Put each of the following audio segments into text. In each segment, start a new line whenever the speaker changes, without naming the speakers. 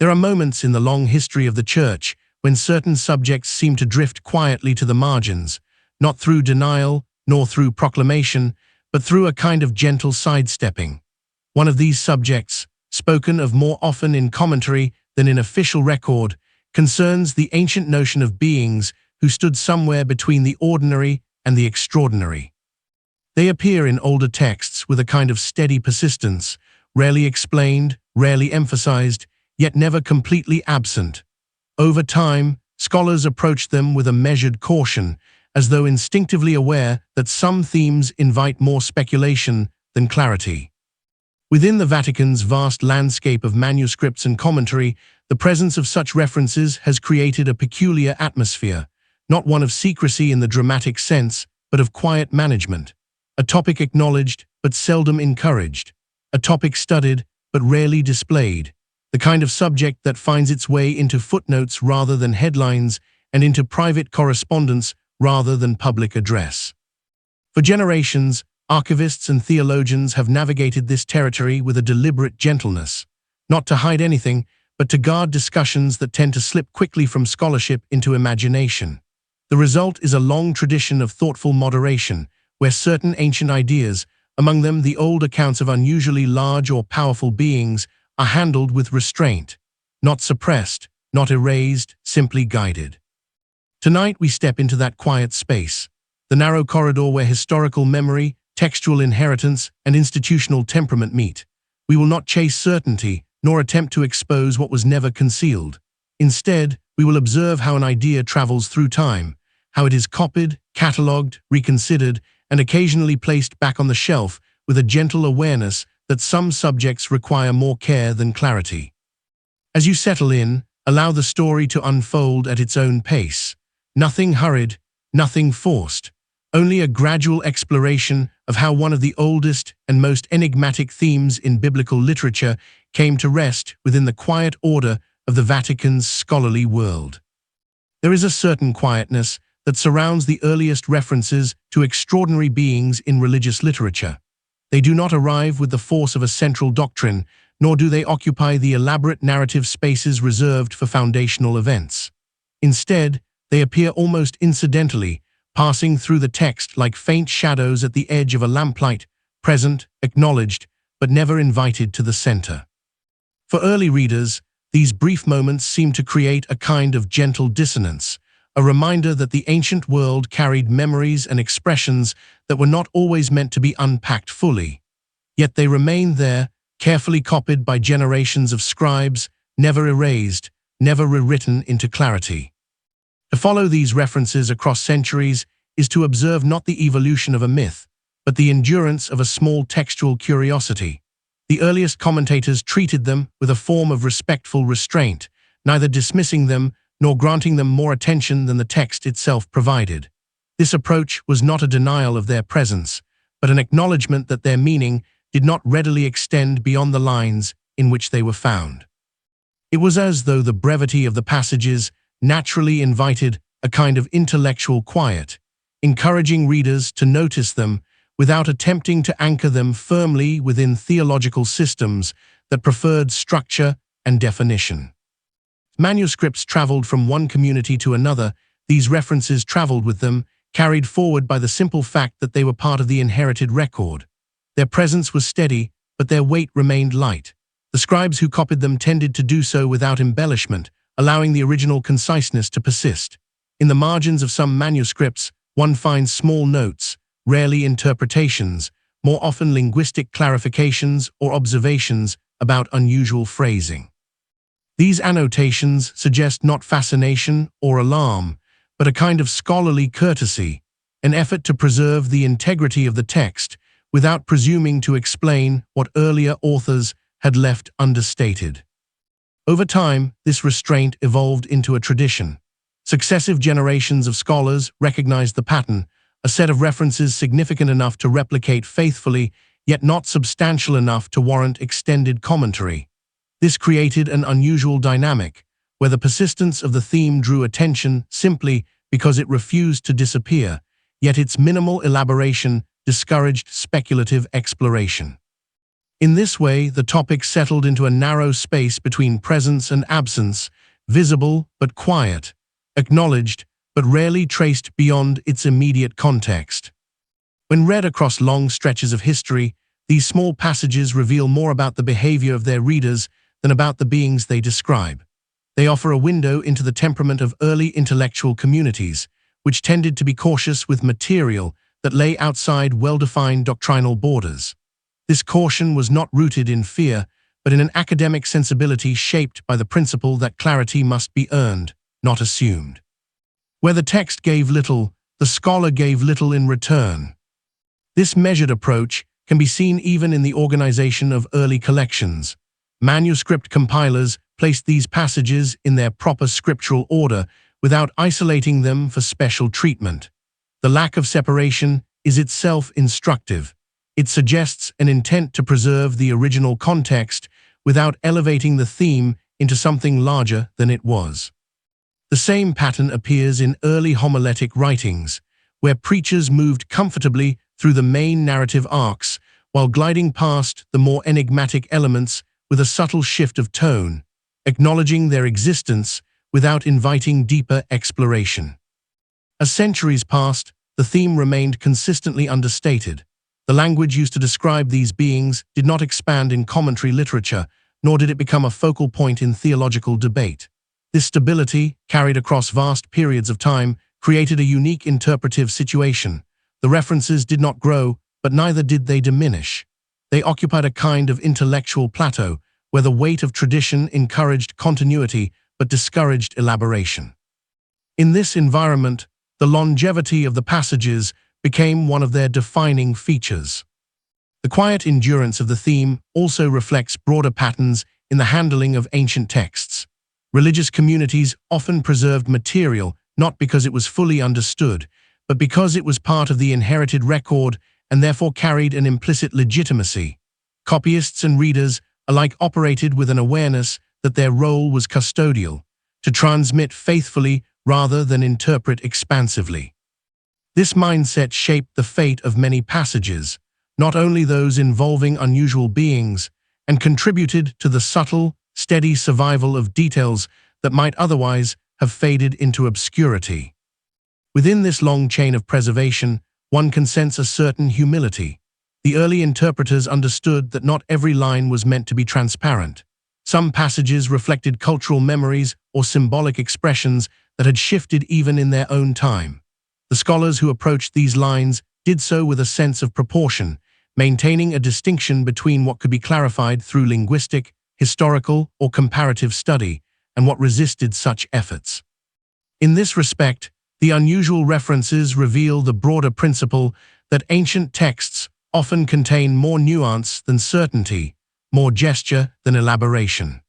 There are moments in the long history of the Church when certain subjects seem to drift quietly to the margins, not through denial nor through proclamation, but through a kind of gentle sidestepping. One of these subjects, spoken of more often in commentary than in official record, concerns the ancient notion of beings who stood somewhere between the ordinary and the extraordinary. They appear in older texts with a kind of steady persistence, rarely explained, rarely emphasized, yet never completely absent. Over time, scholars approach them with a measured caution, as though instinctively aware that some themes invite more speculation than clarity. Within the Vatican's vast landscape of manuscripts and commentary, the presence of such references has created a peculiar atmosphere, not one of secrecy in the dramatic sense, but of quiet management. A topic acknowledged, but seldom encouraged. A topic studied, but rarely displayed. The kind of subject that finds its way into footnotes rather than headlines and into private correspondence rather than public address. For generations, archivists and theologians have navigated this territory with a deliberate gentleness, not to hide anything, but to guard discussions that tend to slip quickly from scholarship into imagination. The result is a long tradition of thoughtful moderation, where certain ancient ideas, among them the old accounts of unusually large or powerful beings, are handled with restraint, not suppressed, not erased, simply guided. Tonight we step into that quiet space, the narrow corridor where historical memory, textual inheritance, and institutional temperament meet. We will not chase certainty, nor attempt to expose what was never concealed. Instead, we will observe how an idea travels through time, how it is copied, catalogued, reconsidered, and occasionally placed back on the shelf with a gentle awareness that some subjects require more care than clarity. As you settle in, allow the story to unfold at its own pace. Nothing hurried, nothing forced, only a gradual exploration of how one of the oldest and most enigmatic themes in biblical literature came to rest within the quiet order of the Vatican's scholarly world. There is a certain quietness that surrounds the earliest references to extraordinary beings in religious literature. They do not arrive with the force of a central doctrine, nor do they occupy the elaborate narrative spaces reserved for foundational events. Instead, they appear almost incidentally, passing through the text like faint shadows at the edge of a lamplight, present, acknowledged, but never invited to the center. For early readers, these brief moments seem to create a kind of gentle dissonance, a reminder that the ancient world carried memories and expressions that were not always meant to be unpacked fully. Yet they remain there, carefully copied by generations of scribes, never erased, never rewritten into clarity. To follow these references across centuries is to observe not the evolution of a myth, but the endurance of a small textual curiosity. The earliest commentators treated them with a form of respectful restraint, neither dismissing them nor granting them more attention than the text itself provided. This approach was not a denial of their presence, but an acknowledgement that their meaning did not readily extend beyond the lines in which they were found. It was as though the brevity of the passages naturally invited a kind of intellectual quiet, encouraging readers to notice them without attempting to anchor them firmly within theological systems that preferred structure and definition. Manuscripts traveled from one community to another. These references traveled with them, carried forward by the simple fact that they were part of the inherited record. Their presence was steady, but their weight remained light. The scribes who copied them tended to do so without embellishment, allowing the original conciseness to persist. In the margins of some manuscripts, one finds small notes, rarely interpretations, more often linguistic clarifications or observations about unusual phrasing. These annotations suggest not fascination or alarm, but a kind of scholarly courtesy, an effort to preserve the integrity of the text without presuming to explain what earlier authors had left understated. Over time, this restraint evolved into a tradition. Successive generations of scholars recognized the pattern, a set of references significant enough to replicate faithfully, yet not substantial enough to warrant extended commentary. This created an unusual dynamic, where the persistence of the theme drew attention simply because it refused to disappear, yet its minimal elaboration discouraged speculative exploration. In this way, the topic settled into a narrow space between presence and absence, visible but quiet, acknowledged but rarely traced beyond its immediate context. When read across long stretches of history, these small passages reveal more about the behavior of their readers than about the beings they describe. They offer a window into the temperament of early intellectual communities, which tended to be cautious with material that lay outside well-defined doctrinal borders. This caution was not rooted in fear, but in an academic sensibility shaped by the principle that clarity must be earned, not assumed. Where the text gave little, the scholar gave little in return. This measured approach can be seen even in the organization of early collections. Manuscript compilers placed these passages in their proper scriptural order without isolating them for special treatment. The lack of separation is itself instructive. It suggests an intent to preserve the original context without elevating the theme into something larger than it was. The same pattern appears in early homiletic writings, where preachers moved comfortably through the main narrative arcs while gliding past the more enigmatic elements with a subtle shift of tone, acknowledging their existence without inviting deeper exploration. As centuries passed, the theme remained consistently understated. The language used to describe these beings did not expand in commentary literature, nor did it become a focal point in theological debate. This stability, carried across vast periods of time, created a unique interpretive situation. The references did not grow, but neither did they diminish. They occupied a kind of intellectual plateau, where the weight of tradition encouraged continuity but discouraged elaboration. In this environment, the longevity of the passages became one of their defining features. The quiet endurance of the theme also reflects broader patterns in the handling of ancient texts. Religious communities often preserved material not because it was fully understood, but because it was part of the inherited record and therefore carried an implicit legitimacy. Copyists and readers alike operated with an awareness that their role was custodial, to transmit faithfully rather than interpret expansively. This mindset shaped the fate of many passages, not only those involving unusual beings, and contributed to the subtle, steady survival of details that might otherwise have faded into obscurity. Within this long chain of preservation, one can sense a certain humility. The early interpreters understood that not every line was meant to be transparent. Some passages reflected cultural memories or symbolic expressions that had shifted even in their own time. The scholars who approached these lines did so with a sense of proportion, maintaining a distinction between what could be clarified through linguistic, historical, or comparative study, and what resisted such efforts. In this respect, the unusual references reveal the broader principle that ancient texts often contain more nuance than certainty, more gesture than elaboration.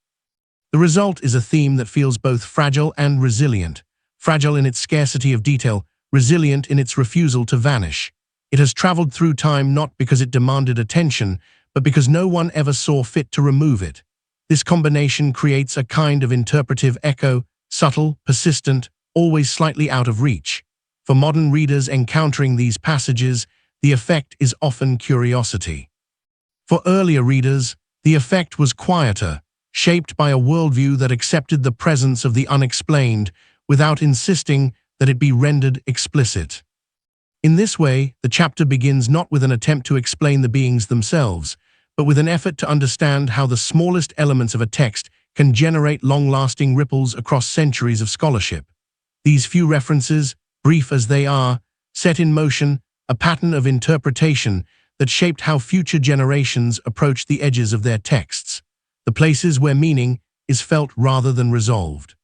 The result is a theme that feels both fragile and resilient, fragile in its scarcity of detail, resilient in its refusal to vanish. It has traveled through time not because it demanded attention, but because no one ever saw fit to remove it. This combination creates a kind of interpretive echo, subtle, persistent, always slightly out of reach. For modern readers encountering these passages, the effect is often curiosity. For earlier readers, the effect was quieter, shaped by a worldview that accepted the presence of the unexplained without insisting that it be rendered explicit. In this way, the chapter begins not with an attempt to explain the beings themselves, but with an effort to understand how the smallest elements of a text can generate long-lasting ripples across centuries of scholarship. These few references, brief as they are, set in motion a pattern of interpretation that shaped how future generations approached the edges of their texts, the places where meaning is felt rather than resolved.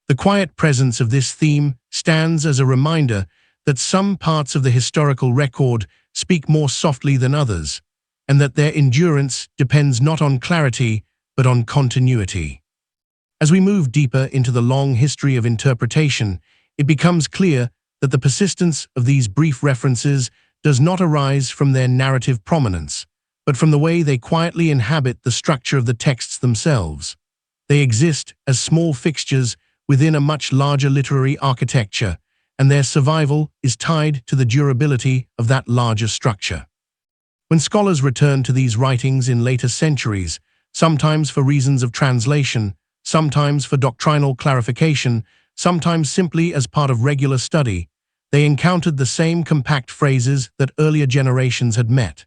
The quiet presence of this theme stands as a reminder that some parts of the historical record speak more softly than others, and that their endurance depends not on clarity but on continuity. As we move deeper into the long history of interpretation, it becomes clear that the persistence of these brief references does not arise from their narrative prominence, but from the way they quietly inhabit the structure of the texts themselves. They exist as small fixtures within a much larger literary architecture, and their survival is tied to the durability of that larger structure. When scholars returned to these writings in later centuries, sometimes for reasons of translation, sometimes for doctrinal clarification, sometimes simply as part of regular study, they encountered the same compact phrases that earlier generations had met.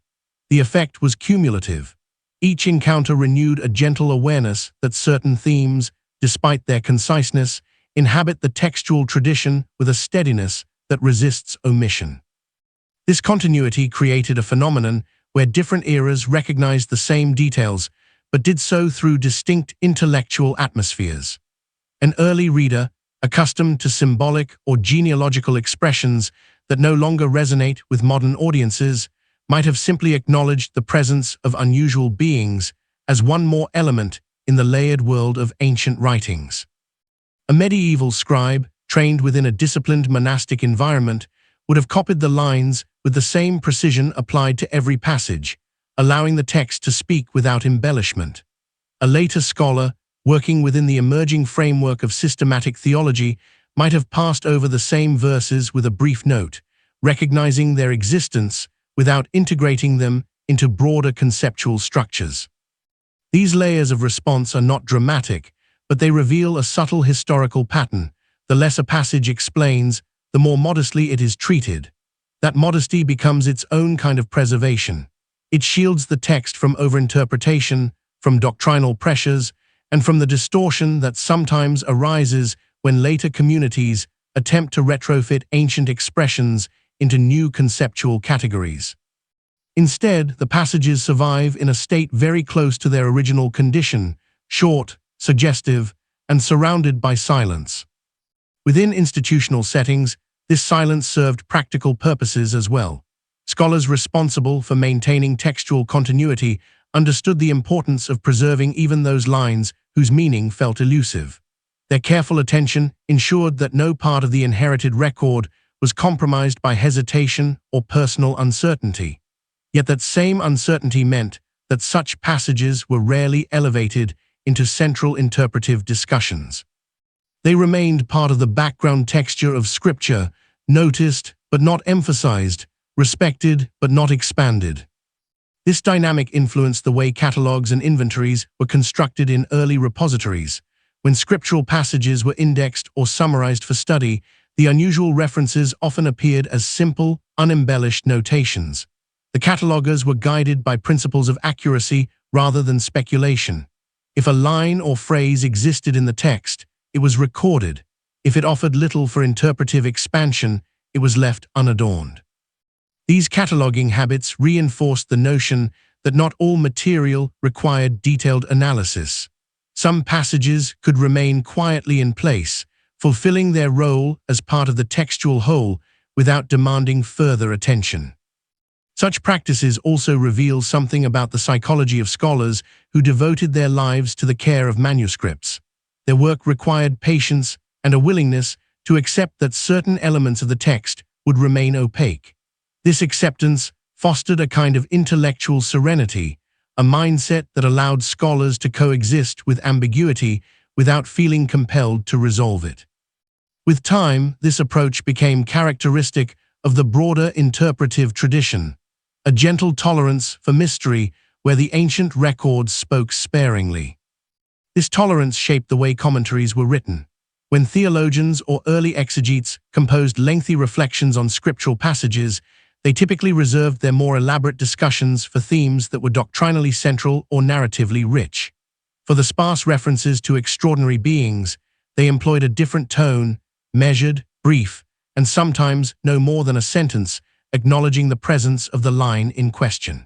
The effect was cumulative. Each encounter renewed a gentle awareness that certain themes, despite their conciseness, inhabit the textual tradition with a steadiness that resists omission. This continuity created a phenomenon where different eras recognized the same details, but did so through distinct intellectual atmospheres. An early reader, accustomed to symbolic or genealogical expressions that no longer resonate with modern audiences, might have simply acknowledged the presence of unusual beings as one more element in the layered world of ancient writings. A medieval scribe, trained within a disciplined monastic environment, would have copied the lines with the same precision applied to every passage, allowing the text to speak without embellishment. A later scholar, working within the emerging framework of systematic theology, might have passed over the same verses with a brief note, recognizing their existence without integrating them into broader conceptual structures. These layers of response are not dramatic, but they reveal a subtle historical pattern. The less a passage explains, the more modestly it is treated. That modesty becomes its own kind of preservation. It shields the text from overinterpretation, from doctrinal pressures, and from the distortion that sometimes arises when later communities attempt to retrofit ancient expressions into new conceptual categories. Instead, the passages survive in a state very close to their original condition, short, suggestive, and surrounded by silence. Within institutional settings, this silence served practical purposes as well. Scholars responsible for maintaining textual continuity understood the importance of preserving even those lines whose meaning felt elusive. Their careful attention ensured that no part of the inherited record was compromised by hesitation or personal uncertainty. Yet that same uncertainty meant that such passages were rarely elevated into central interpretive discussions. They remained part of the background texture of Scripture, noticed but not emphasized, respected but not expanded. This dynamic influenced the way catalogs and inventories were constructed in early repositories. When scriptural passages were indexed or summarized for study, the unusual references often appeared as simple, unembellished notations. The catalogers were guided by principles of accuracy rather than speculation. If a line or phrase existed in the text, it was recorded. If it offered little for interpretive expansion, it was left unadorned. These cataloging habits reinforced the notion that not all material required detailed analysis. Some passages could remain quietly in place, fulfilling their role as part of the textual whole without demanding further attention. Such practices also reveal something about the psychology of scholars who devoted their lives to the care of manuscripts. Their work required patience and a willingness to accept that certain elements of the text would remain opaque. This acceptance fostered a kind of intellectual serenity, a mindset that allowed scholars to coexist with ambiguity without feeling compelled to resolve it. With time, this approach became characteristic of the broader interpretive tradition, a gentle tolerance for mystery where the ancient records spoke sparingly. This tolerance shaped the way commentaries were written. When theologians or early exegetes composed lengthy reflections on scriptural passages, they typically reserved their more elaborate discussions for themes that were doctrinally central or narratively rich. For the sparse references to extraordinary beings, they employed a different tone, measured, brief, and sometimes no more than a sentence, acknowledging the presence of the line in question.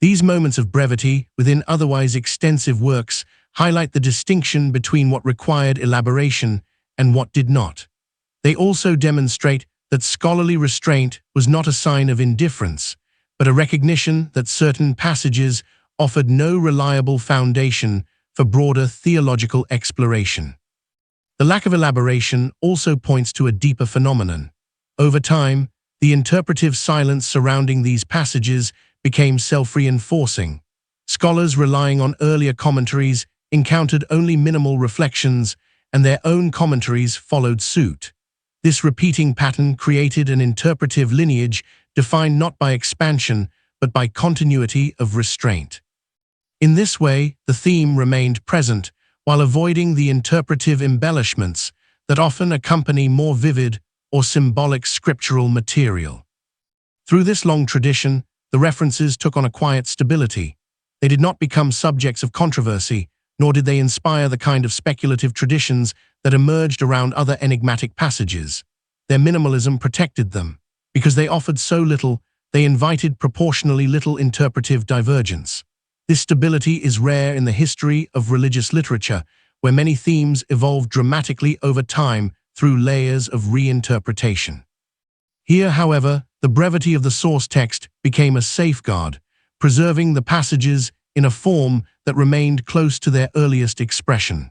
These moments of brevity within otherwise extensive works highlight the distinction between what required elaboration and what did not. They also demonstrate that scholarly restraint was not a sign of indifference, but a recognition that certain passages offered no reliable foundation for broader theological exploration. The lack of elaboration also points to a deeper phenomenon. Over time, the interpretive silence surrounding these passages became self-reinforcing. Scholars relying on earlier commentaries encountered only minimal reflections, and their own commentaries followed suit. This repeating pattern created an interpretive lineage defined not by expansion, but by continuity of restraint. In this way, the theme remained present, while avoiding the interpretive embellishments that often accompany more vivid or symbolic scriptural material. Through this long tradition, the references took on a quiet stability. They did not become subjects of controversy, nor did they inspire the kind of speculative traditions that emerged around other enigmatic passages. Their minimalism protected them. Because they offered so little, they invited proportionally little interpretive divergence. This stability is rare in the history of religious literature, where many themes evolved dramatically over time through layers of reinterpretation. Here, however, the brevity of the source text became a safeguard, preserving the passages in a form that remained close to their earliest expression.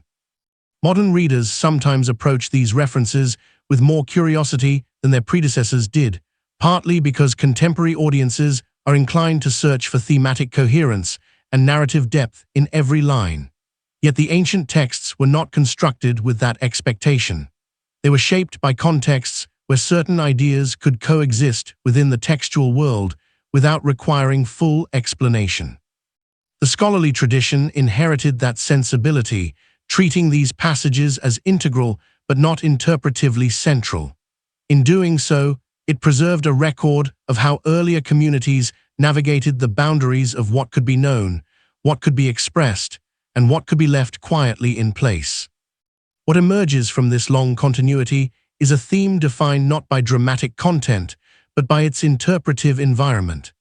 Modern readers sometimes approach these references with more curiosity than their predecessors did, partly because contemporary audiences are inclined to search for thematic coherence and narrative depth in every line. Yet the ancient texts were not constructed with that expectation. They were shaped by contexts where certain ideas could coexist within the textual world without requiring full explanation. The scholarly tradition inherited that sensibility, treating these passages as integral but not interpretively central. In doing so, it preserved a record of how earlier communities navigated the boundaries of what could be known, what could be expressed, and what could be left quietly in place. What emerges from this long continuity is a theme defined not by dramatic content, but by its interpretive environment.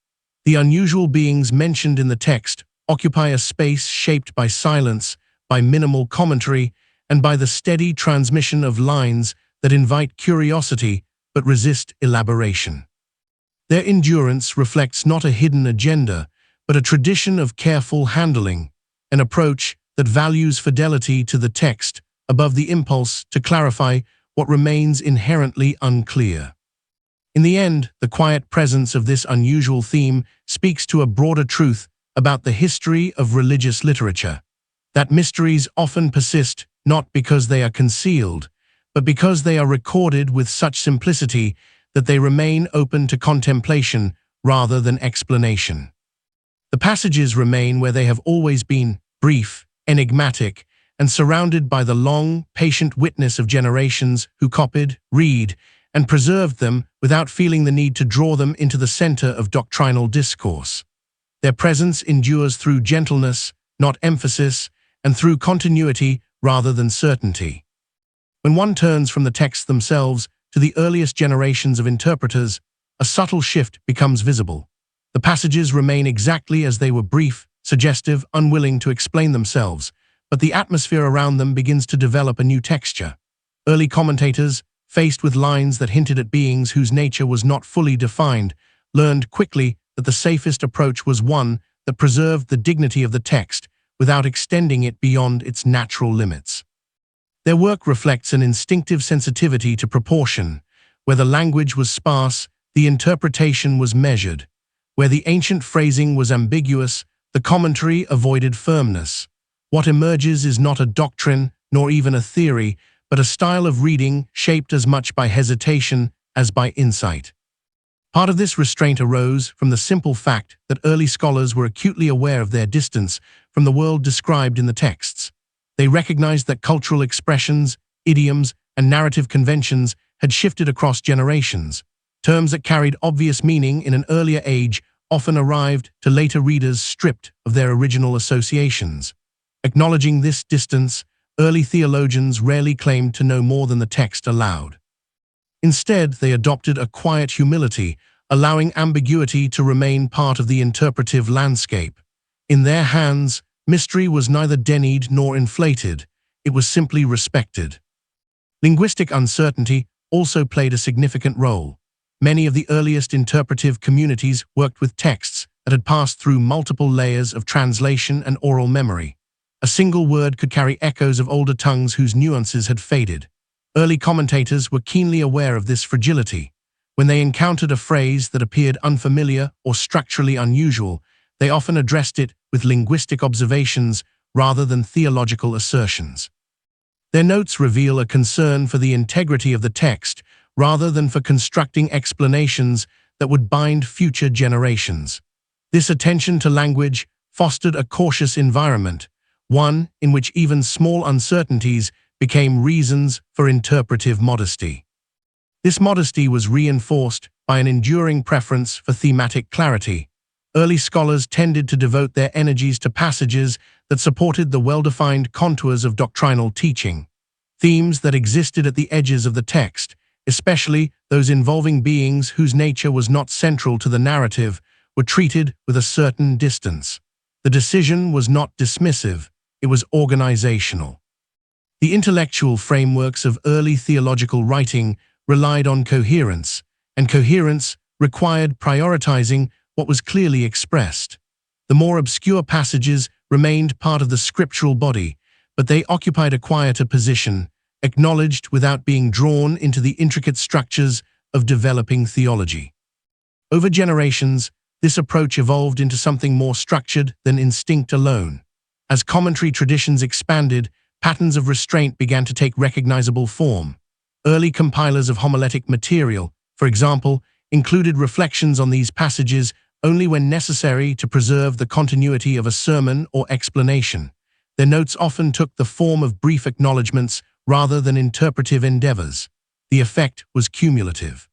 The unusual beings mentioned in the text occupy a space shaped by silence, by minimal commentary, and by the steady transmission of lines that invite curiosity but resist elaboration. Their endurance reflects not a hidden agenda, but a tradition of careful handling, an approach that values fidelity to the text above the impulse to clarify what remains inherently unclear. In the end, the quiet presence of this unusual theme speaks to a broader truth about the history of religious literature, that mysteries often persist not because they are concealed, but because they are recorded with such simplicity that they remain open to contemplation rather than explanation. The passages remain where they have always been, brief, enigmatic, and surrounded by the long, patient witness of generations who copied, read, and preserved them without feeling the need to draw them into the center of doctrinal discourse. Their presence endures through gentleness, not emphasis, and through continuity rather than certainty. When one turns from the texts themselves to the earliest generations of interpreters, a subtle shift becomes visible. The passages remain exactly as they were, brief, suggestive, unwilling to explain themselves, but the atmosphere around them begins to develop a new texture. Early commentators, faced with lines that hinted at beings whose nature was not fully defined, learned quickly that the safest approach was one that preserved the dignity of the text without extending it beyond its natural limits. Their work reflects an instinctive sensitivity to proportion. Where the language was sparse, the interpretation was measured. Where the ancient phrasing was ambiguous, the commentary avoided firmness. What emerges is not a doctrine, nor even a theory, but a style of reading shaped as much by hesitation as by insight. Part of this restraint arose from the simple fact that early scholars were acutely aware of their distance from the world described in the texts. They recognized that cultural expressions, idioms, and narrative conventions had shifted across generations. Terms that carried obvious meaning in an earlier age often arrived to later readers stripped of their original associations. Acknowledging this distance, early theologians rarely claimed to know more than the text allowed. Instead, they adopted a quiet humility, allowing ambiguity to remain part of the interpretive landscape. In their hands, mystery was neither denied nor inflated, it was simply respected. Linguistic uncertainty also played a significant role. Many of the earliest interpretive communities worked with texts that had passed through multiple layers of translation and oral memory. A single word could carry echoes of older tongues whose nuances had faded. Early commentators were keenly aware of this fragility. When they encountered a phrase that appeared unfamiliar or structurally unusual, they often addressed it with linguistic observations rather than theological assertions. Their notes reveal a concern for the integrity of the text rather than for constructing explanations that would bind future generations. This attention to language fostered a cautious environment, one in which even small uncertainties became reasons for interpretive modesty. This modesty was reinforced by an enduring preference for thematic clarity. Early scholars tended to devote their energies to passages that supported the well-defined contours of doctrinal teaching, themes that existed at the edges of the text, especially those involving beings whose nature was not central to the narrative, were treated with a certain distance. The decision was not dismissive, it was organizational. The intellectual frameworks of early theological writing relied on coherence, and coherence required prioritizing what was clearly expressed. The more obscure passages remained part of the scriptural body, but they occupied a quieter position, acknowledged without being drawn into the intricate structures of developing theology. Over generations, this approach evolved into something more structured than instinct alone. As commentary traditions expanded, patterns of restraint began to take recognizable form. Early compilers of homiletic material, for example, included reflections on these passages only when necessary to preserve the continuity of a sermon or explanation. Their notes often took the form of brief acknowledgments rather than interpretive endeavors. The effect was cumulative.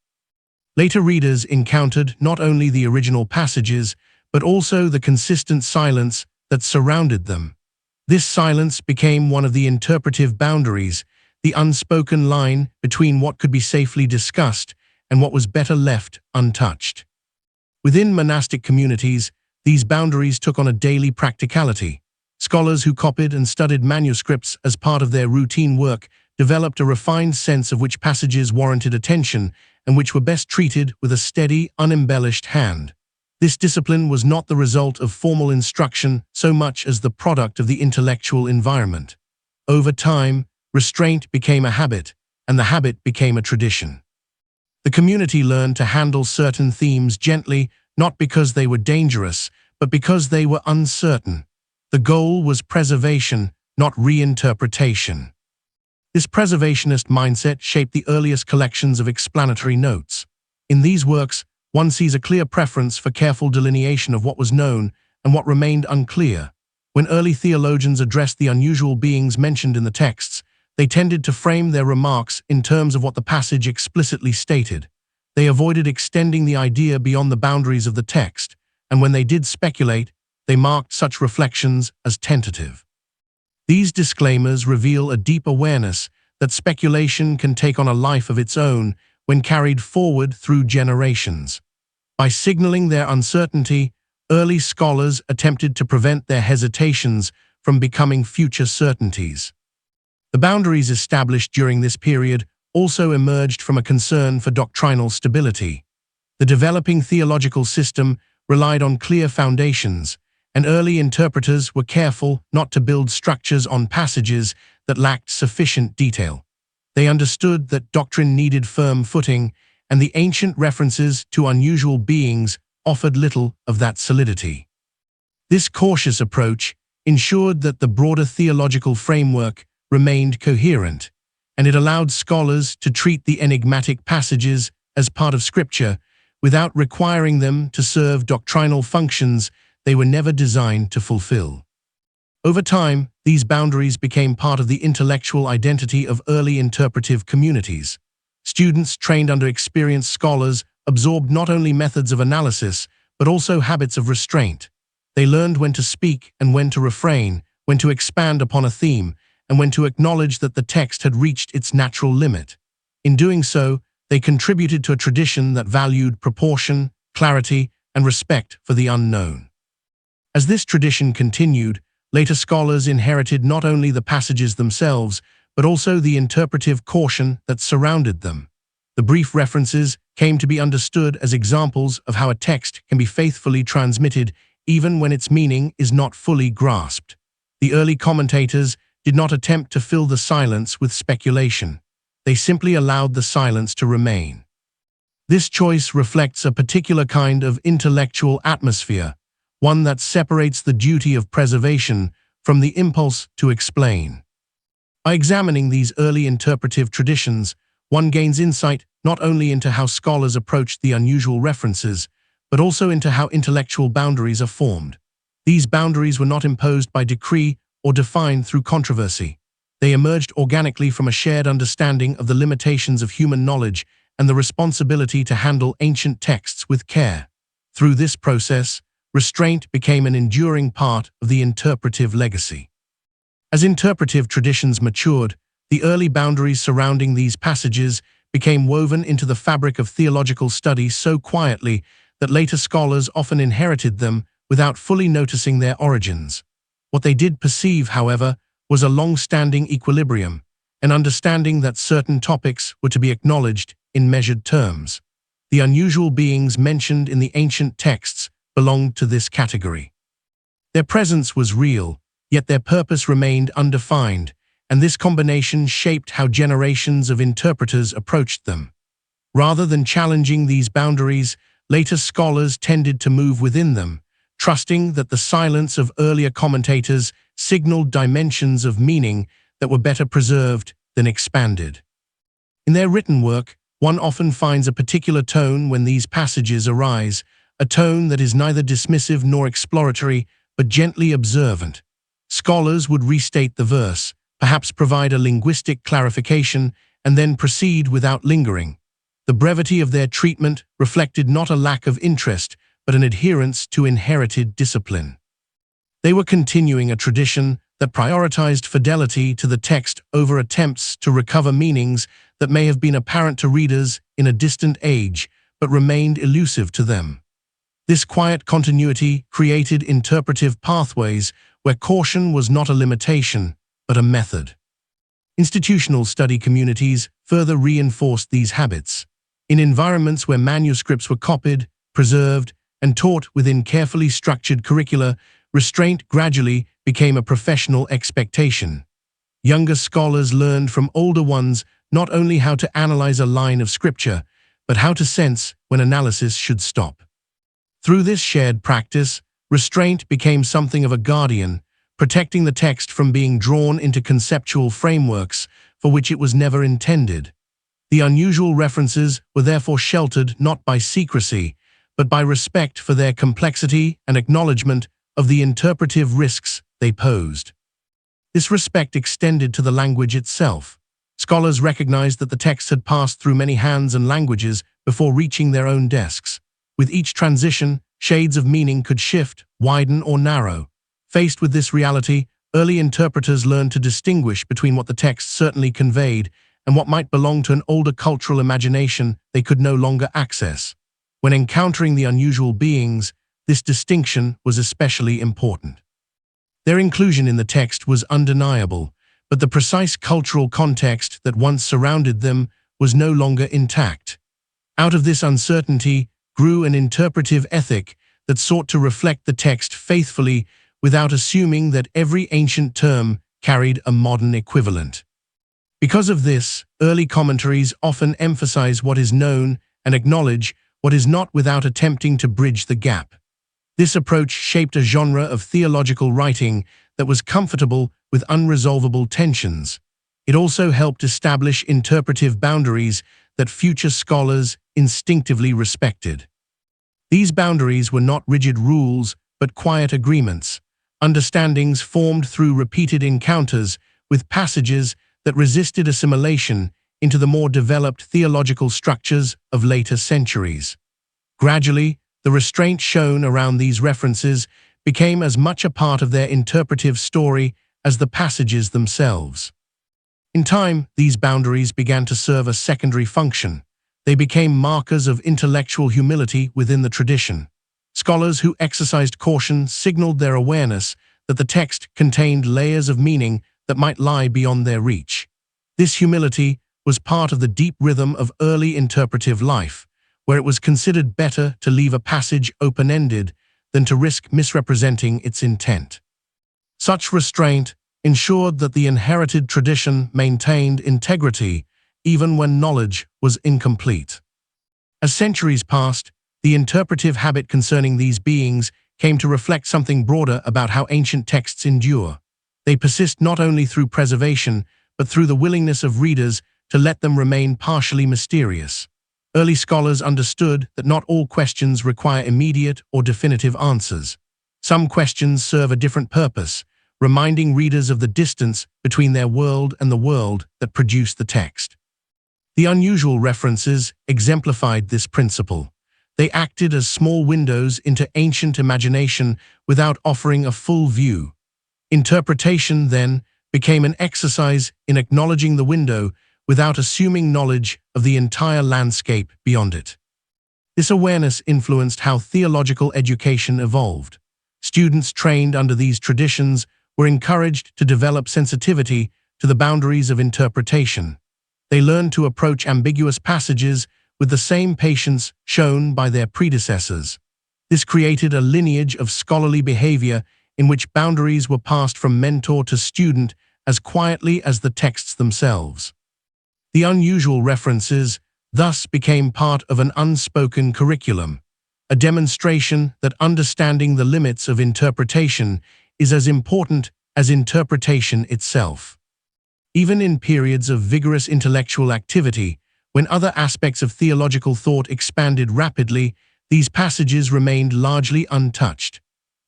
Later readers encountered not only the original passages, but also the consistent silence that surrounded them. This silence became one of the interpretive boundaries, the unspoken line between what could be safely discussed and what was better left untouched. Within monastic communities, these boundaries took on a daily practicality. Scholars who copied and studied manuscripts as part of their routine work developed a refined sense of which passages warranted attention and which were best treated with a steady, unembellished hand. This discipline was not the result of formal instruction so much as the product of the intellectual environment. Over time, restraint became a habit, and the habit became a tradition. The community learned to handle certain themes gently, not because they were dangerous, but because they were uncertain. The goal was preservation, not reinterpretation. This preservationist mindset shaped the earliest collections of explanatory notes. In these works, one sees a clear preference for careful delineation of what was known and what remained unclear. When early theologians addressed the unusual beings mentioned in the texts, they tended to frame their remarks in terms of what the passage explicitly stated. They avoided extending the idea beyond the boundaries of the text, and when they did speculate, they marked such reflections as tentative. These disclaimers reveal a deep awareness that speculation can take on a life of its own when carried forward through generations. By signaling their uncertainty, early scholars attempted to prevent their hesitations from becoming future certainties. The boundaries established during this period also emerged from a concern for doctrinal stability. The developing theological system relied on clear foundations, and early interpreters were careful not to build structures on passages that lacked sufficient detail. They understood that doctrine needed firm footing, and the ancient references to unusual beings offered little of that solidity. This cautious approach ensured that the broader theological framework remained coherent, and it allowed scholars to treat the enigmatic passages as part of Scripture without requiring them to serve doctrinal functions they were never designed to fulfill. Over time, these boundaries became part of the intellectual identity of early interpretive communities. Students trained under experienced scholars absorbed not only methods of analysis, but also habits of restraint. They learned when to speak and when to refrain, when to expand upon a theme, and when to acknowledge that the text had reached its natural limit. In doing so, they contributed to a tradition that valued proportion, clarity, and respect for the unknown. As this tradition continued, later scholars inherited not only the passages themselves, but also the interpretive caution that surrounded them. The brief references came to be understood as examples of how a text can be faithfully transmitted even when its meaning is not fully grasped. The early commentators did not attempt to fill the silence with speculation. They simply allowed the silence to remain. This choice reflects a particular kind of intellectual atmosphere, one that separates the duty of preservation from the impulse to explain. By examining these early interpretive traditions, one gains insight not only into how scholars approached the unusual references, but also into how intellectual boundaries are formed. These boundaries were not imposed by decree or defined through controversy. They emerged organically from a shared understanding of the limitations of human knowledge and the responsibility to handle ancient texts with care. Through this process, restraint became an enduring part of the interpretive legacy. As interpretive traditions matured, the early boundaries surrounding these passages became woven into the fabric of theological study so quietly that later scholars often inherited them without fully noticing their origins. What they did perceive, however, was a long-standing equilibrium, an understanding that certain topics were to be acknowledged in measured terms. The unusual beings mentioned in the ancient texts belonged to this category. Their presence was real, yet their purpose remained undefined, and this combination shaped how generations of interpreters approached them. Rather than challenging these boundaries, later scholars tended to move within them, trusting that the silence of earlier commentators signaled dimensions of meaning that were better preserved than expanded. In their written work, one often finds a particular tone when these passages arise, a tone that is neither dismissive nor exploratory, but gently observant. Scholars would restate the verse, perhaps provide a linguistic clarification, and then proceed without lingering. The brevity of their treatment reflected not a lack of interest, but an adherence to inherited discipline. They were continuing a tradition that prioritized fidelity to the text over attempts to recover meanings that may have been apparent to readers in a distant age, but remained elusive to them. This quiet continuity created interpretive pathways where caution was not a limitation, but a method. Institutional study communities further reinforced these habits. In environments where manuscripts were copied, preserved, and taught within carefully structured curricula, restraint gradually became a professional expectation. Younger scholars learned from older ones not only how to analyze a line of scripture, but how to sense when analysis should stop. Through this shared practice, restraint became something of a guardian, protecting the text from being drawn into conceptual frameworks for which it was never intended. The unusual references were therefore sheltered not by secrecy, but by respect for their complexity and acknowledgement of the interpretive risks they posed. This respect extended to the language itself. Scholars recognized that the text had passed through many hands and languages before reaching their own desks. With each transition, shades of meaning could shift, widen, or narrow. Faced with this reality, early interpreters learned to distinguish between what the text certainly conveyed and what might belong to an older cultural imagination they could no longer access. When encountering the unusual beings, this distinction was especially important. Their inclusion in the text was undeniable, but the precise cultural context that once surrounded them was no longer intact. Out of this uncertainty grew an interpretive ethic that sought to reflect the text faithfully without assuming that every ancient term carried a modern equivalent. Because of this, early commentaries often emphasize what is known and acknowledge what is not without attempting to bridge the gap. This approach shaped a genre of theological writing that was comfortable with unresolvable tensions. It also helped establish interpretive boundaries that future scholars instinctively respected. These boundaries were not rigid rules, but quiet agreements, understandings formed through repeated encounters with passages that resisted assimilation into the more developed theological structures of later centuries. Gradually, the restraint shown around these references became as much a part of their interpretive story as the passages themselves. In time, these boundaries began to serve a secondary function. They became markers of intellectual humility within the tradition. Scholars who exercised caution signaled their awareness that the text contained layers of meaning that might lie beyond their reach. This humility was part of the deep rhythm of early interpretive life, where it was considered better to leave a passage open-ended than to risk misrepresenting its intent. Such restraint ensured that the inherited tradition maintained integrity even when knowledge was incomplete. As centuries passed, the interpretive habit concerning these beings came to reflect something broader about how ancient texts endure. They persist not only through preservation, but through the willingness of readers to let them remain partially mysterious. Early scholars understood that not all questions require immediate or definitive answers. Some questions serve a different purpose, reminding readers of the distance between their world and the world that produced the text. The unusual references exemplified this principle. They acted as small windows into ancient imagination without offering a full view. Interpretation, then, became an exercise in acknowledging the window without assuming knowledge of the entire landscape beyond it. This awareness influenced how theological education evolved. Students trained under these traditions were encouraged to develop sensitivity to the boundaries of interpretation. They learned to approach ambiguous passages with the same patience shown by their predecessors. This created a lineage of scholarly behavior in which boundaries were passed from mentor to student as quietly as the texts themselves. The unusual references thus became part of an unspoken curriculum, a demonstration that understanding the limits of interpretation is as important as interpretation itself. Even in periods of vigorous intellectual activity, when other aspects of theological thought expanded rapidly, these passages remained largely untouched.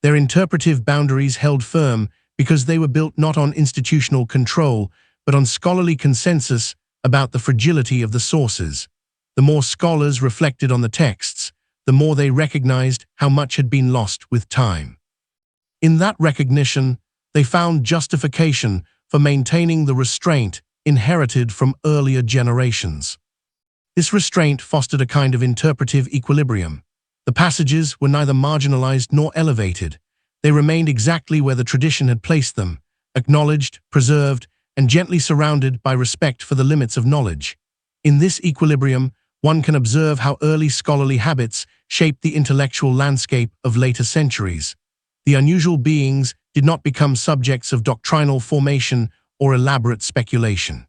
Their interpretive boundaries held firm because they were built not on institutional control, but on scholarly consensus about the fragility of the sources. The more scholars reflected on the texts, the more they recognized how much had been lost with time. In that recognition, they found justification for maintaining the restraint inherited from earlier generations. This restraint fostered a kind of interpretive equilibrium. The passages were neither marginalized nor elevated. They remained exactly where the tradition had placed them, acknowledged, preserved, and gently surrounded by respect for the limits of knowledge. In this equilibrium, one can observe how early scholarly habits shaped the intellectual landscape of later centuries. The unusual beings did not become subjects of doctrinal formation or elaborate speculation.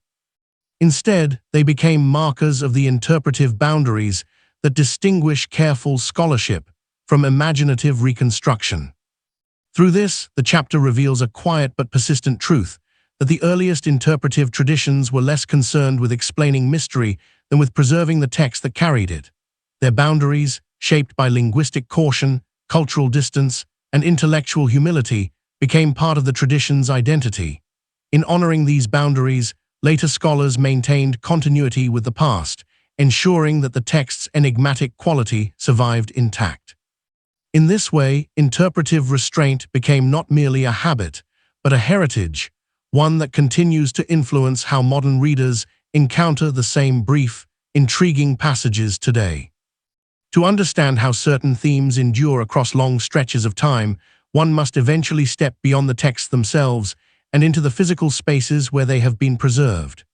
Instead, they became markers of the interpretive boundaries that distinguish careful scholarship from imaginative reconstruction. Through this, the chapter reveals a quiet but persistent truth, that the earliest interpretive traditions were less concerned with explaining mystery than with preserving the text that carried it. Their boundaries, shaped by linguistic caution, cultural distance, and intellectual humility, became part of the tradition's identity. In honoring these boundaries, later scholars maintained continuity with the past, ensuring that the text's enigmatic quality survived intact. In this way, interpretive restraint became not merely a habit, but a heritage, one that continues to influence how modern readers encounter the same brief, intriguing passages today. To understand how certain themes endure across long stretches of time, one must eventually step beyond the texts themselves and into the physical spaces where they have been preserved.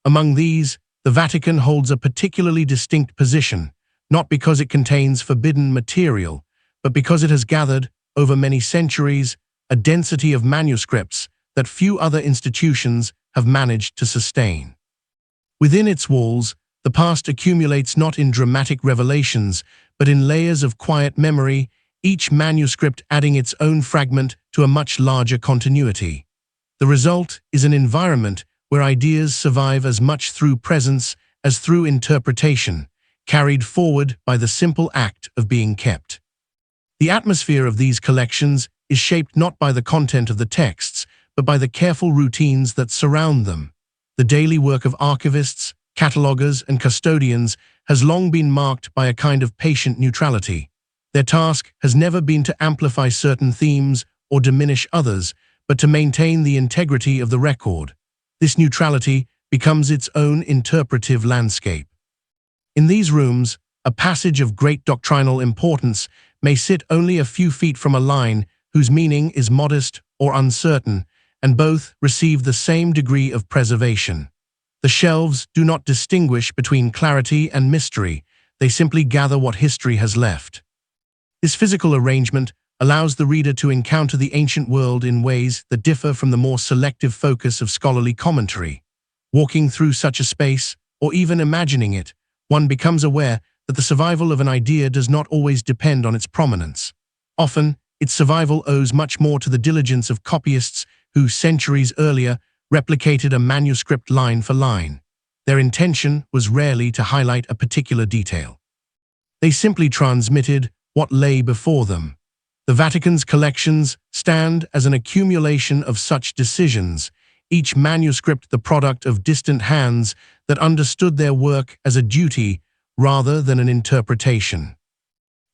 Among these, the Vatican holds a particularly distinct position, not because it contains forbidden material, but because it has gathered, over many centuries, a density of manuscripts that few other institutions have managed to sustain. Within its walls, the past accumulates not in dramatic revelations, but in layers of quiet memory, each manuscript adding its own fragment to a much larger continuity. The result is an environment where ideas survive as much through presence as through interpretation, carried forward by the simple act of being kept. The atmosphere of these collections is shaped not by the content of the texts, but by the careful routines that surround them. The daily work of archivists, catalogers, and custodians has long been marked by a kind of patient neutrality. Their task has never been to amplify certain themes or diminish others, but to maintain the integrity of the record. This neutrality becomes its own interpretive landscape. In these rooms, a passage of great doctrinal importance may sit only a few feet from a line whose meaning is modest or uncertain, and both receive the same degree of preservation. The shelves do not distinguish between clarity and mystery, they simply gather what history has left. This physical arrangement allows the reader to encounter the ancient world in ways that differ from the more selective focus of scholarly commentary. Walking through such a space, or even imagining it, one becomes aware that the survival of an idea does not always depend on its prominence. Often, its survival owes much more to the diligence of copyists who, centuries earlier, replicated a manuscript line for line. Their intention was rarely to highlight a particular detail. They simply transmitted what lay before them. The Vatican's collections stand as an accumulation of such decisions, each manuscript the product of distant hands that understood their work as a duty rather than an interpretation.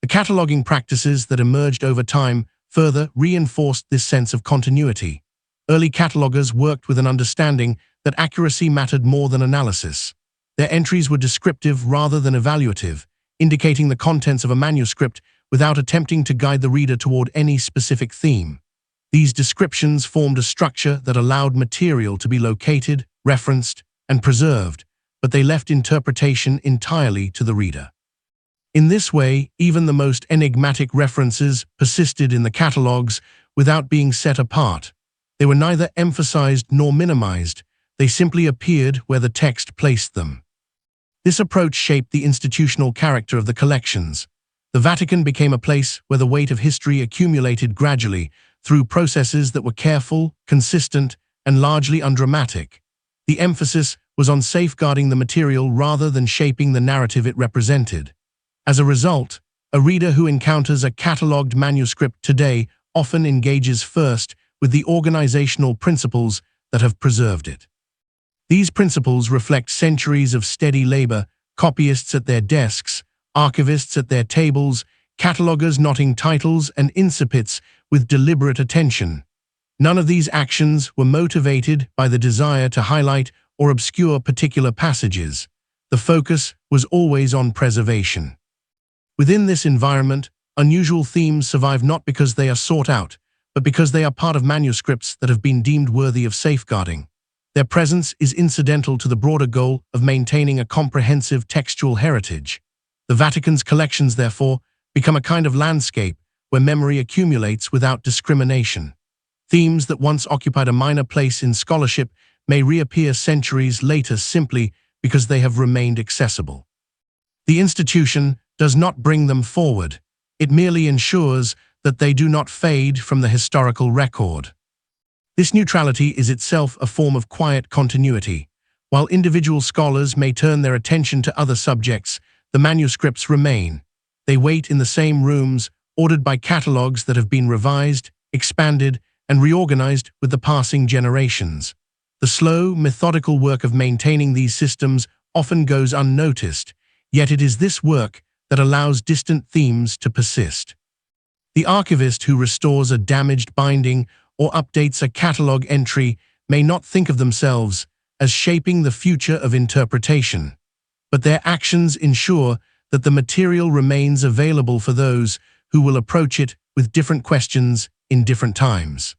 The cataloging practices that emerged over time further reinforced this sense of continuity. Early catalogers worked with an understanding that accuracy mattered more than analysis. Their entries were descriptive rather than evaluative, indicating the contents of a manuscript without attempting to guide the reader toward any specific theme. These descriptions formed a structure that allowed material to be located, referenced, and preserved, but they left interpretation entirely to the reader. In this way, even the most enigmatic references persisted in the catalogues without being set apart. They were neither emphasized nor minimized, they simply appeared where the text placed them. This approach shaped the institutional character of the collections. The Vatican became a place where the weight of history accumulated gradually through processes that were careful, consistent, and largely undramatic. The emphasis was on safeguarding the material rather than shaping the narrative it represented. As a result, a reader who encounters a catalogued manuscript today often engages first with the organizational principles that have preserved it. These principles reflect centuries of steady labor, copyists at their desks, archivists at their tables, catalogers knotting titles, and incipits with deliberate attention. None of these actions were motivated by the desire to highlight or obscure particular passages. The focus was always on preservation. Within this environment, unusual themes survive not because they are sought out, but because they are part of manuscripts that have been deemed worthy of safeguarding. Their presence is incidental to the broader goal of maintaining a comprehensive textual heritage. The Vatican's collections, therefore, become a kind of landscape where memory accumulates without discrimination. Themes that once occupied a minor place in scholarship may reappear centuries later simply because they have remained accessible. The institution does not bring them forward. It merely ensures that they do not fade from the historical record. This neutrality is itself a form of quiet continuity. While individual scholars may turn their attention to other subjects, the manuscripts remain. They wait in the same rooms, ordered by catalogues that have been revised, expanded, and reorganized with the passing generations. The slow, methodical work of maintaining these systems often goes unnoticed, yet it is this work that allows distant themes to persist. The archivist who restores a damaged binding or updates a catalogue entry may not think of themselves as shaping the future of interpretation, but their actions ensure that the material remains available for those who will approach it with different questions in different times.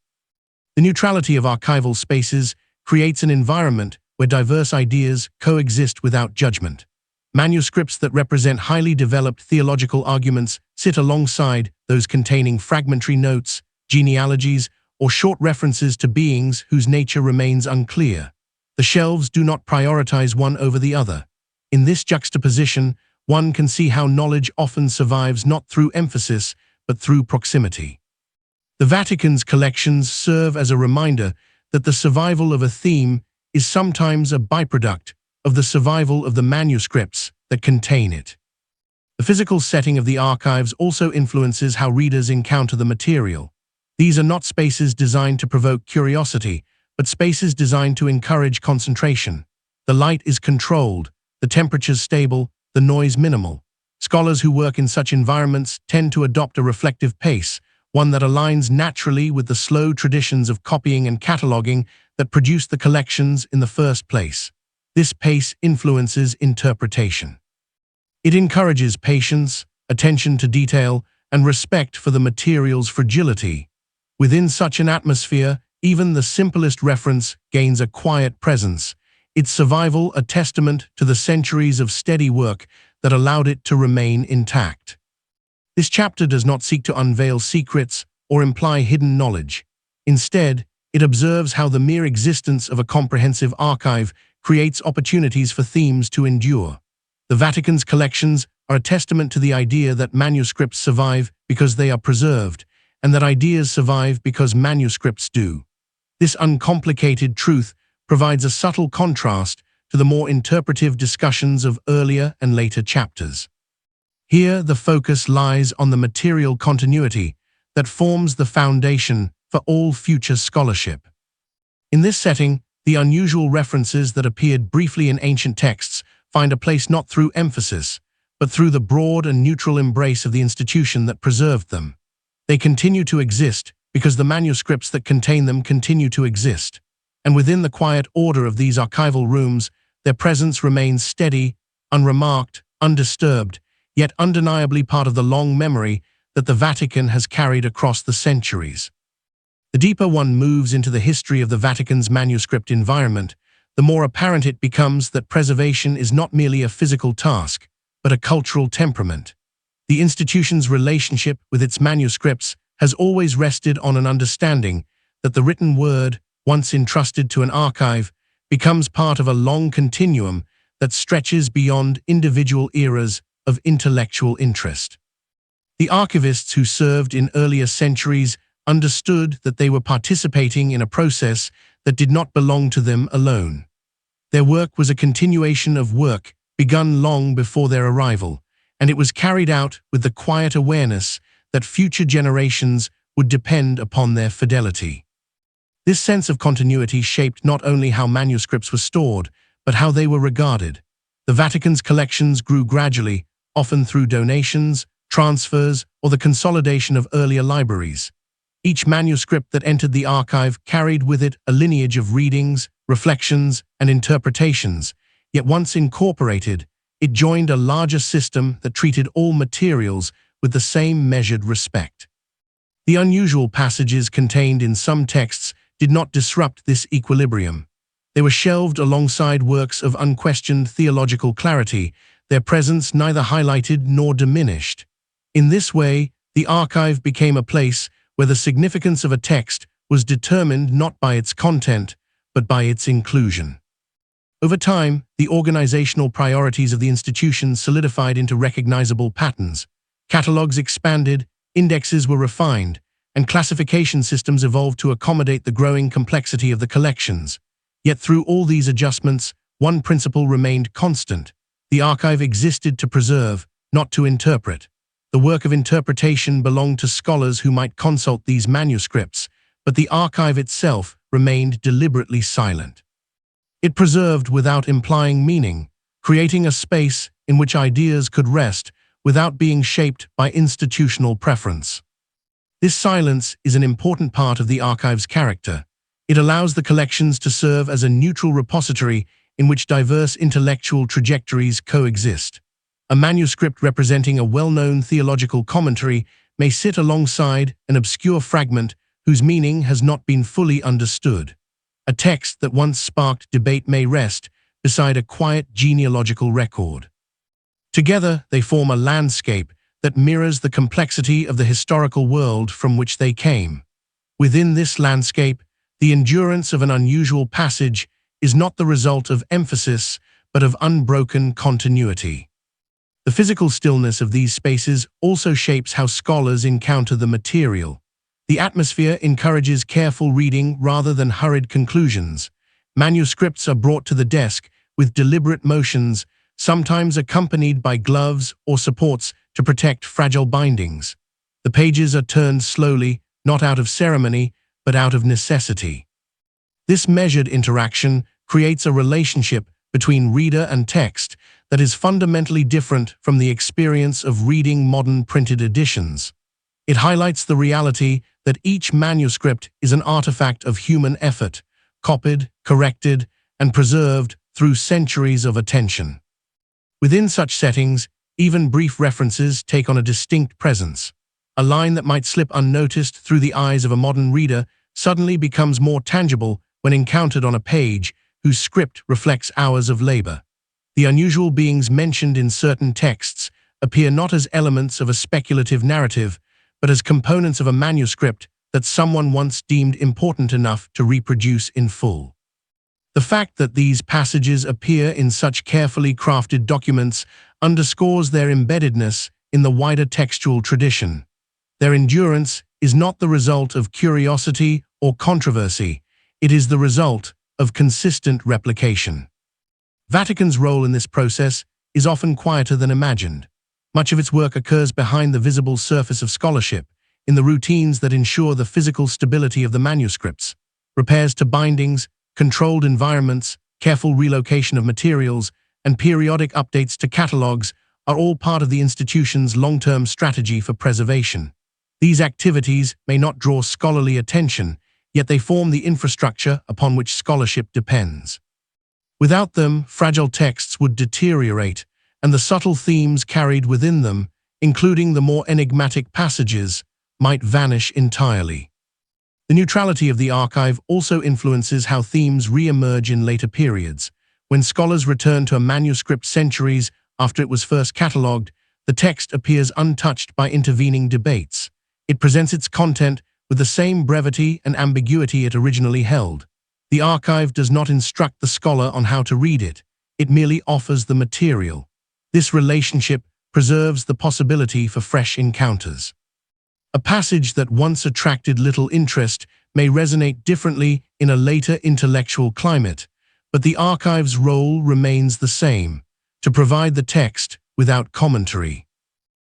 The neutrality of archival spaces creates an environment where diverse ideas coexist without judgment. Manuscripts that represent highly developed theological arguments sit alongside those containing fragmentary notes, genealogies, or short references to beings whose nature remains unclear. The shelves do not prioritize one over the other. In this juxtaposition, one can see how knowledge often survives not through emphasis, but through proximity. The Vatican's collections serve as a reminder that the survival of a theme is sometimes a byproduct of the survival of the manuscripts that contain it. The physical setting of the archives also influences how readers encounter the material. These are not spaces designed to provoke curiosity, but spaces designed to encourage concentration. The light is controlled, the temperature stable, the noise minimal. Scholars who work in such environments tend to adopt a reflective pace, one that aligns naturally with the slow traditions of copying and cataloging that produced the collections in the first place. This pace influences interpretation. It encourages patience, attention to detail, and respect for the material's fragility. Within such an atmosphere, even the simplest reference gains a quiet presence, its survival a testament to the centuries of steady work that allowed it to remain intact. This chapter does not seek to unveil secrets or imply hidden knowledge. Instead, it observes how the mere existence of a comprehensive archive creates opportunities for themes to endure. The Vatican's collections are a testament to the idea that manuscripts survive because they are preserved, and that ideas survive because manuscripts do. This uncomplicated truth provides a subtle contrast to the more interpretive discussions of earlier and later chapters. Here, the focus lies on the material continuity that forms the foundation for all future scholarship. In this setting, the unusual references that appeared briefly in ancient texts find a place not through emphasis, but through the broad and neutral embrace of the institution that preserved them. They continue to exist because the manuscripts that contain them continue to exist, and within the quiet order of these archival rooms, their presence remains steady, unremarked, undisturbed, yet undeniably part of the long memory that the Vatican has carried across the centuries. The deeper one moves into the history of the Vatican's manuscript environment, the more apparent it becomes that preservation is not merely a physical task, but a cultural temperament. The institution's relationship with its manuscripts has always rested on an understanding that the written word, once entrusted to an archive, becomes part of a long continuum that stretches beyond individual eras of intellectual interest. The archivists who served in earlier centuries understood that they were participating in a process that did not belong to them alone. Their work was a continuation of work begun long before their arrival, and it was carried out with the quiet awareness that future generations would depend upon their fidelity. This sense of continuity shaped not only how manuscripts were stored, but how they were regarded. The Vatican's collections grew gradually, often through donations, transfers, or the consolidation of earlier libraries. Each manuscript that entered the archive carried with it a lineage of readings, reflections, and interpretations, yet once incorporated, it joined a larger system that treated all materials with the same measured respect. The unusual passages contained in some texts did not disrupt this equilibrium. They were shelved alongside works of unquestioned theological clarity, their presence neither highlighted nor diminished. In this way, the archive became a place where the significance of a text was determined not by its content, but by its inclusion. Over time, the organizational priorities of the institution solidified into recognizable patterns. Catalogs expanded, indexes were refined, and classification systems evolved to accommodate the growing complexity of the collections. Yet through all these adjustments, one principle remained constant. The archive existed to preserve, not to interpret. The work of interpretation belonged to scholars who might consult these manuscripts, but the archive itself remained deliberately silent. It preserved without implying meaning, creating a space in which ideas could rest without being shaped by institutional preference. This silence is an important part of the archive's character. It allows the collections to serve as a neutral repository in which diverse intellectual trajectories coexist. A manuscript representing a well-known theological commentary may sit alongside an obscure fragment whose meaning has not been fully understood. A text that once sparked debate may rest beside a quiet genealogical record. Together, they form a landscape that mirrors the complexity of the historical world from which they came. Within this landscape, the endurance of an unusual passage is not the result of emphasis, but of unbroken continuity. The physical stillness of these spaces also shapes how scholars encounter the material. The atmosphere encourages careful reading rather than hurried conclusions. Manuscripts are brought to the desk with deliberate motions, sometimes accompanied by gloves or supports to protect fragile bindings. The pages are turned slowly, not out of ceremony, but out of necessity. This measured interaction creates a relationship between reader and text that is fundamentally different from the experience of reading modern printed editions. It highlights the reality that each manuscript is an artifact of human effort, copied, corrected, and preserved through centuries of attention. Within such settings, even brief references take on a distinct presence. A line that might slip unnoticed through the eyes of a modern reader suddenly becomes more tangible when encountered on a page whose script reflects hours of labor. The unusual beings mentioned in certain texts appear not as elements of a speculative narrative, but as components of a manuscript that someone once deemed important enough to reproduce in full. The fact that these passages appear in such carefully crafted documents underscores their embeddedness in the wider textual tradition. Their endurance is not the result of curiosity or controversy, it is the result of consistent replication. Vatican's role in this process is often quieter than imagined. Much of its work occurs behind the visible surface of scholarship, in the routines that ensure the physical stability of the manuscripts. Repairs to bindings, controlled environments, careful relocation of materials, and periodic updates to catalogues are all part of the institution's long-term strategy for preservation. These activities may not draw scholarly attention, yet they form the infrastructure upon which scholarship depends. Without them, fragile texts would deteriorate, and the subtle themes carried within them, including the more enigmatic passages, might vanish entirely. The neutrality of the archive also influences how themes re-emerge in later periods. When scholars return to a manuscript centuries after it was first catalogued, the text appears untouched by intervening debates. It presents its content with the same brevity and ambiguity it originally held. The archive does not instruct the scholar on how to read it. It merely offers the material. This relationship preserves the possibility for fresh encounters. A passage that once attracted little interest may resonate differently in a later intellectual climate, but the archive's role remains the same, to provide the text without commentary.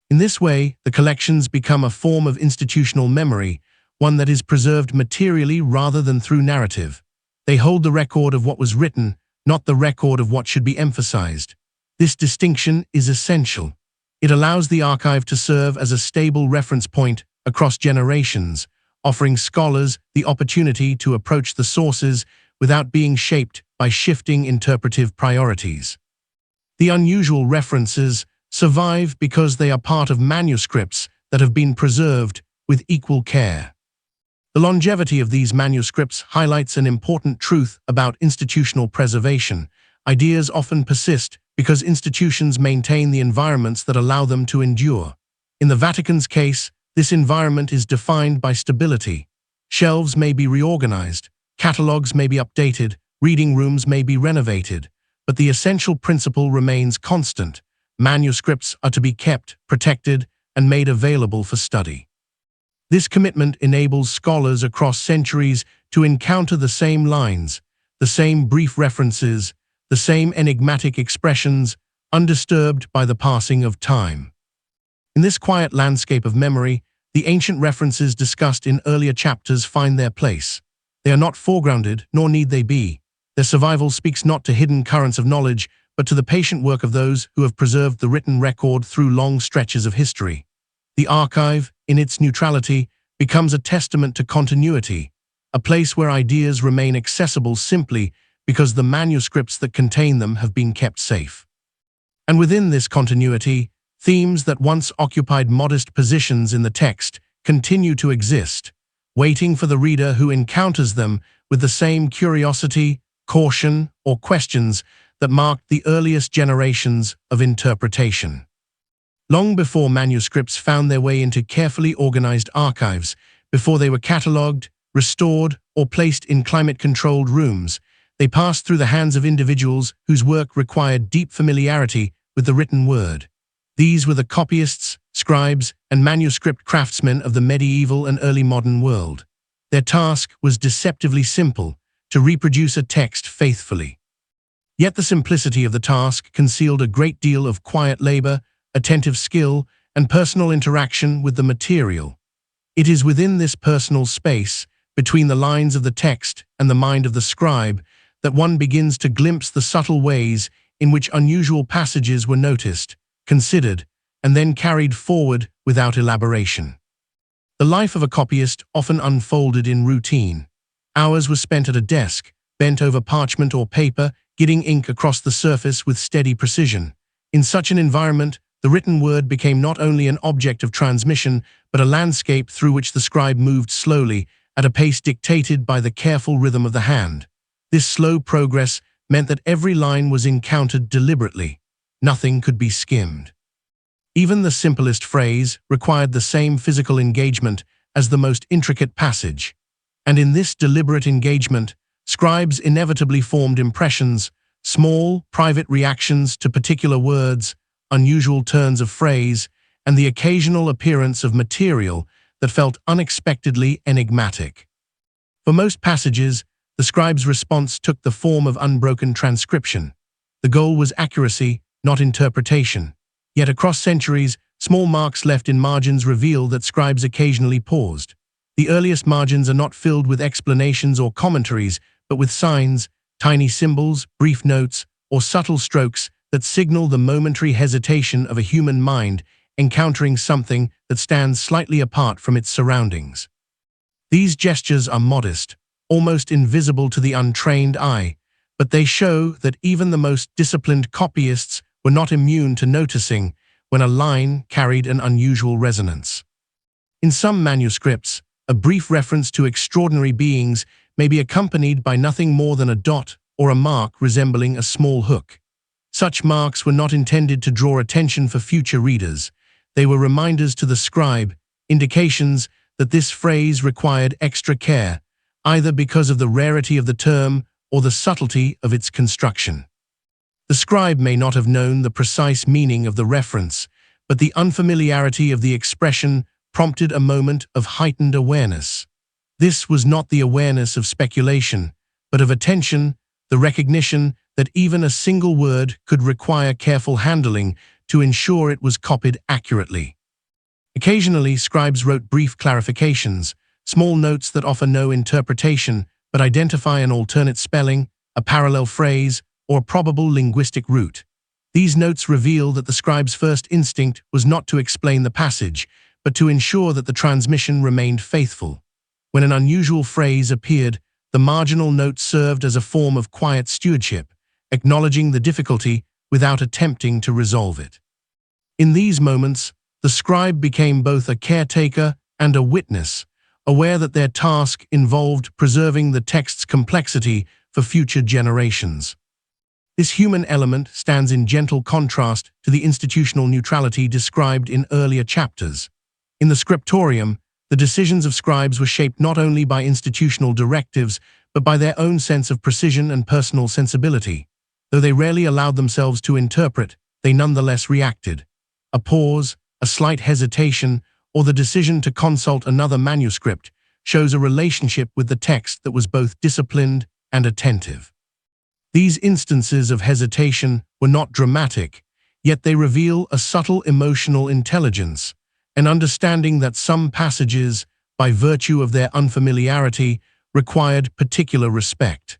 In this way, the collections become a form of institutional memory, one that is preserved materially rather than through narrative. They hold the record of what was written, not the record of what should be emphasized. This distinction is essential. It allows the archive to serve as a stable reference point across generations, offering scholars the opportunity to approach the sources without being shaped by shifting interpretive priorities. The unusual references survive because they are part of manuscripts that have been preserved with equal care. The longevity of these manuscripts highlights an important truth about institutional preservation. Ideas often persist because institutions maintain the environments that allow them to endure. In the Vatican's case, this environment is defined by stability. Shelves may be reorganized, catalogues may be updated, reading rooms may be renovated, but the essential principle remains constant. Manuscripts are to be kept, protected, and made available for study. This commitment enables scholars across centuries to encounter the same lines, the same brief references, the same enigmatic expressions, undisturbed by the passing of time. In this quiet landscape of memory, the ancient references discussed in earlier chapters find their place. They are not foregrounded, nor need they be. Their survival speaks not to hidden currents of knowledge, but to the patient work of those who have preserved the written record through long stretches of history. The archive, in its neutrality, becomes a testament to continuity, a place where ideas remain accessible simply because the manuscripts that contain them have been kept safe. And within this continuity, themes that once occupied modest positions in the text continue to exist, waiting for the reader who encounters them with the same curiosity, caution, or questions that marked the earliest generations of interpretation. Long before manuscripts found their way into carefully organized archives, before they were catalogued, restored, or placed in climate-controlled rooms, they passed through the hands of individuals whose work required deep familiarity with the written word. These were the copyists, scribes, and manuscript craftsmen of the medieval and early modern world. Their task was deceptively simple: to reproduce a text faithfully. Yet the simplicity of the task concealed a great deal of quiet labor, attentive skill, and personal interaction with the material. It is within this personal space, between the lines of the text and the mind of the scribe, that one begins to glimpse the subtle ways in which unusual passages were noticed, considered, and then carried forward without elaboration. The life of a copyist often unfolded in routine. Hours were spent at a desk, bent over parchment or paper, getting ink across the surface with steady precision. In such an environment, the written word became not only an object of transmission, but a landscape through which the scribe moved slowly, at a pace dictated by the careful rhythm of the hand. This slow progress meant that every line was encountered deliberately. Nothing could be skimmed. Even the simplest phrase required the same physical engagement as the most intricate passage. And in this deliberate engagement, scribes inevitably formed impressions, small, private reactions to particular words, unusual turns of phrase, and the occasional appearance of material that felt unexpectedly enigmatic. For most passages, the scribe's response took the form of unbroken transcription. The goal was accuracy, not interpretation. Yet across centuries, small marks left in margins reveal that scribes occasionally paused. The earliest margins are not filled with explanations or commentaries, but with signs, tiny symbols, brief notes, or subtle strokes that signal the momentary hesitation of a human mind encountering something that stands slightly apart from its surroundings. These gestures are modest, almost invisible to the untrained eye, but they show that even the most disciplined copyists were not immune to noticing when a line carried an unusual resonance. In some manuscripts, a brief reference to extraordinary beings may be accompanied by nothing more than a dot or a mark resembling a small hook. Such marks were not intended to draw attention for future readers. They were reminders to the scribe, indications that this phrase required extra care, either because of the rarity of the term or the subtlety of its construction. The scribe may not have known the precise meaning of the reference, but the unfamiliarity of the expression prompted a moment of heightened awareness. This was not the awareness of speculation, but of attention, the recognition that even a single word could require careful handling to ensure it was copied accurately. Occasionally, scribes wrote brief clarifications, small notes that offer no interpretation but identify an alternate spelling, a parallel phrase, or a probable linguistic root. These notes reveal that the scribe's first instinct was not to explain the passage, but to ensure that the transmission remained faithful. When an unusual phrase appeared, the marginal note served as a form of quiet stewardship, acknowledging the difficulty without attempting to resolve it. In these moments, the scribe became both a caretaker and a witness, aware that their task involved preserving the text's complexity for future generations. This human element stands in gentle contrast to the institutional neutrality described in earlier chapters. In the scriptorium, the decisions of scribes were shaped not only by institutional directives, but by their own sense of precision and personal sensibility. Though they rarely allowed themselves to interpret, they nonetheless reacted. A pause, a slight hesitation, or the decision to consult another manuscript shows a relationship with the text that was both disciplined and attentive. These instances of hesitation were not dramatic, yet they reveal a subtle emotional intelligence, an understanding that some passages, by virtue of their unfamiliarity, required particular respect.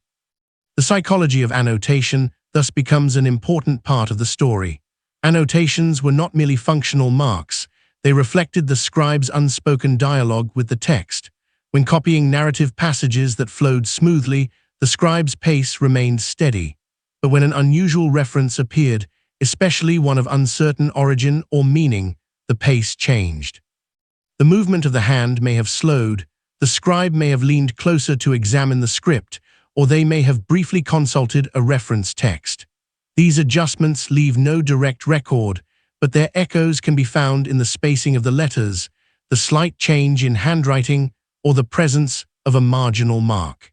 The psychology of annotation thus becomes an important part of the story. Annotations were not merely functional marks, they reflected the scribe's unspoken dialogue with the text. When copying narrative passages that flowed smoothly, the scribe's pace remained steady. But when an unusual reference appeared, especially one of uncertain origin or meaning, the pace changed. The movement of the hand may have slowed, the scribe may have leaned closer to examine the script, or they may have briefly consulted a reference text. These adjustments leave no direct record, but their echoes can be found in the spacing of the letters, the slight change in handwriting, or the presence of a marginal mark.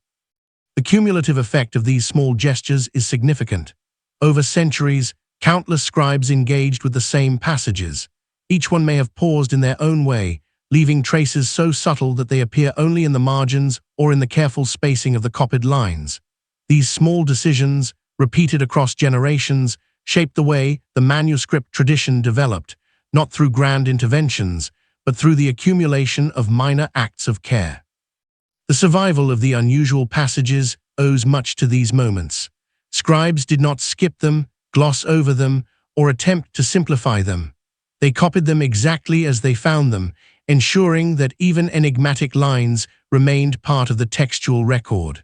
The cumulative effect of these small gestures is significant. Over centuries, countless scribes engaged with the same passages. Each one may have paused in their own way, leaving traces so subtle that they appear only in the margins or in the careful spacing of the copied lines. These small decisions, repeated across generations, shaped the way the manuscript tradition developed, not through grand interventions, but through the accumulation of minor acts of care. The survival of the unusual passages owes much to these moments. Scribes did not skip them, gloss over them, or attempt to simplify them. They copied them exactly as they found them, ensuring that even enigmatic lines remained part of the textual record.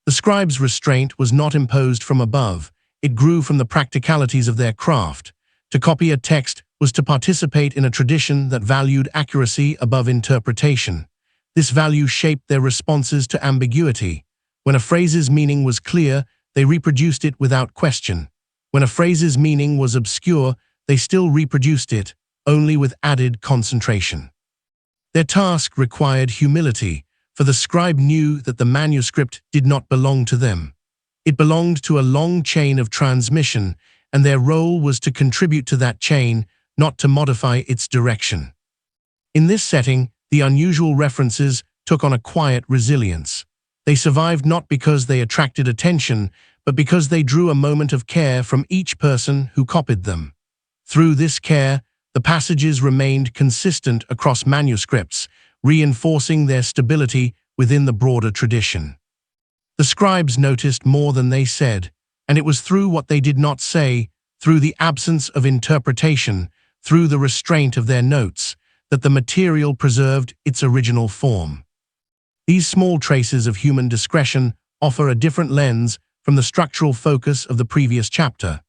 The scribes' restraint was not imposed from above, it grew from the practicalities of their craft. To copy a text was to participate in a tradition that valued accuracy above interpretation. This value shaped their responses to ambiguity. When a phrase's meaning was clear, they reproduced it without question. When a phrase's meaning was obscure, they still reproduced it, only with added concentration. Their task required humility, for the scribe knew that the manuscript did not belong to them. It belonged to a long chain of transmission, and their role was to contribute to that chain, not to modify its direction. In this setting, the unusual references took on a quiet resilience. They survived not because they attracted attention, but because they drew a moment of care from each person who copied them. Through this care, the passages remained consistent across manuscripts, reinforcing their stability within the broader tradition. The scribes noticed more than they said, and it was through what they did not say, through the absence of interpretation, through the restraint of their notes, that the material preserved its original form. These small traces of human discretion offer a different lens from the structural focus of the previous chapter.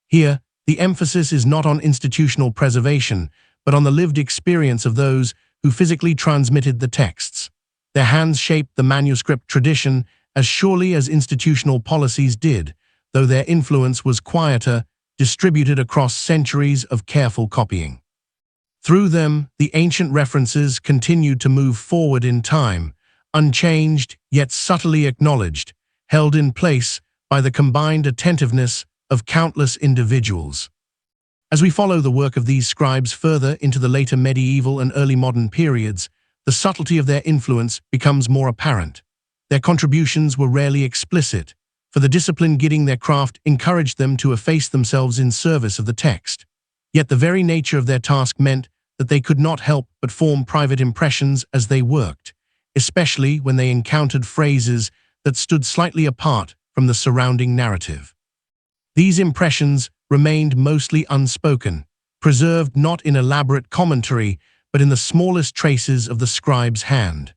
Here, the emphasis is not on institutional preservation, but on the lived experience of those who physically transmitted the texts. Their hands shaped the manuscript tradition as surely as institutional policies did, though their influence was quieter, distributed across centuries of careful copying. Through them, the ancient references continued to move forward in time, unchanged yet subtly acknowledged, held in place by the combined attentiveness of countless individuals. As we follow the work of these scribes further into the later medieval and early modern periods, the subtlety of their influence becomes more apparent. Their contributions were rarely explicit, for the discipline guiding their craft encouraged them to efface themselves in service of the text. Yet the very nature of their task meant that they could not help but form private impressions as they worked, especially when they encountered phrases that stood slightly apart from the surrounding narrative. These impressions remained mostly unspoken, preserved not in elaborate commentary, but in the smallest traces of the scribe's hand.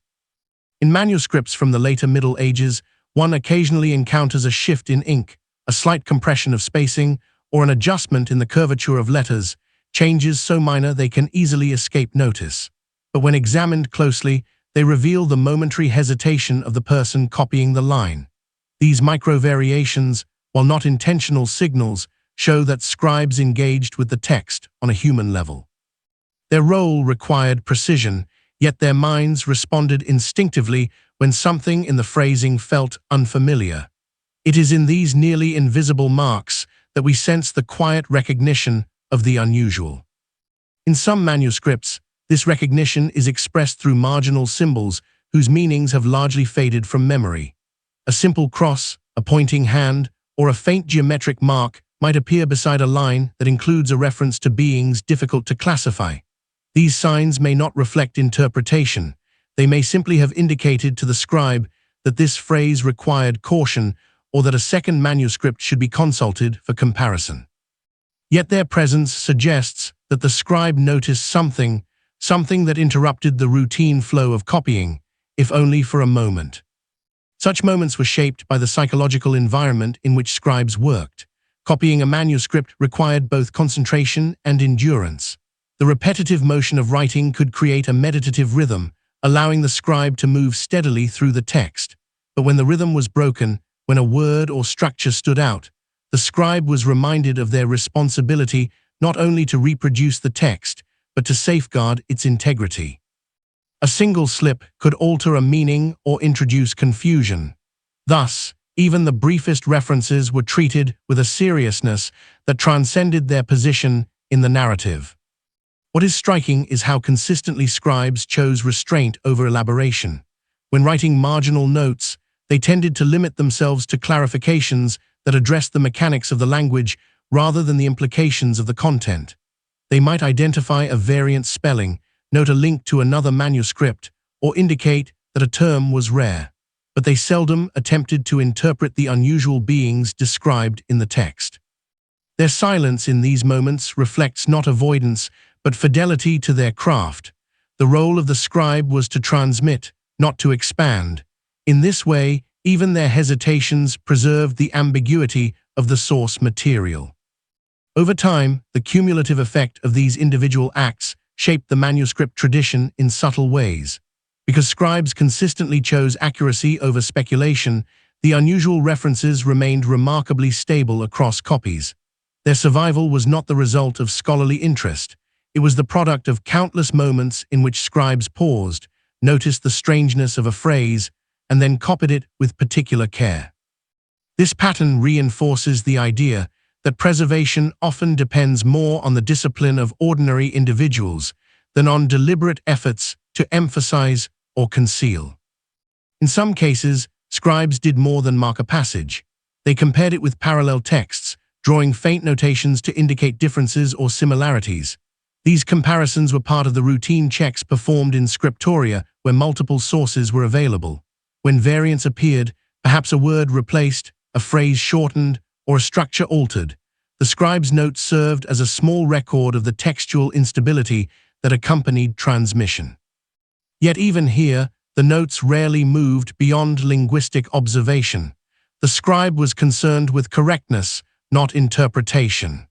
In manuscripts from the later Middle Ages, one occasionally encounters a shift in ink, a slight compression of spacing, or an adjustment in the curvature of letters, changes so minor they can easily escape notice. But when examined closely, they reveal the momentary hesitation of the person copying the line. These micro-variations, while not intentional signals, show that scribes engaged with the text on a human level. Their role required precision, yet their minds responded instinctively when something in the phrasing felt unfamiliar. It is in these nearly invisible marks that we sense the quiet recognition of the unusual. In some manuscripts, this recognition is expressed through marginal symbols whose meanings have largely faded from memory. A simple cross, a pointing hand, or a faint geometric mark might appear beside a line that includes a reference to beings difficult to classify. These signs may not reflect interpretation. They may simply have indicated to the scribe that this phrase required caution or that a second manuscript should be consulted for comparison. Yet their presence suggests that the scribe noticed something that interrupted the routine flow of copying, if only for a moment. Such moments were shaped by the psychological environment in which scribes worked. Copying a manuscript required both concentration and endurance. The repetitive motion of writing could create a meditative rhythm, allowing the scribe to move steadily through the text. But when the rhythm was broken, when a word or structure stood out, the scribe was reminded of their responsibility not only to reproduce the text, but to safeguard its integrity. A single slip could alter a meaning or introduce confusion. Thus, even the briefest references were treated with a seriousness that transcended their position in the narrative. What is striking is how consistently scribes chose restraint over elaboration. When writing marginal notes, they tended to limit themselves to clarifications that addressed the mechanics of the language rather than the implications of the content. They might identify a variant spelling, note a link to another manuscript, or indicate that a term was rare, but they seldom attempted to interpret the unusual beings described in the text. Their silence in these moments reflects not avoidance, but fidelity to their craft. The role of the scribe was to transmit, not to expand. In this way, even their hesitations preserved the ambiguity of the source material. Over time, the cumulative effect of these individual acts shaped the manuscript tradition in subtle ways. Because scribes consistently chose accuracy over speculation, the unusual references remained remarkably stable across copies. Their survival was not the result of scholarly interest. It was the product of countless moments in which scribes paused, noticed the strangeness of a phrase, and then copied it with particular care. This pattern reinforces the idea that preservation often depends more on the discipline of ordinary individuals than on deliberate efforts to emphasize or conceal. In some cases, Scribes did more than mark a passage. They compared it with parallel texts, drawing faint notations to indicate differences or similarities. These comparisons were part of the routine checks performed in scriptoria where multiple sources were available. When variants appeared, perhaps a word replaced, a phrase shortened, or a structure altered, the scribe's note served as a small record of the textual instability that accompanied transmission. Yet even here, the notes rarely moved beyond linguistic observation. The scribe was concerned with correctness, not interpretation.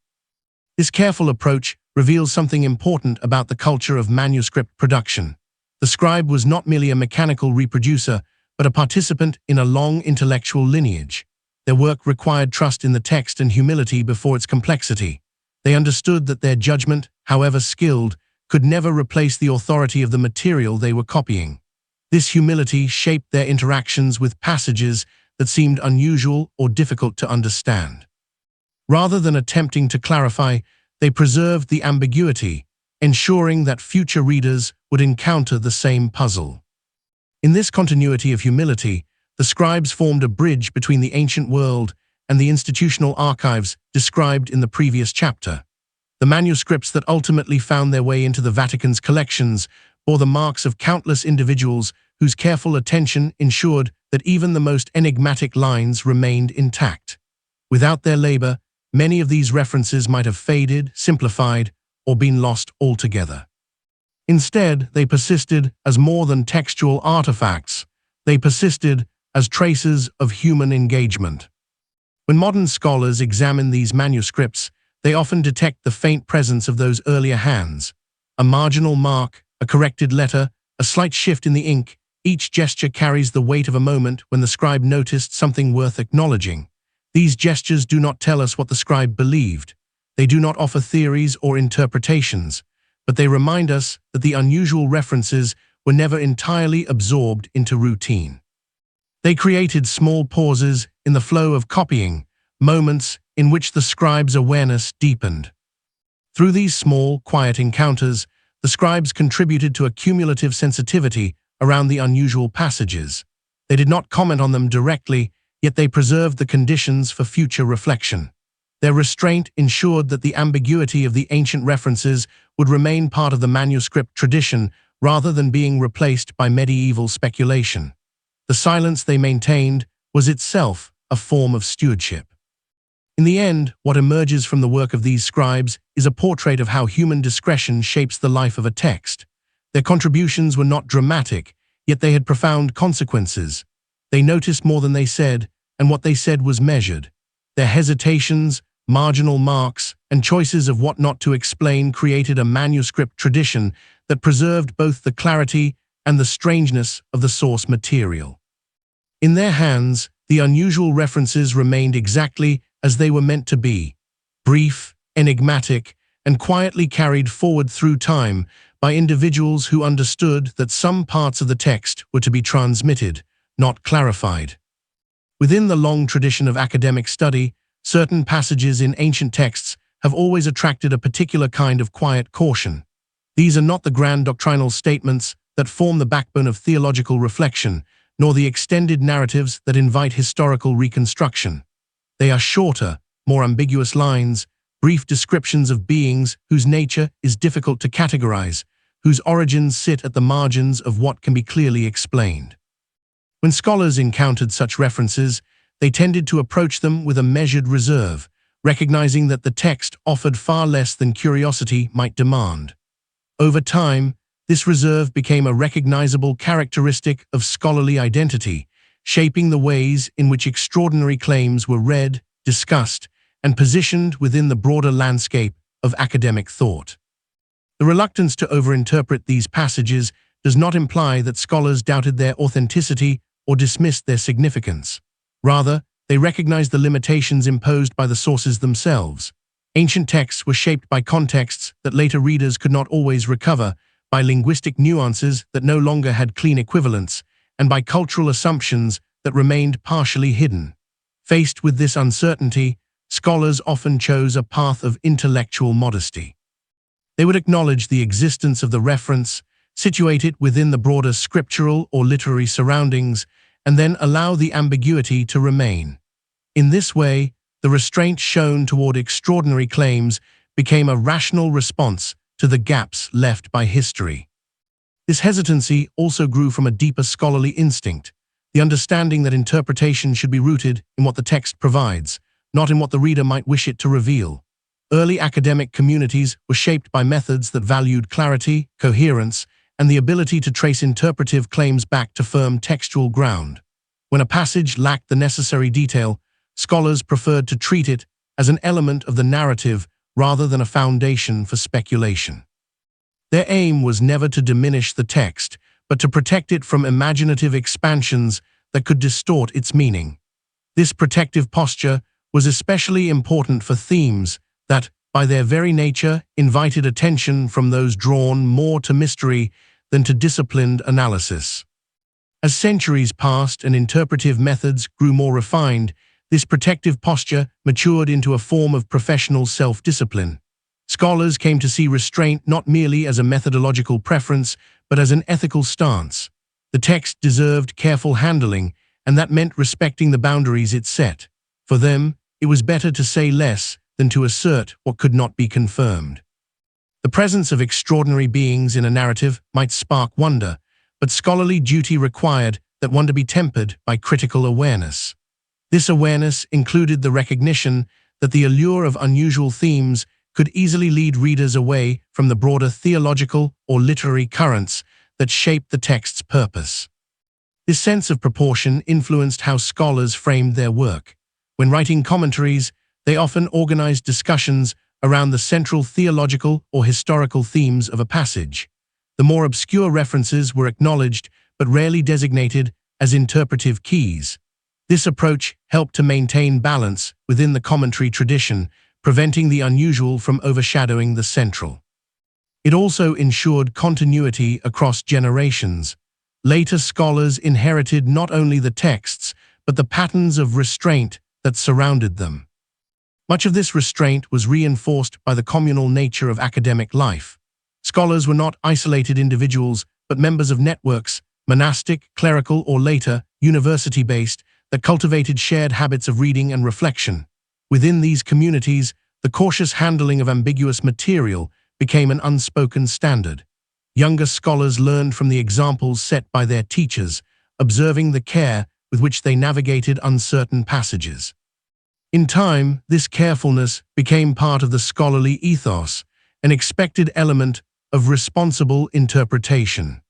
This careful approach reveals something important about the culture of manuscript production. The scribe was not merely a mechanical reproducer, but a participant in a long intellectual lineage. Their work required trust in the text and humility before its complexity. They understood that their judgment, however skilled, could never replace the authority of the material they were copying. This humility shaped their interactions with passages that seemed unusual or difficult to understand. Rather than attempting to clarify, they preserved the ambiguity, ensuring that future readers would encounter the same puzzle. In this continuity of humility, the scribes formed a bridge between the ancient world and the institutional archives described in the previous chapter. The manuscripts that ultimately found their way into the Vatican's collections bore the marks of countless individuals whose careful attention ensured that even the most enigmatic lines remained intact. Without their labor, many of these references might have faded, simplified, or been lost altogether. Instead, they persisted as more than textual artifacts. They persisted as traces of human engagement. When modern scholars examine these manuscripts, they often detect the faint presence of those earlier hands. A marginal mark, a corrected letter, a slight shift in the ink, each gesture carries the weight of a moment when the scribe noticed something worth acknowledging. These gestures do not tell us what the scribe believed. They do not offer theories or interpretations, but they remind us that the unusual references were never entirely absorbed into routine. They created small pauses in the flow of copying, moments in which the scribe's awareness deepened. Through these small, quiet encounters, the scribes contributed to a cumulative sensitivity around the unusual passages. They did not comment on them directly, yet they preserved the conditions for future reflection. Their restraint ensured that the ambiguity of the ancient references would remain part of the manuscript tradition rather than being replaced by medieval speculation. The silence they maintained was itself a form of stewardship. In the end, what emerges from the work of these scribes is a portrait of how human discretion shapes the life of a text. Their contributions were not dramatic, yet they had profound consequences. They noticed more than they said, and what they said was measured. Their hesitations, marginal marks, and choices of what not to explain created a manuscript tradition that preserved both the clarity and the strangeness of the source material. In their hands, the unusual references remained exactly as they were meant to be, brief, enigmatic, and quietly carried forward through time by individuals who understood that some parts of the text were to be transmitted, not clarified. Within the long tradition of academic study, certain passages in ancient texts have always attracted a particular kind of quiet caution. These are not the grand doctrinal statements that form the backbone of theological reflection, nor the extended narratives that invite historical reconstruction. They are shorter, more ambiguous lines, brief descriptions of beings whose nature is difficult to categorize, whose origins sit at the margins of what can be clearly explained. When scholars encountered such references, they tended to approach them with a measured reserve, recognizing that the text offered far less than curiosity might demand. Over time, this reserve became a recognizable characteristic of scholarly identity, shaping the ways in which extraordinary claims were read, discussed, and positioned within the broader landscape of academic thought. The reluctance to overinterpret these passages does not imply that scholars doubted their authenticity or dismissed their significance. Rather, they recognized the limitations imposed by the sources themselves. Ancient texts were shaped by contexts that later readers could not always recover, by linguistic nuances that no longer had clean equivalents, and by cultural assumptions that remained partially hidden. Faced with this uncertainty, scholars often chose a path of intellectual modesty. They would acknowledge the existence of the reference, situate it within the broader scriptural or literary surroundings, and then allow the ambiguity to remain. In this way, the restraint shown toward extraordinary claims became a rational response to the gaps left by history. This hesitancy also grew from a deeper scholarly instinct, the understanding that interpretation should be rooted in what the text provides, not in what the reader might wish it to reveal. Early academic communities were shaped by methods that valued clarity, coherence, and the ability to trace interpretive claims back to firm textual ground. When a passage lacked the necessary detail, scholars preferred to treat it as an element of the narrative rather than a foundation for speculation. Their aim was never to diminish the text, but to protect it from imaginative expansions that could distort its meaning. This protective posture was especially important for themes that, by their very nature, invited attention from those drawn more to mystery than to disciplined analysis. As centuries passed and interpretive methods grew more refined, this protective posture matured into a form of professional self-discipline. Scholars came to see restraint not merely as a methodological preference, but as an ethical stance. The text deserved careful handling, and that meant respecting the boundaries it set. For them, it was better to say less than to assert what could not be confirmed. The presence of extraordinary beings in a narrative might spark wonder, but scholarly duty required that wonder be tempered by critical awareness. This awareness included the recognition that the allure of unusual themes could easily lead readers away from the broader theological or literary currents that shaped the text's purpose. This sense of proportion influenced how scholars framed their work. When writing commentaries, they often organized discussions around the central theological or historical themes of a passage. The more obscure references were acknowledged but rarely designated as interpretive keys. This approach helped to maintain balance within the commentary tradition, preventing the unusual from overshadowing the central. It also ensured continuity across generations. Later scholars inherited not only the texts, but the patterns of restraint that surrounded them. Much of this restraint was reinforced by the communal nature of academic life. Scholars were not isolated individuals, but members of networks, monastic, clerical, or later, university-based, that cultivated shared habits of reading and reflection. Within these communities, the cautious handling of ambiguous material became an unspoken standard. Younger scholars learned from the examples set by their teachers, observing the care with which they navigated uncertain passages. In time, this carefulness became part of the scholarly ethos, an expected element of responsible interpretation.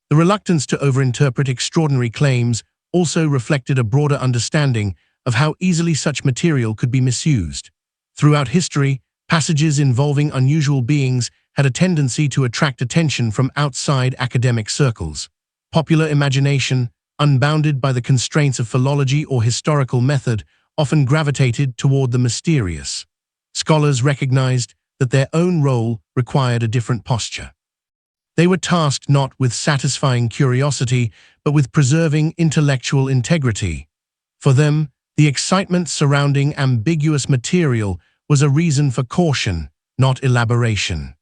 The reluctance to overinterpret extraordinary claims also reflected a broader understanding of how easily such material could be misused. Throughout history, passages involving unusual beings had a tendency to attract attention from outside academic circles. Popular imagination, unbounded by the constraints of philology or historical method, often gravitated toward the mysterious. Scholars recognized that their own role required a different posture. They were tasked not with satisfying curiosity, but with preserving intellectual integrity. For them, the excitement surrounding ambiguous material was a reason for caution, not elaboration.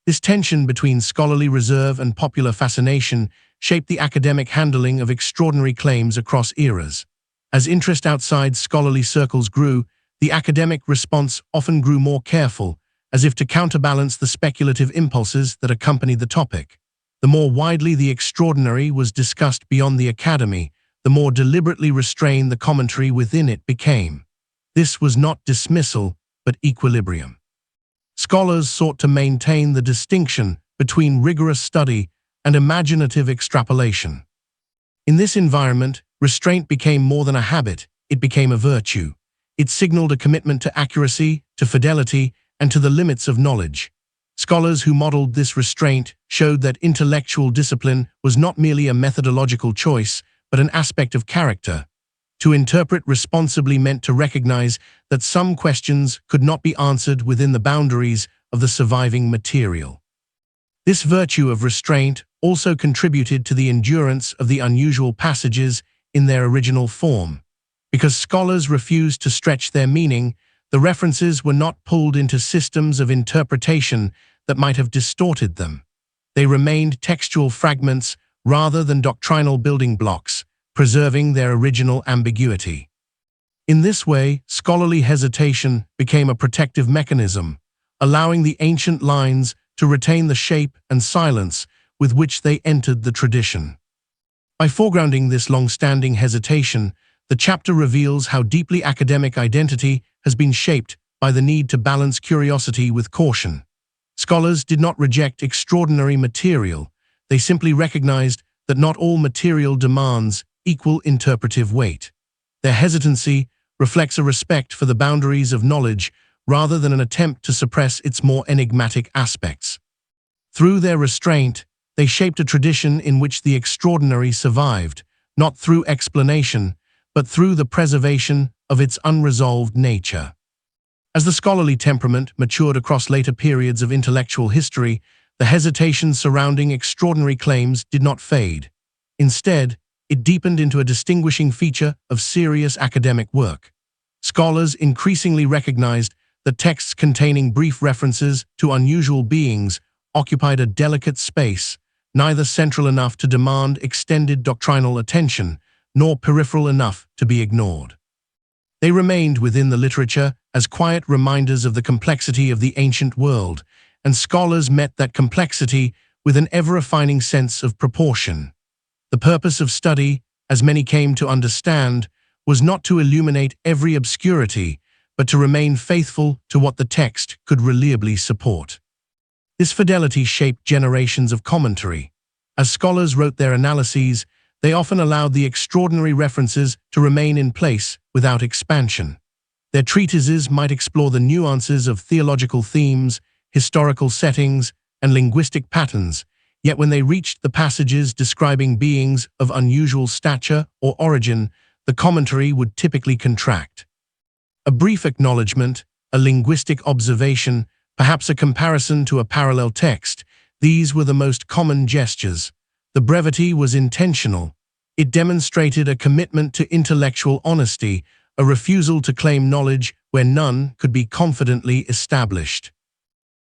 This tension between scholarly reserve and popular fascination shaped the academic handling of extraordinary claims across eras. As interest outside scholarly circles grew, the academic response often grew more careful, as if to counterbalance the speculative impulses that accompanied the topic. The more widely the extraordinary was discussed beyond the academy, the more deliberately restrained the commentary within it became. This was not dismissal, but equilibrium. Scholars sought to maintain the distinction between rigorous study and imaginative extrapolation. In this environment, restraint became more than a habit, it became a virtue. It signaled a commitment to accuracy, to fidelity, and to the limits of knowledge. Scholars who modeled this restraint showed that intellectual discipline was not merely a methodological choice, but an aspect of character. To interpret responsibly meant to recognize that some questions could not be answered within the boundaries of the surviving material. This virtue of restraint also contributed to the endurance of the unusual passages in their original form. Because scholars refused to stretch their meaning, the references were not pulled into systems of interpretation that might have distorted them. They remained textual fragments rather than doctrinal building blocks, preserving their original ambiguity. In this way, scholarly hesitation became a protective mechanism, allowing the ancient lines to retain the shape and silence with which they entered the tradition. By foregrounding this long-standing hesitation, the chapter reveals how deeply academic identity has been shaped by the need to balance curiosity with caution. Scholars did not reject extraordinary material, they simply recognized that not all material demands equal interpretive weight. Their hesitancy reflects a respect for the boundaries of knowledge rather than an attempt to suppress its more enigmatic aspects. Through their restraint, they shaped a tradition in which the extraordinary survived, not through explanation, but through the preservation of its unresolved nature. As the scholarly temperament matured across later periods of intellectual history, the hesitation surrounding extraordinary claims did not fade. Instead, it deepened into a distinguishing feature of serious academic work. Scholars increasingly recognized that texts containing brief references to unusual beings occupied a delicate space, neither central enough to demand extended doctrinal attention, nor peripheral enough to be ignored. They remained within the literature as quiet reminders of the complexity of the ancient world, and scholars met that complexity with an ever-refining sense of proportion. The purpose of study, as many came to understand, was not to illuminate every obscurity, but to remain faithful to what the text could reliably support. This fidelity shaped generations of commentary. As scholars wrote their analyses, they often allowed the extraordinary references to remain in place without expansion. Their treatises might explore the nuances of theological themes, historical settings, and linguistic patterns, yet when they reached the passages describing beings of unusual stature or origin, the commentary would typically contract. A brief acknowledgement, a linguistic observation, perhaps a comparison to a parallel text, these were the most common gestures. The brevity was intentional. It demonstrated a commitment to intellectual honesty, a refusal to claim knowledge where none could be confidently established.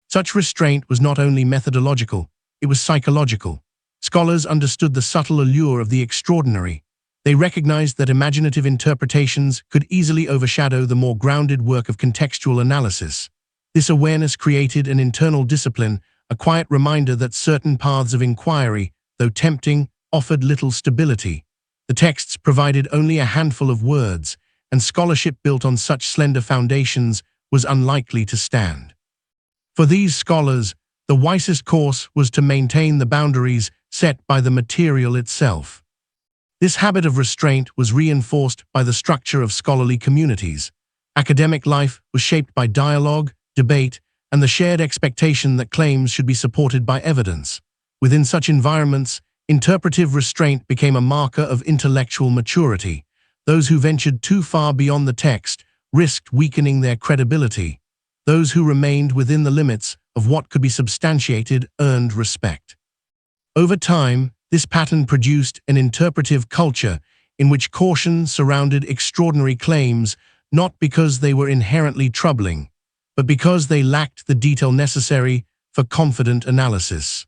Such restraint was not only methodological, it was psychological. Scholars understood the subtle allure of the extraordinary. They recognized that imaginative interpretations could easily overshadow the more grounded work of contextual analysis. This awareness created an internal discipline, a quiet reminder that certain paths of inquiry, though tempting, offered little stability. The texts provided only a handful of words, and scholarship built on such slender foundations was unlikely to stand. For these scholars, the wisest course was to maintain the boundaries set by the material itself. This habit of restraint was reinforced by the structure of scholarly communities. Academic life was shaped by dialogue, debate, and the shared expectation that claims should be supported by evidence. Within such environments, interpretive restraint became a marker of intellectual maturity. Those who ventured too far beyond the text risked weakening their credibility. Those who remained within the limits of what could be substantiated earned respect. Over time, this pattern produced an interpretive culture in which caution surrounded extraordinary claims not because they were inherently troubling, but because they lacked the detail necessary for confident analysis.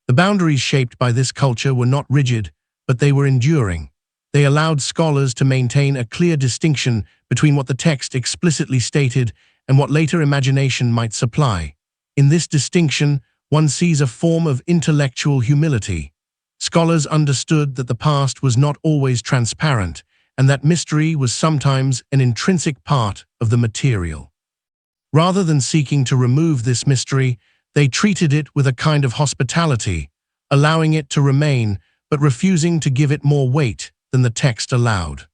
The boundaries shaped by this culture were not rigid, but they were enduring. They allowed scholars to maintain a clear distinction between what the text explicitly stated and what later imagination might supply. In this distinction, one sees a form of intellectual humility. Scholars understood that the past was not always transparent, and that mystery was sometimes an intrinsic part of the material. Rather than seeking to remove this mystery, they treated it with a kind of hospitality, allowing it to remain, but refusing to give it more weight than the text allowed.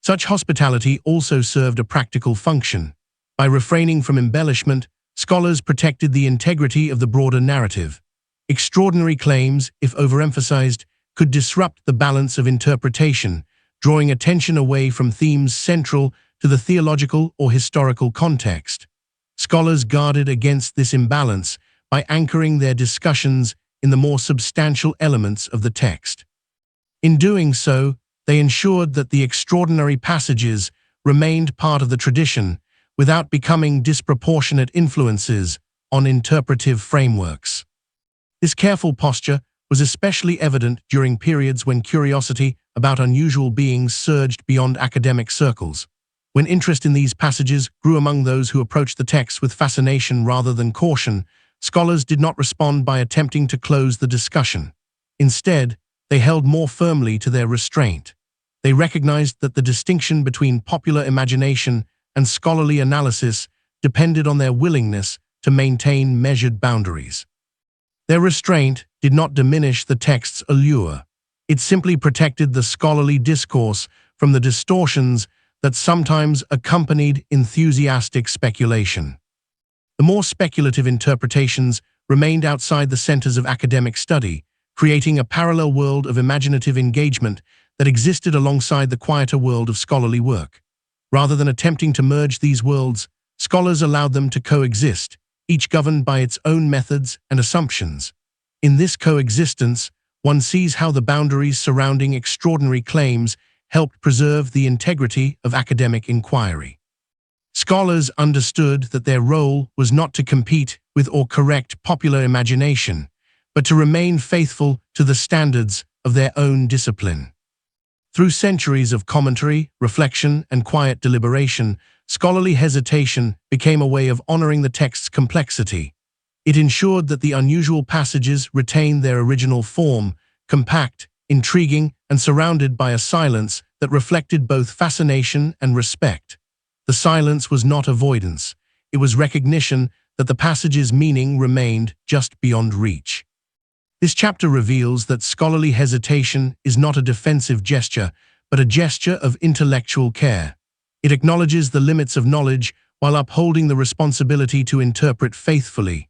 Such hospitality also served a practical function. By refraining from embellishment, scholars protected the integrity of the broader narrative. Extraordinary claims, if overemphasized, could disrupt the balance of interpretation, drawing attention away from themes central to the theological or historical context. Scholars guarded against this imbalance by anchoring their discussions in the more substantial elements of the text. In doing so, they ensured that the extraordinary passages remained part of the tradition without becoming disproportionate influences on interpretive frameworks. This careful posture was especially evident during periods when curiosity about unusual beings surged beyond academic circles. When interest in these passages grew among those who approached the text with fascination rather than caution, scholars did not respond by attempting to close the discussion. Instead, they held more firmly to their restraint. They recognized that the distinction between popular imagination and scholarly analysis depended on their willingness to maintain measured boundaries. Their restraint did not diminish the text's allure. It simply protected the scholarly discourse from the distortions that sometimes accompanied enthusiastic speculation. The more speculative interpretations remained outside the centers of academic study, creating a parallel world of imaginative engagement that existed alongside the quieter world of scholarly work. Rather than attempting to merge these worlds, scholars allowed them to coexist, each governed by its own methods and assumptions. In this coexistence, one sees how the boundaries surrounding extraordinary claims helped preserve the integrity of academic inquiry. Scholars understood that their role was not to compete with or correct popular imagination, but to remain faithful to the standards of their own discipline. Through centuries of commentary, reflection, and quiet deliberation, scholarly hesitation became a way of honoring the text's complexity. It ensured that the unusual passages retained their original form, compact, intriguing, and surrounded by a silence that reflected both fascination and respect. The silence was not avoidance. It was recognition that the passage's meaning remained just beyond reach. This chapter reveals that scholarly hesitation is not a defensive gesture, but a gesture of intellectual care. It acknowledges the limits of knowledge while upholding the responsibility to interpret faithfully.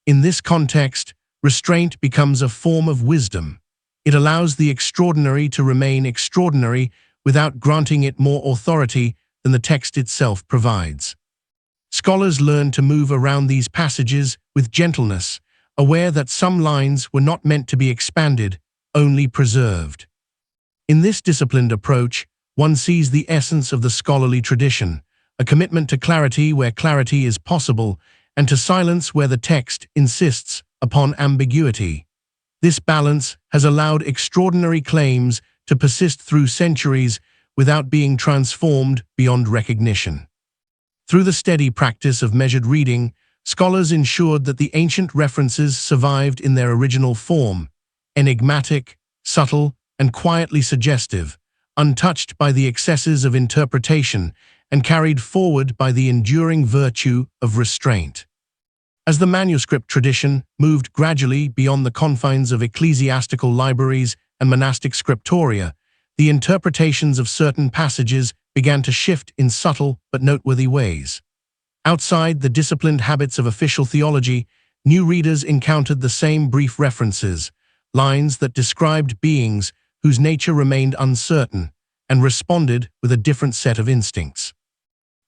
In this context, restraint becomes a form of wisdom. It allows the extraordinary to remain extraordinary without granting it more authority than the text itself provides. Scholars learn to move around these passages with gentleness, aware that some lines were not meant to be expanded, only preserved. In this disciplined approach, one sees the essence of the scholarly tradition, a commitment to clarity where clarity is possible, and to silence where the text insists upon ambiguity. This balance has allowed extraordinary claims to persist through centuries without being transformed beyond recognition. Through the steady practice of measured reading, scholars ensured that the ancient references survived in their original form, enigmatic, subtle, and quietly suggestive, untouched by the excesses of interpretation and carried forward by the enduring virtue of restraint. As the manuscript tradition moved gradually beyond the confines of ecclesiastical libraries and monastic scriptoria, the interpretations of certain passages began to shift in subtle but noteworthy ways. Outside the disciplined habits of official theology, new readers encountered the same brief references, lines that described beings whose nature remained uncertain, and responded with a different set of instincts.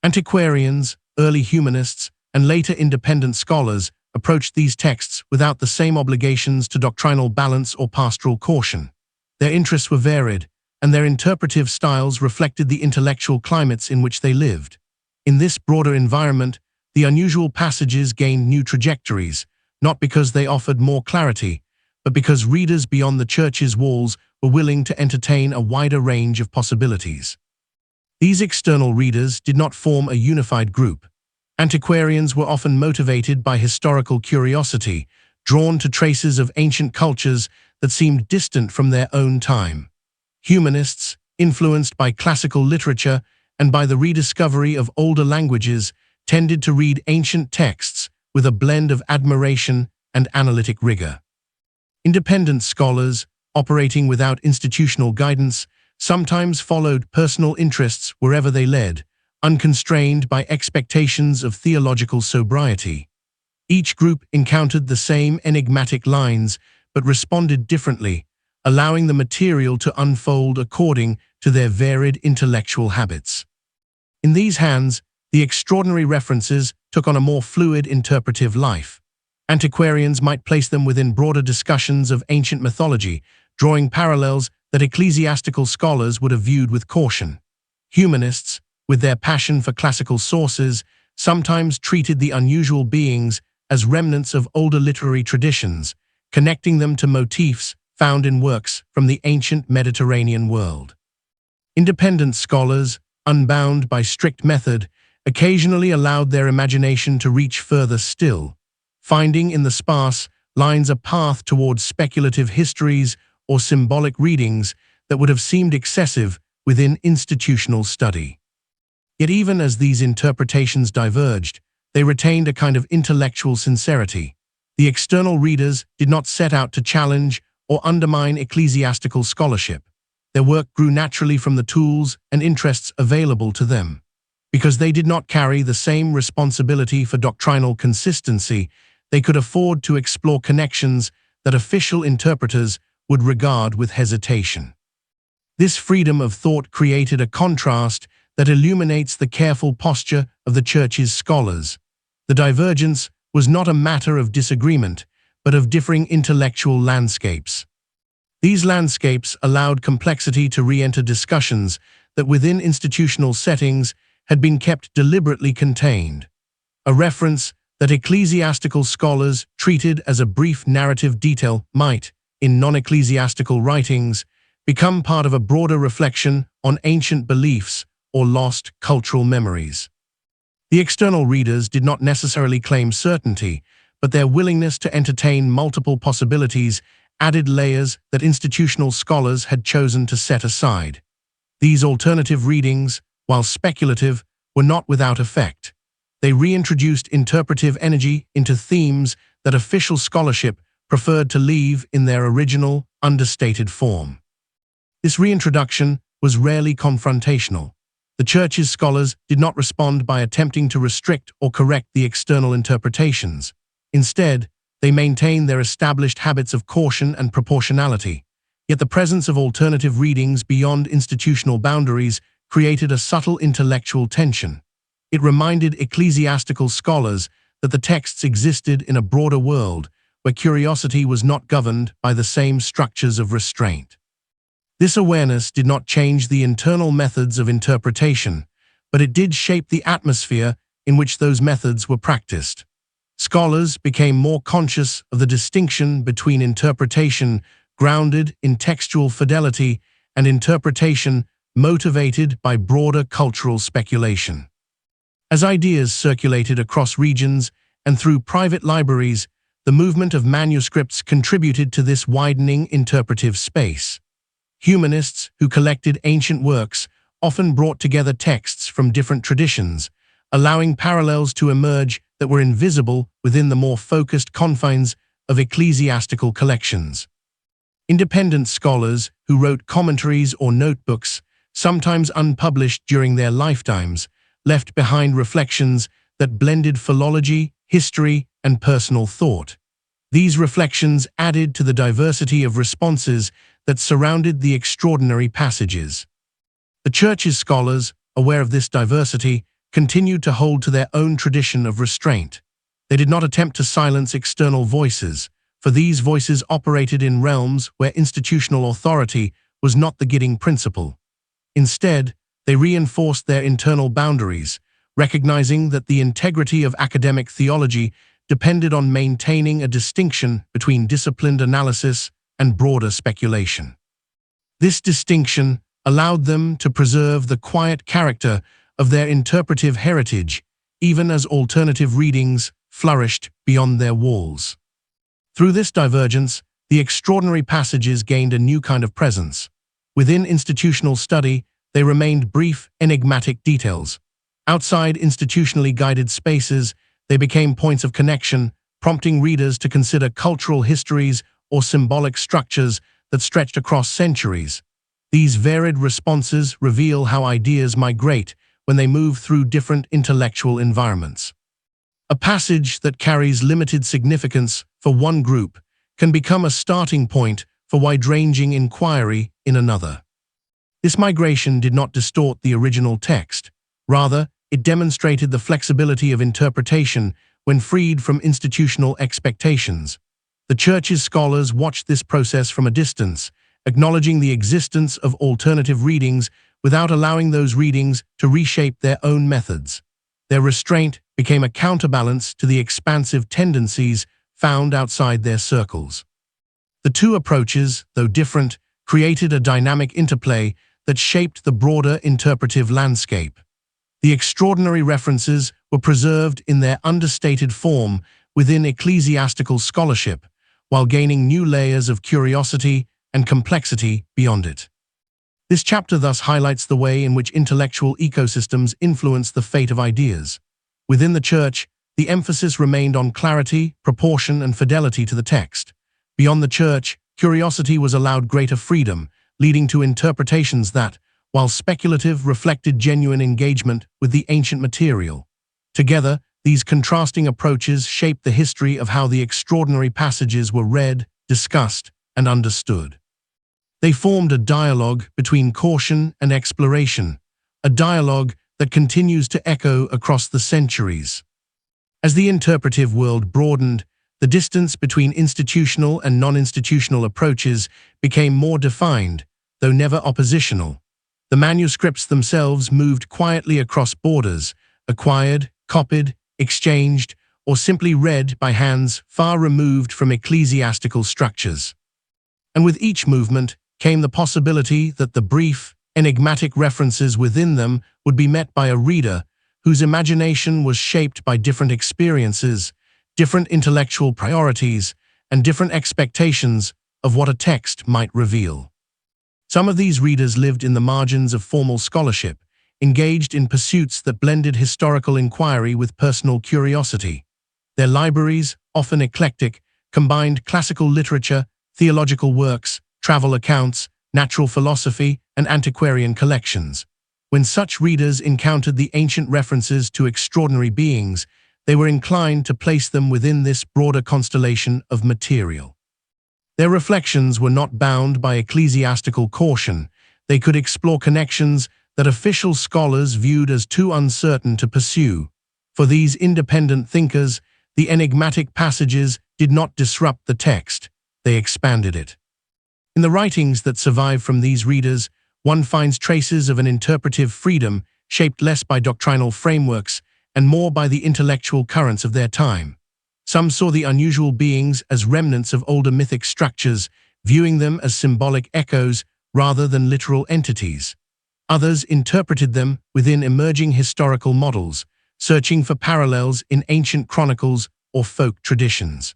Antiquarians, early humanists, and later independent scholars approached these texts without the same obligations to doctrinal balance or pastoral caution. Their interests were varied, and their interpretive styles reflected the intellectual climates in which they lived. In this broader environment, the unusual passages gained new trajectories, not because they offered more clarity, but because readers beyond the church's walls were willing to entertain a wider range of possibilities. These external readers did not form a unified group. Antiquarians were often motivated by historical curiosity, drawn to traces of ancient cultures that seemed distant from their own time. Humanists, influenced by classical literature and by the rediscovery of older languages, tended to read ancient texts with a blend of admiration and analytic rigor. Independent scholars, operating without institutional guidance, sometimes followed personal interests wherever they led, unconstrained by expectations of theological sobriety. Each group encountered the same enigmatic lines, but responded differently, allowing the material to unfold according to their varied intellectual habits. In these hands, the extraordinary references took on a more fluid interpretive life. Antiquarians might place them within broader discussions of ancient mythology, drawing parallels that ecclesiastical scholars would have viewed with caution. Humanists, with their passion for classical sources, sometimes treated the unusual beings as remnants of older literary traditions, connecting them to motifs found in works from the ancient Mediterranean world. Independent scholars, unbound by strict method, occasionally allowed their imagination to reach further still, finding in the sparse lines a path towards speculative histories or symbolic readings that would have seemed excessive within institutional study. Yet even as these interpretations diverged, they retained a kind of intellectual sincerity. The external readers did not set out to challenge or undermine ecclesiastical scholarship. Their work grew naturally from the tools and interests available to them. Because they did not carry the same responsibility for doctrinal consistency, they could afford to explore connections that official interpreters would regard with hesitation. This freedom of thought created a contrast that illuminates the careful posture of the Church's scholars. The divergence was not a matter of disagreement, but of differing intellectual landscapes. These landscapes allowed complexity to re-enter discussions that within institutional settings had been kept deliberately contained. A reference that ecclesiastical scholars treated as a brief narrative detail might, in non-ecclesiastical writings, become part of a broader reflection on ancient beliefs or lost cultural memories. The external readers did not necessarily claim certainty, but their willingness to entertain multiple possibilities added layers that institutional scholars had chosen to set aside. These alternative readings, while speculative, were not without effect. They reintroduced interpretive energy into themes that official scholarship preferred to leave in their original, understated form. This reintroduction was rarely confrontational. The Church's scholars did not respond by attempting to restrict or correct the external interpretations. Instead, they maintained their established habits of caution and proportionality. Yet the presence of alternative readings beyond institutional boundaries created a subtle intellectual tension. It reminded ecclesiastical scholars that the texts existed in a broader world where curiosity was not governed by the same structures of restraint. This awareness did not change the internal methods of interpretation, but it did shape the atmosphere in which those methods were practiced. Scholars became more conscious of the distinction between interpretation grounded in textual fidelity and interpretation motivated by broader cultural speculation. As ideas circulated across regions and through private libraries, the movement of manuscripts contributed to this widening interpretive space. Humanists who collected ancient works often brought together texts from different traditions, allowing parallels to emerge that were invisible within the more focused confines of ecclesiastical collections. Independent scholars who wrote commentaries or notebooks, sometimes unpublished during their lifetimes, left behind reflections that blended philology, history, and personal thought. These reflections added to the diversity of responses that surrounded the extraordinary passages. The Church's scholars, aware of this diversity, continued to hold to their own tradition of restraint. They did not attempt to silence external voices, for these voices operated in realms where institutional authority was not the guiding principle. Instead, they reinforced their internal boundaries, recognizing that the integrity of academic theology depended on maintaining a distinction between disciplined analysis and broader speculation. This distinction allowed them to preserve the quiet character of their interpretive heritage, even as alternative readings flourished beyond their walls. Through this divergence, the extraordinary passages gained a new kind of presence. Within institutional study, they remained brief, enigmatic details. Outside institutionally guided spaces, they became points of connection, prompting readers to consider cultural histories or symbolic structures that stretched across centuries. These varied responses reveal how ideas migrate when they move through different intellectual environments. A passage that carries limited significance for one group can become a starting point for wide-ranging inquiry in another. This migration did not distort the original text. Rather, it demonstrated the flexibility of interpretation when freed from institutional expectations. The Church's scholars watched this process from a distance, acknowledging the existence of alternative readings without allowing those readings to reshape their own methods. Their restraint became a counterbalance to the expansive tendencies found outside their circles. The two approaches, though different, created a dynamic interplay that shaped the broader interpretive landscape. The extraordinary references were preserved in their understated form within ecclesiastical scholarship, while gaining new layers of curiosity and complexity beyond it. This chapter thus highlights the way in which intellectual ecosystems influence the fate of ideas. Within the Church, the emphasis remained on clarity, proportion, and fidelity to the text. Beyond the Church, curiosity was allowed greater freedom, leading to interpretations that, while speculative, reflected genuine engagement with the ancient material. Together, these contrasting approaches shaped the history of how the extraordinary passages were read, discussed, and understood. They formed a dialogue between caution and exploration, a dialogue that continues to echo across the centuries. As the interpretive world broadened, the distance between institutional and non-institutional approaches became more defined, though never oppositional. The manuscripts themselves moved quietly across borders, acquired, copied, exchanged, or simply read by hands far removed from ecclesiastical structures. And with each movement came the possibility that the brief, enigmatic references within them would be met by a reader whose imagination was shaped by different experiences, different intellectual priorities, and different expectations of what a text might reveal. Some of these readers lived in the margins of formal scholarship, engaged in pursuits that blended historical inquiry with personal curiosity. Their libraries, often eclectic, combined classical literature, theological works, travel accounts, natural philosophy, and antiquarian collections. When such readers encountered the ancient references to extraordinary beings, they were inclined to place them within this broader constellation of material. Their reflections were not bound by ecclesiastical caution. They could explore connections that official scholars viewed as too uncertain to pursue. For these independent thinkers, the enigmatic passages did not disrupt the text, they expanded it. In the writings that survive from these readers, one finds traces of an interpretive freedom shaped less by doctrinal frameworks and more by the intellectual currents of their time. Some saw the unusual beings as remnants of older mythic structures, viewing them as symbolic echoes rather than literal entities. Others interpreted them within emerging historical models, searching for parallels in ancient chronicles or folk traditions.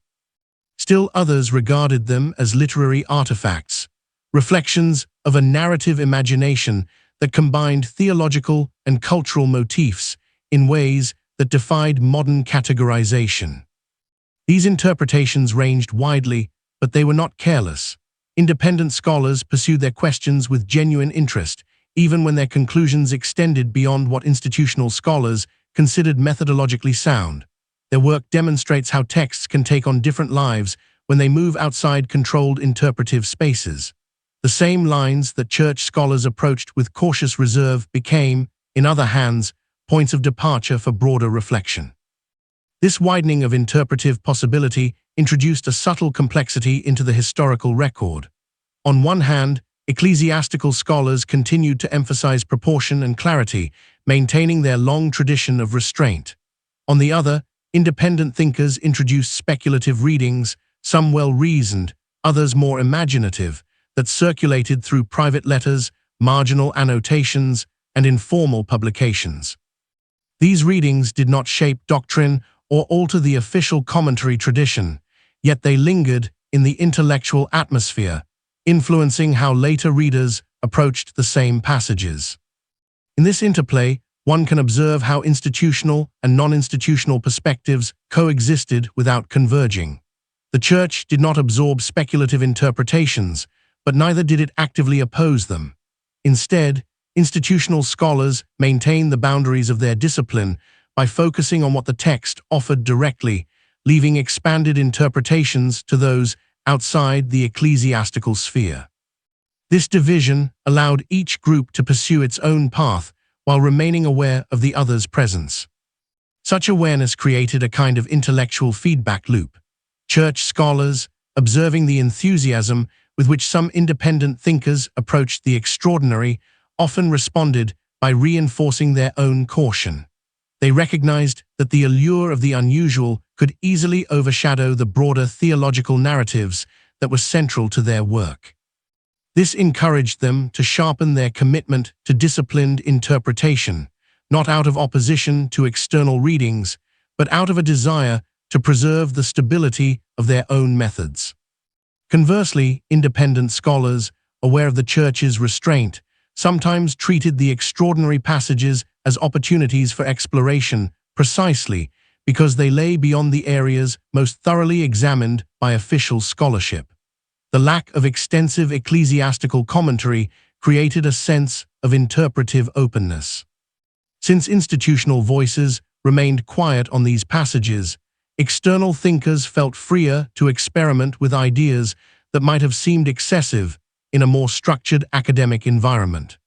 Still others regarded them as literary artifacts, reflections of a narrative imagination that combined theological and cultural motifs in ways that defied modern categorization. These interpretations ranged widely, but they were not careless. Independent scholars pursued their questions with genuine interest, even when their conclusions extended beyond what institutional scholars considered methodologically sound. Their work demonstrates how texts can take on different lives when they move outside controlled interpretive spaces. The same lines that church scholars approached with cautious reserve became, in other hands, points of departure for broader reflection. This widening of interpretive possibility introduced a subtle complexity into the historical record. On one hand, ecclesiastical scholars continued to emphasize proportion and clarity, maintaining their long tradition of restraint. On the other, independent thinkers introduced speculative readings, some well-reasoned, others more imaginative, that circulated through private letters, marginal annotations, and informal publications. These readings did not shape doctrine or alter the official commentary tradition, yet they lingered in the intellectual atmosphere, influencing how later readers approached the same passages. In this interplay, one can observe how institutional and non-institutional perspectives coexisted without converging. The Church did not absorb speculative interpretations, but neither did it actively oppose them. Instead, institutional scholars maintained the boundaries of their discipline by focusing on what the text offered directly, leaving expanded interpretations to those outside the ecclesiastical sphere. This division allowed each group to pursue its own path while remaining aware of the other's presence. Such awareness created a kind of intellectual feedback loop. Church scholars, observing the enthusiasm with which some independent thinkers approached the extraordinary, often responded by reinforcing their own caution. They recognized that the allure of the unusual could easily overshadow the broader theological narratives that were central to their work. This encouraged them to sharpen their commitment to disciplined interpretation, not out of opposition to external readings, but out of a desire to preserve the stability of their own methods. Conversely, independent scholars, aware of the Church's restraint, sometimes treated the extraordinary passages as opportunities for exploration, precisely because they lay beyond the areas most thoroughly examined by official scholarship. The lack of extensive ecclesiastical commentary created a sense of interpretive openness. Since institutional voices remained quiet on these passages, external thinkers felt freer to experiment with ideas that might have seemed excessive in a more structured academic environment.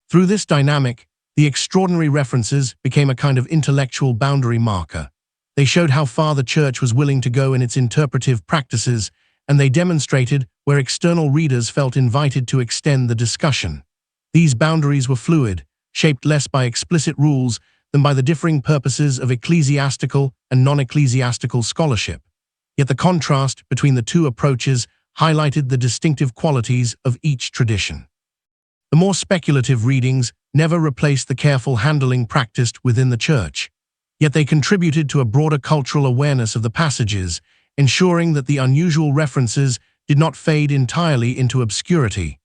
Through this dynamic, the extraordinary references became a kind of intellectual boundary marker. They showed how far the Church was willing to go in its interpretive practices, and they demonstrated where external readers felt invited to extend the discussion. These boundaries were fluid, shaped less by explicit rules than by the differing purposes of ecclesiastical and non-ecclesiastical scholarship. Yet the contrast between the two approaches highlighted the distinctive qualities of each tradition. The more speculative readings never replaced the careful handling practiced within the Church, yet they contributed to a broader cultural awareness of the passages, ensuring that the unusual references did not fade entirely into obscurity.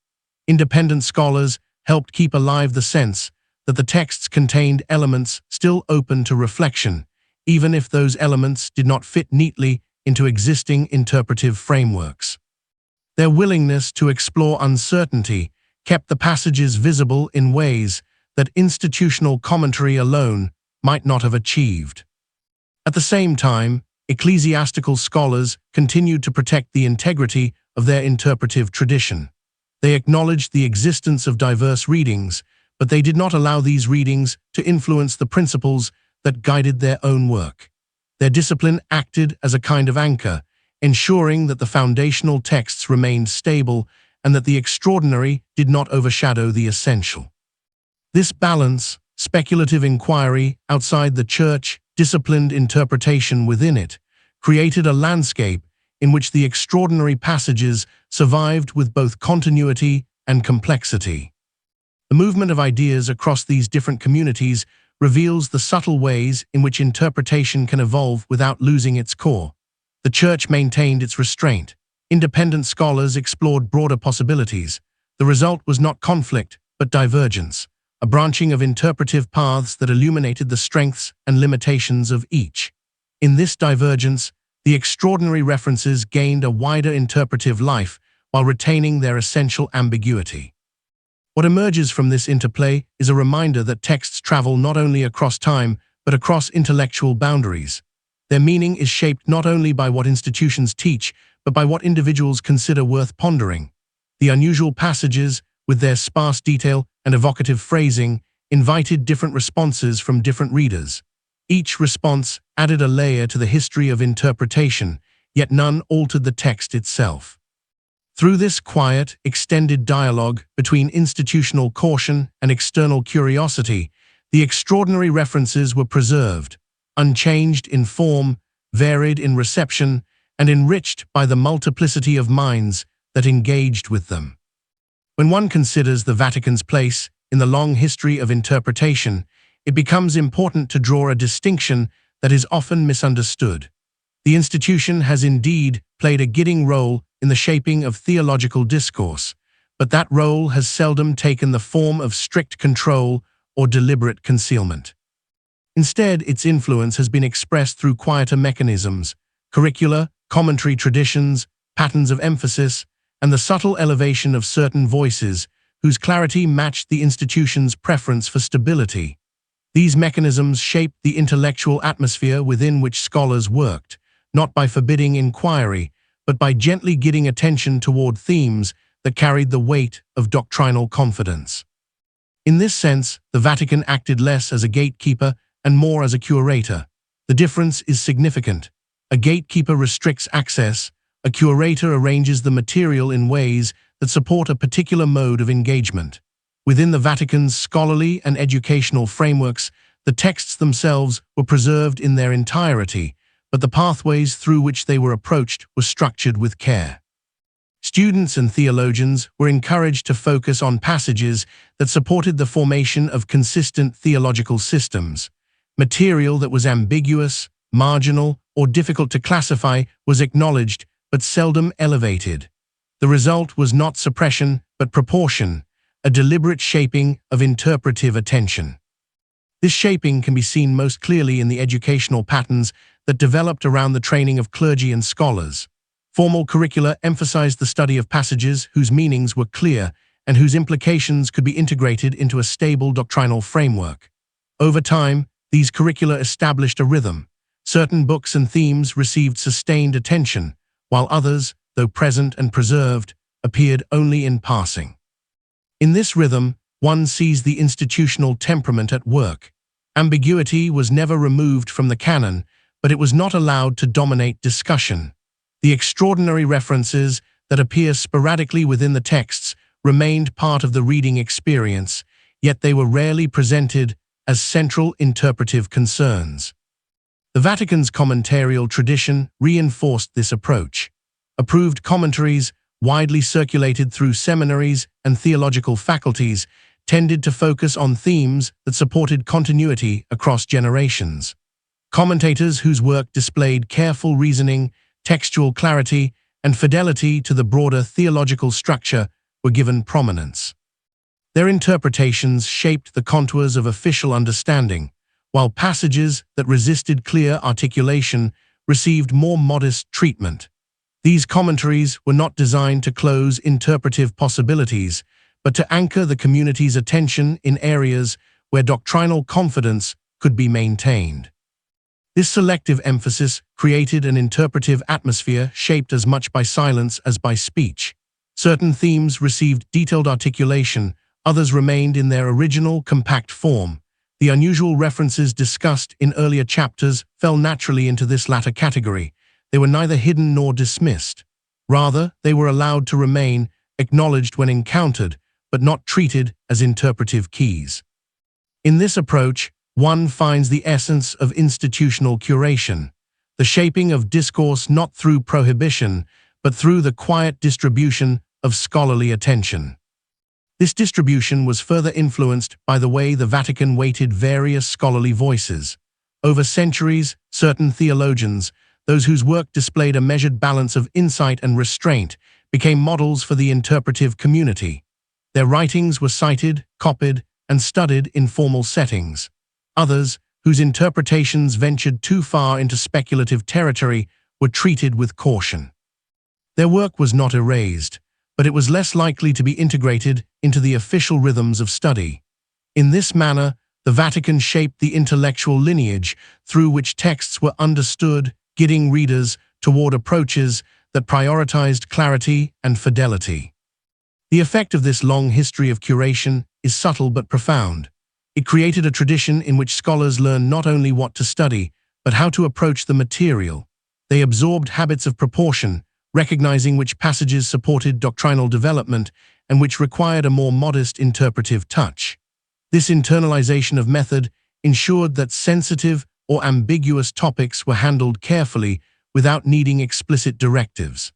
Independent scholars helped keep alive the sense that the texts contained elements still open to reflection, even if those elements did not fit neatly into existing interpretive frameworks. Their willingness to explore uncertainty kept the passages visible in ways that institutional commentary alone might not have achieved. At the same time, ecclesiastical scholars continued to protect the integrity of their interpretive tradition. They acknowledged the existence of diverse readings, but they did not allow these readings to influence the principles that guided their own work. Their discipline acted as a kind of anchor, ensuring that the foundational texts remained stable and that the extraordinary did not overshadow the essential. This balance, speculative inquiry outside the Church, disciplined interpretation within it, created a landscape in which the extraordinary passages survived with both continuity and complexity. The movement of ideas across these different communities reveals the subtle ways in which interpretation can evolve without losing its core. The Church maintained its restraint. Independent scholars explored broader possibilities. The result was not conflict, but divergence, a branching of interpretive paths that illuminated the strengths and limitations of each. In this divergence, the extraordinary references gained a wider interpretive life while retaining their essential ambiguity. What emerges from this interplay is a reminder that texts travel not only across time, but across intellectual boundaries. Their meaning is shaped not only by what institutions teach, but by what individuals consider worth pondering. The unusual passages, with their sparse detail and evocative phrasing, invited different responses from different readers. Each response added a layer to the history of interpretation, yet none altered the text itself. Through this quiet, extended dialogue between institutional caution and external curiosity, the extraordinary references were preserved, unchanged in form, varied in reception, and enriched by the multiplicity of minds that engaged with them. When one considers the Vatican's place in the long history of interpretation, it becomes important to draw a distinction that is often misunderstood. The institution has indeed played a guiding role in the shaping of theological discourse, but that role has seldom taken the form of strict control or deliberate concealment. Instead, its influence has been expressed through quieter mechanisms, curricula, commentary traditions, patterns of emphasis, and the subtle elevation of certain voices whose clarity matched the institution's preference for stability. These mechanisms shaped the intellectual atmosphere within which scholars worked, not by forbidding inquiry, but by gently guiding attention toward themes that carried the weight of doctrinal confidence. In this sense, the Vatican acted less as a gatekeeper and more as a curator. The difference is significant. A gatekeeper restricts access, a curator arranges the material in ways that support a particular mode of engagement. Within the Vatican's scholarly and educational frameworks, the texts themselves were preserved in their entirety, but the pathways through which they were approached were structured with care. Students and theologians were encouraged to focus on passages that supported the formation of consistent theological systems. Material that was ambiguous, marginal, or difficult to classify was acknowledged but seldom elevated. The result was not suppression but proportion, a deliberate shaping of interpretive attention. This shaping can be seen most clearly in the educational patterns that developed around the training of clergy and scholars. Formal curricula emphasized the study of passages whose meanings were clear and whose implications could be integrated into a stable doctrinal framework. Over time, these curricula established a rhythm. Certain books and themes received sustained attention, while others, though present and preserved, appeared only in passing. In this rhythm, one sees the institutional temperament at work. Ambiguity was never removed from the canon, but it was not allowed to dominate discussion. The extraordinary references that appear sporadically within the texts remained part of the reading experience, yet they were rarely presented as central interpretive concerns. The Vatican's commentarial tradition reinforced this approach. Approved commentaries, widely circulated through seminaries and theological faculties, tended to focus on themes that supported continuity across generations. Commentators whose work displayed careful reasoning, textual clarity, and fidelity to the broader theological structure were given prominence. Their interpretations shaped the contours of official understanding, while passages that resisted clear articulation received more modest treatment. These commentaries were not designed to close interpretive possibilities, but to anchor the community's attention in areas where doctrinal confidence could be maintained. This selective emphasis created an interpretive atmosphere shaped as much by silence as by speech. Certain themes received detailed articulation, others remained in their original compact form. The unusual references discussed in earlier chapters fell naturally into this latter category. They were neither hidden nor dismissed. Rather, they were allowed to remain, acknowledged when encountered, but not treated as interpretive keys. In this approach, one finds the essence of institutional curation, the shaping of discourse not through prohibition, but through the quiet distribution of scholarly attention. This distribution was further influenced by the way the Vatican weighted various scholarly voices. Over centuries, certain theologians, those whose work displayed a measured balance of insight and restraint, became models for the interpretive community. Their writings were cited, copied, and studied in formal settings. Others, whose interpretations ventured too far into speculative territory, were treated with caution. Their work was not erased, but it was less likely to be integrated into the official rhythms of study. In this manner, the Vatican shaped the intellectual lineage through which texts were understood, guiding readers toward approaches that prioritized clarity and fidelity. The effect of this long history of curation is subtle but profound. It created a tradition in which scholars learned not only what to study, but how to approach the material. They absorbed habits of proportion, recognizing which passages supported doctrinal development and which required a more modest interpretive touch. This internalization of method ensured that sensitive or ambiguous topics were handled carefully without needing explicit directives.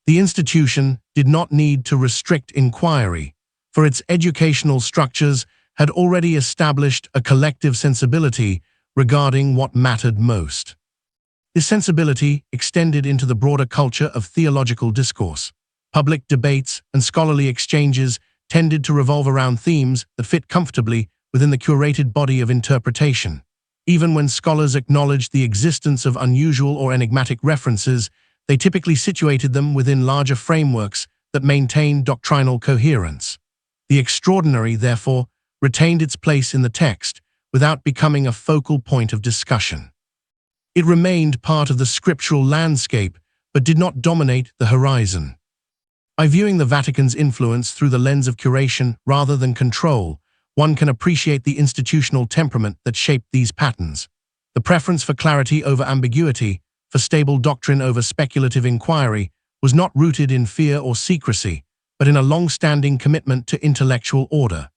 The institution did not need to restrict inquiry, for its educational structures had already established a collective sensibility regarding what mattered most. This sensibility extended into the broader culture of theological discourse. Public debates and scholarly exchanges tended to revolve around themes that fit comfortably within the curated body of interpretation. Even when scholars acknowledged the existence of unusual or enigmatic references, they typically situated them within larger frameworks that maintained doctrinal coherence. The extraordinary, therefore, retained its place in the text without becoming a focal point of discussion. It remained part of the scriptural landscape, but did not dominate the horizon. By viewing the Vatican's influence through the lens of curation rather than control, one can appreciate the institutional temperament that shaped these patterns. The preference for clarity over ambiguity, for stable doctrine over speculative inquiry, was not rooted in fear or secrecy, but in a long-standing commitment to intellectual order.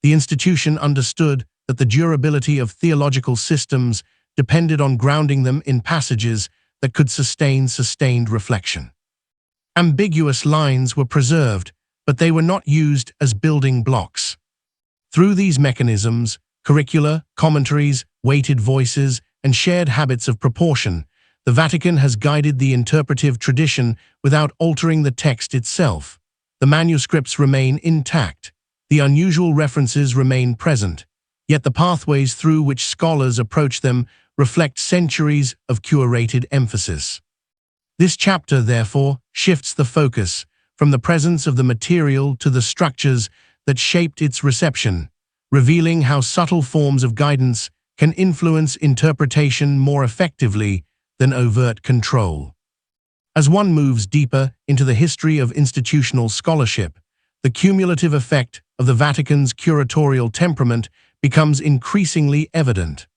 The institution understood that the durability of theological systems depended on grounding them in passages that could sustain sustained reflection. Ambiguous lines were preserved, but they were not used as building blocks. Through these mechanisms, curricula, commentaries, weighted voices, and shared habits of proportion, the Vatican has guided the interpretive tradition without altering the text itself. The manuscripts remain intact. The unusual references remain present, yet the pathways through which scholars approach them reflect centuries of curated emphasis. This chapter, therefore, shifts the focus from the presence of the material to the structures that shaped its reception, revealing how subtle forms of guidance can influence interpretation more effectively than overt control. As one moves deeper into the history of institutional scholarship, the cumulative effect of the Vatican's curatorial temperament becomes increasingly evident.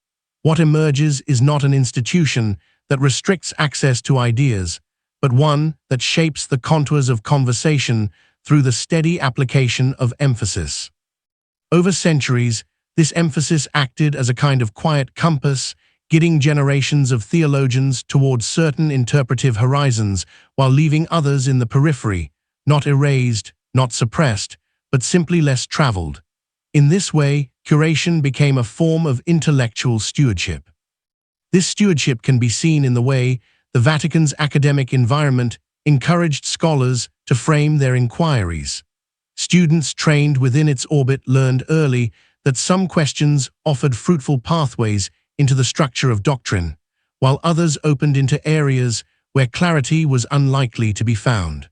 What emerges is not an institution that restricts access to ideas, but one that shapes the contours of conversation through the steady application of emphasis. Over centuries, this emphasis acted as a kind of quiet compass, guiding generations of theologians towards certain interpretive horizons while leaving others in the periphery, not erased, not suppressed, but simply less traveled. In this way, curation became a form of intellectual stewardship. This stewardship can be seen in the way the Vatican's academic environment encouraged scholars to frame their inquiries. Students trained within its orbit learned early that some questions offered fruitful pathways into the structure of doctrine, while others opened into areas where clarity was unlikely to be found.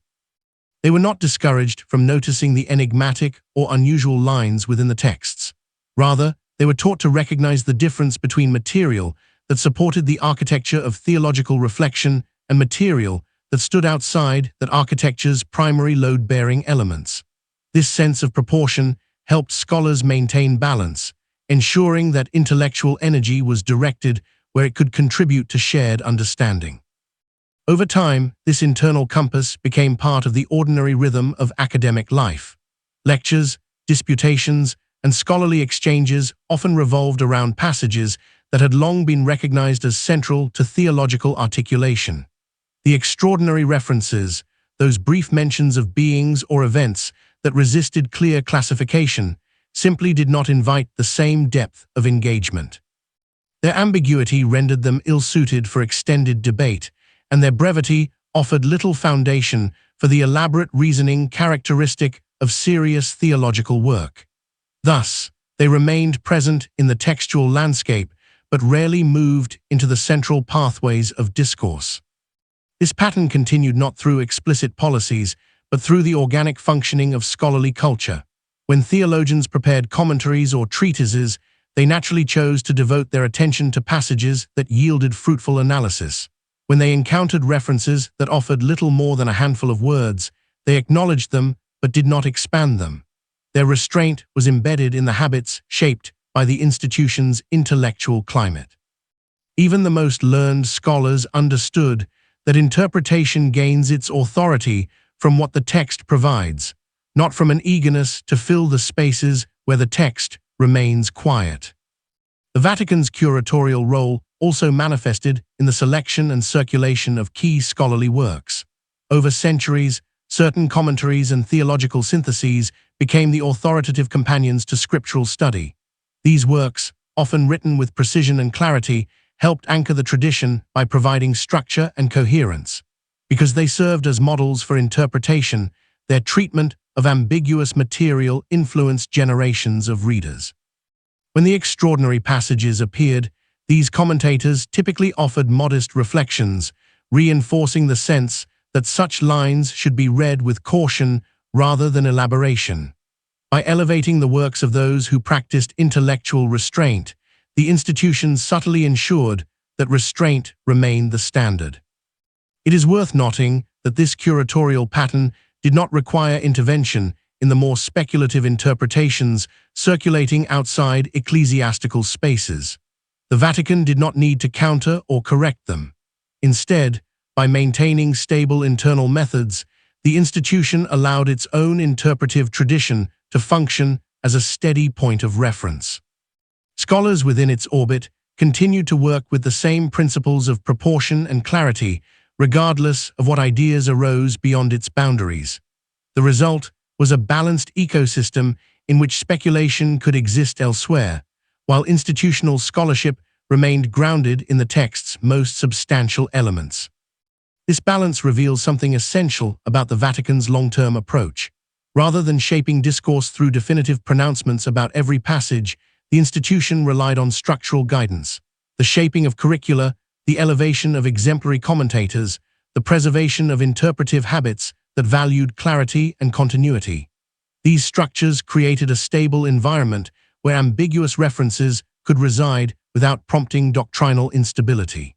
They were not discouraged from noticing the enigmatic or unusual lines within the texts. Rather, they were taught to recognize the difference between material that supported the architecture of theological reflection and material that stood outside that architecture's primary load-bearing elements. This sense of proportion helped scholars maintain balance, ensuring that intellectual energy was directed where it could contribute to shared understanding. Over time, this internal compass became part of the ordinary rhythm of academic life. Lectures, disputations, and scholarly exchanges often revolved around passages that had long been recognized as central to theological articulation. The extraordinary references, those brief mentions of beings or events that resisted clear classification, simply did not invite the same depth of engagement. Their ambiguity rendered them ill-suited for extended debate, and their brevity offered little foundation for the elaborate reasoning characteristic of serious theological work. Thus, they remained present in the textual landscape, but rarely moved into the central pathways of discourse. This pattern continued not through explicit policies, but through the organic functioning of scholarly culture. When theologians prepared commentaries or treatises, they naturally chose to devote their attention to passages that yielded fruitful analysis. When they encountered references that offered little more than a handful of words, they acknowledged them but did not expand them. Their restraint was embedded in the habits shaped by the institution's intellectual climate. Even the most learned scholars understood that interpretation gains its authority from what the text provides, not from an eagerness to fill the spaces where the text remains quiet. The Vatican's curatorial role also manifested in the selection and circulation of key scholarly works. Over centuries, certain commentaries and theological syntheses became the authoritative companions to scriptural study. These works, often written with precision and clarity, helped anchor the tradition by providing structure and coherence. Because they served as models for interpretation, their treatment of ambiguous material influenced generations of readers. When the extraordinary passages appeared, these commentators typically offered modest reflections, reinforcing the sense that such lines should be read with caution rather than elaboration. By elevating the works of those who practiced intellectual restraint, the institution subtly ensured that restraint remained the standard. It is worth noting that this curatorial pattern did not require intervention in the more speculative interpretations circulating outside ecclesiastical spaces. The Vatican did not need to counter or correct them. Instead, by maintaining stable internal methods, the institution allowed its own interpretive tradition to function as a steady point of reference. Scholars within its orbit continued to work with the same principles of proportion and clarity, regardless of what ideas arose beyond its boundaries. The result was a balanced ecosystem in which speculation could exist elsewhere, while institutional scholarship remained grounded in the text's most substantial elements. This balance reveals something essential about the Vatican's long-term approach. Rather than shaping discourse through definitive pronouncements about every passage, the institution relied on structural guidance, the shaping of curricula, the elevation of exemplary commentators, the preservation of interpretive habits that valued clarity and continuity. These structures created a stable environment where ambiguous references could reside without prompting doctrinal instability.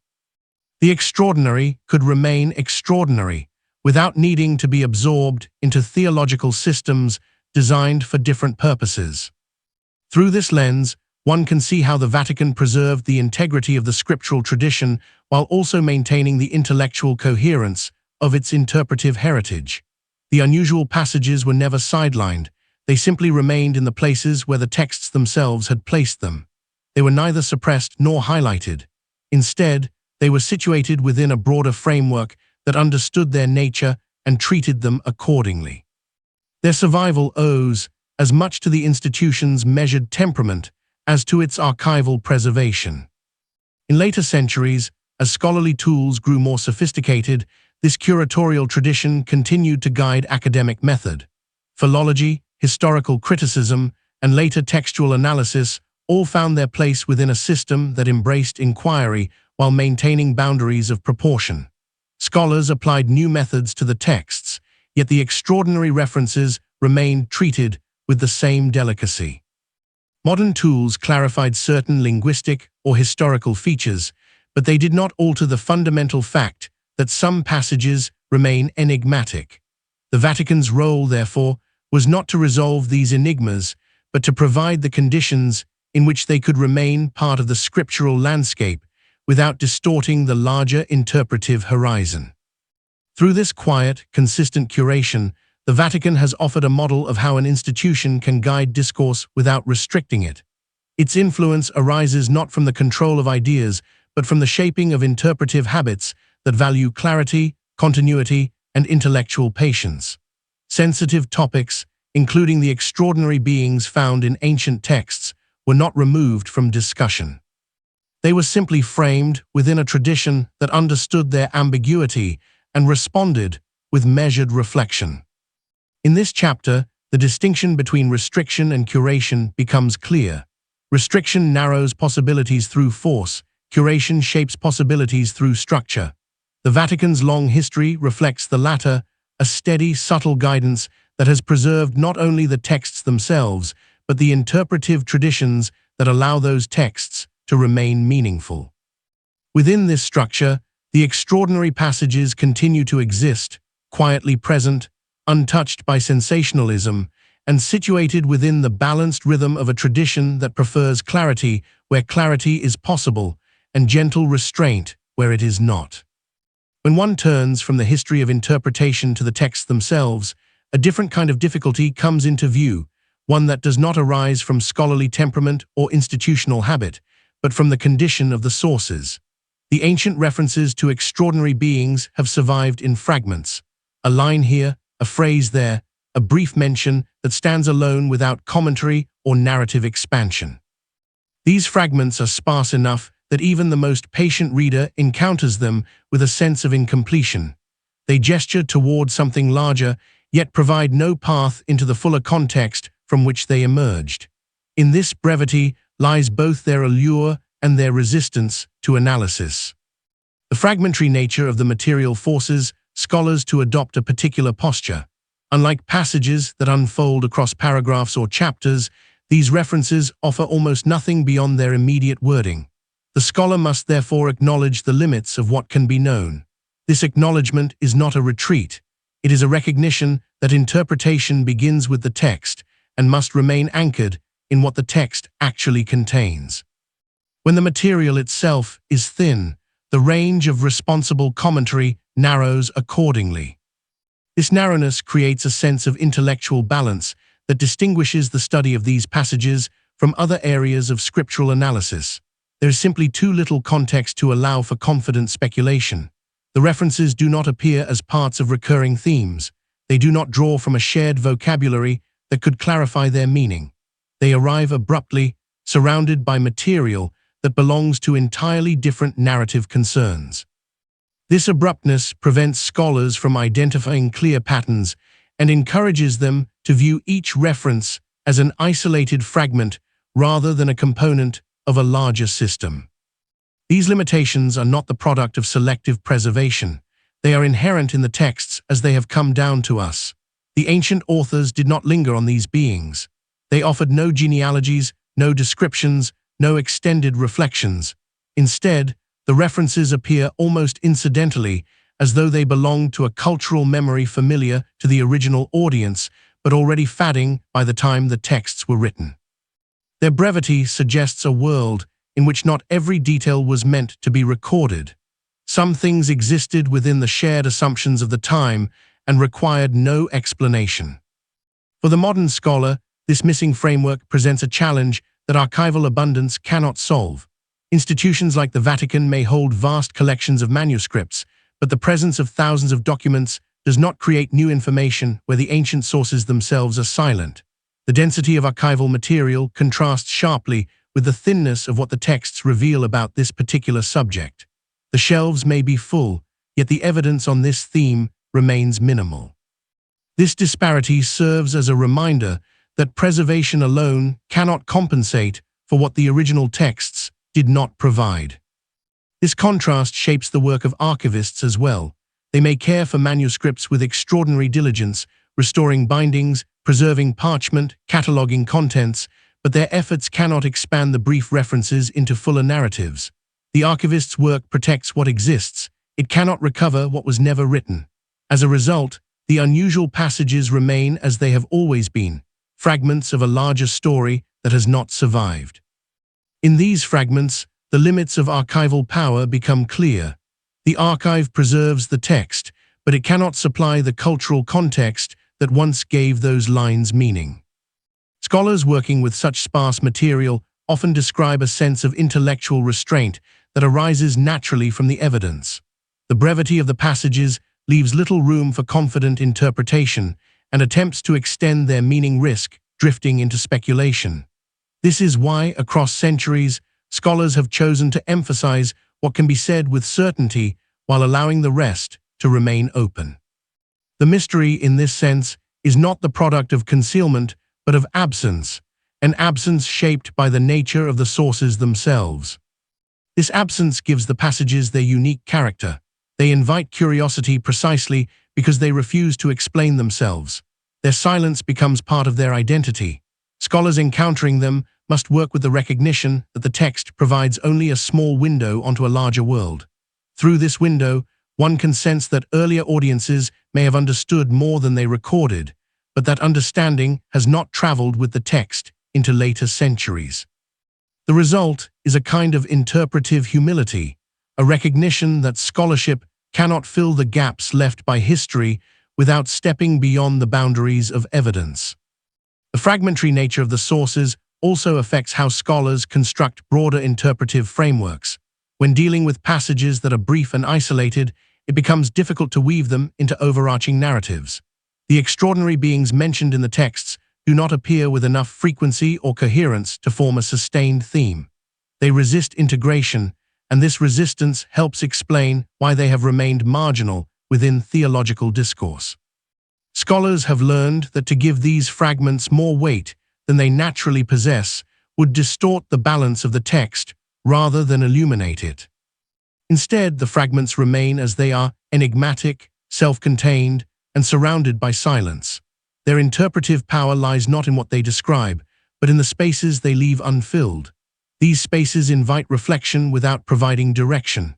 The extraordinary could remain extraordinary without needing to be absorbed into theological systems designed for different purposes. Through this lens, one can see how the Vatican preserved the integrity of the scriptural tradition while also maintaining the intellectual coherence of its interpretive heritage. The unusual passages were never sidelined. They simply remained in the places where the texts themselves had placed them. They were neither suppressed nor highlighted. Instead, they were situated within a broader framework that understood their nature and treated them accordingly. Their survival owes as much to the institution's measured temperament as to its archival preservation. In later centuries, as scholarly tools grew more sophisticated, this curatorial tradition continued to guide academic method. Philology, historical criticism, and later textual analysis all found their place within a system that embraced inquiry while maintaining boundaries of proportion. Scholars applied new methods to the texts, yet the extraordinary references remained treated with the same delicacy. Modern tools clarified certain linguistic or historical features, but they did not alter the fundamental fact that some passages remain enigmatic. The Vatican's role, therefore, was not to resolve these enigmas, but to provide the conditions in which they could remain part of the scriptural landscape without distorting the larger interpretive horizon. Through this quiet, consistent curation, the Vatican has offered a model of how an institution can guide discourse without restricting it. Its influence arises not from the control of ideas, but from the shaping of interpretive habits that value clarity, continuity, and intellectual patience. Sensitive topics, including the extraordinary beings found in ancient texts, were not removed from discussion. They were simply framed within a tradition that understood their ambiguity and responded with measured reflection. In this chapter, the distinction between restriction and curation becomes clear. Restriction narrows possibilities through force, curation shapes possibilities through structure. The Vatican's long history reflects the latter, a steady, subtle guidance that has preserved not only the texts themselves, but the interpretive traditions that allow those texts to remain meaningful. Within this structure, the extraordinary passages continue to exist, quietly present, untouched by sensationalism, and situated within the balanced rhythm of a tradition that prefers clarity where clarity is possible and gentle restraint where it is not. When one turns from the history of interpretation to the texts themselves, a different kind of difficulty comes into view, one that does not arise from scholarly temperament or institutional habit, but from the condition of the sources. The ancient references to extraordinary beings have survived in fragments. A line here, a phrase there, a brief mention that stands alone without commentary or narrative expansion. These fragments are sparse enough that even the most patient reader encounters them with a sense of incompletion. They gesture toward something larger, yet provide no path into the fuller context from which they emerged. In this brevity lies both their allure and their resistance to analysis. The fragmentary nature of the material forces scholars to adopt a particular posture. Unlike passages that unfold across paragraphs or chapters, these references offer almost nothing beyond their immediate wording. The scholar must therefore acknowledge the limits of what can be known. This acknowledgement is not a retreat. It is a recognition that interpretation begins with the text and must remain anchored in what the text actually contains. When the material itself is thin, the range of responsible commentary narrows accordingly. This narrowness creates a sense of intellectual balance that distinguishes the study of these passages from other areas of scriptural analysis. There is simply too little context to allow for confident speculation. The references do not appear as parts of recurring themes. They do not draw from a shared vocabulary that could clarify their meaning. They arrive abruptly, surrounded by material that belongs to entirely different narrative concerns. This abruptness prevents scholars from identifying clear patterns and encourages them to view each reference as an isolated fragment rather than a component of a larger system. These limitations are not the product of selective preservation. They are inherent in the texts as they have come down to us. The ancient authors did not linger on these beings. They offered no genealogies, no descriptions, no extended reflections. Instead, the references appear almost incidentally, as though they belonged to a cultural memory familiar to the original audience, but already fading by the time the texts were written. Their brevity suggests a world in which not every detail was meant to be recorded. Some things existed within the shared assumptions of the time and required no explanation. For the modern scholar, this missing framework presents a challenge that archival abundance cannot solve. Institutions like the Vatican may hold vast collections of manuscripts, but the presence of thousands of documents does not create new information where the ancient sources themselves are silent. The density of archival material contrasts sharply with the thinness of what the texts reveal about this particular subject. The shelves may be full, yet the evidence on this theme remains minimal. This disparity serves as a reminder that preservation alone cannot compensate for what the original texts did not provide. This contrast shapes the work of archivists as well. They may care for manuscripts with extraordinary diligence, restoring bindings, preserving parchment, cataloging contents, but their efforts cannot expand the brief references into fuller narratives. The archivist's work protects what exists. It cannot recover what was never written. As a result, the unusual passages remain as they have always been, fragments of a larger story that has not survived. In these fragments, the limits of archival power become clear. The archive preserves the text, but it cannot supply the cultural context that once gave those lines meaning. Scholars working with such sparse material often describe a sense of intellectual restraint that arises naturally from the evidence. The brevity of the passages leaves little room for confident interpretation, and attempts to extend their meaning risk drifting into speculation. This is why, across centuries, scholars have chosen to emphasize what can be said with certainty while allowing the rest to remain open. The mystery, in this sense, is not the product of concealment, but of absence, an absence shaped by the nature of the sources themselves. This absence gives the passages their unique character. They invite curiosity precisely because they refuse to explain themselves. Their silence becomes part of their identity. Scholars encountering them must work with the recognition that the text provides only a small window onto a larger world. Through this window, one can sense that earlier audiences may have understood more than they recorded, but that understanding has not traveled with the text into later centuries. The result is a kind of interpretive humility, a recognition that scholarship cannot fill the gaps left by history without stepping beyond the boundaries of evidence. The fragmentary nature of the sources also affects how scholars construct broader interpretive frameworks. When dealing with passages that are brief and isolated, it becomes difficult to weave them into overarching narratives. The extraordinary beings mentioned in the texts do not appear with enough frequency or coherence to form a sustained theme. They resist integration, and this resistance helps explain why they have remained marginal within theological discourse. Scholars have learned that to give these fragments more weight than they naturally possess would distort the balance of the text rather than illuminate it. Instead, the fragments remain as they are, enigmatic, self-contained, and surrounded by silence. Their interpretive power lies not in what they describe, but in the spaces they leave unfilled. These spaces invite reflection without providing direction.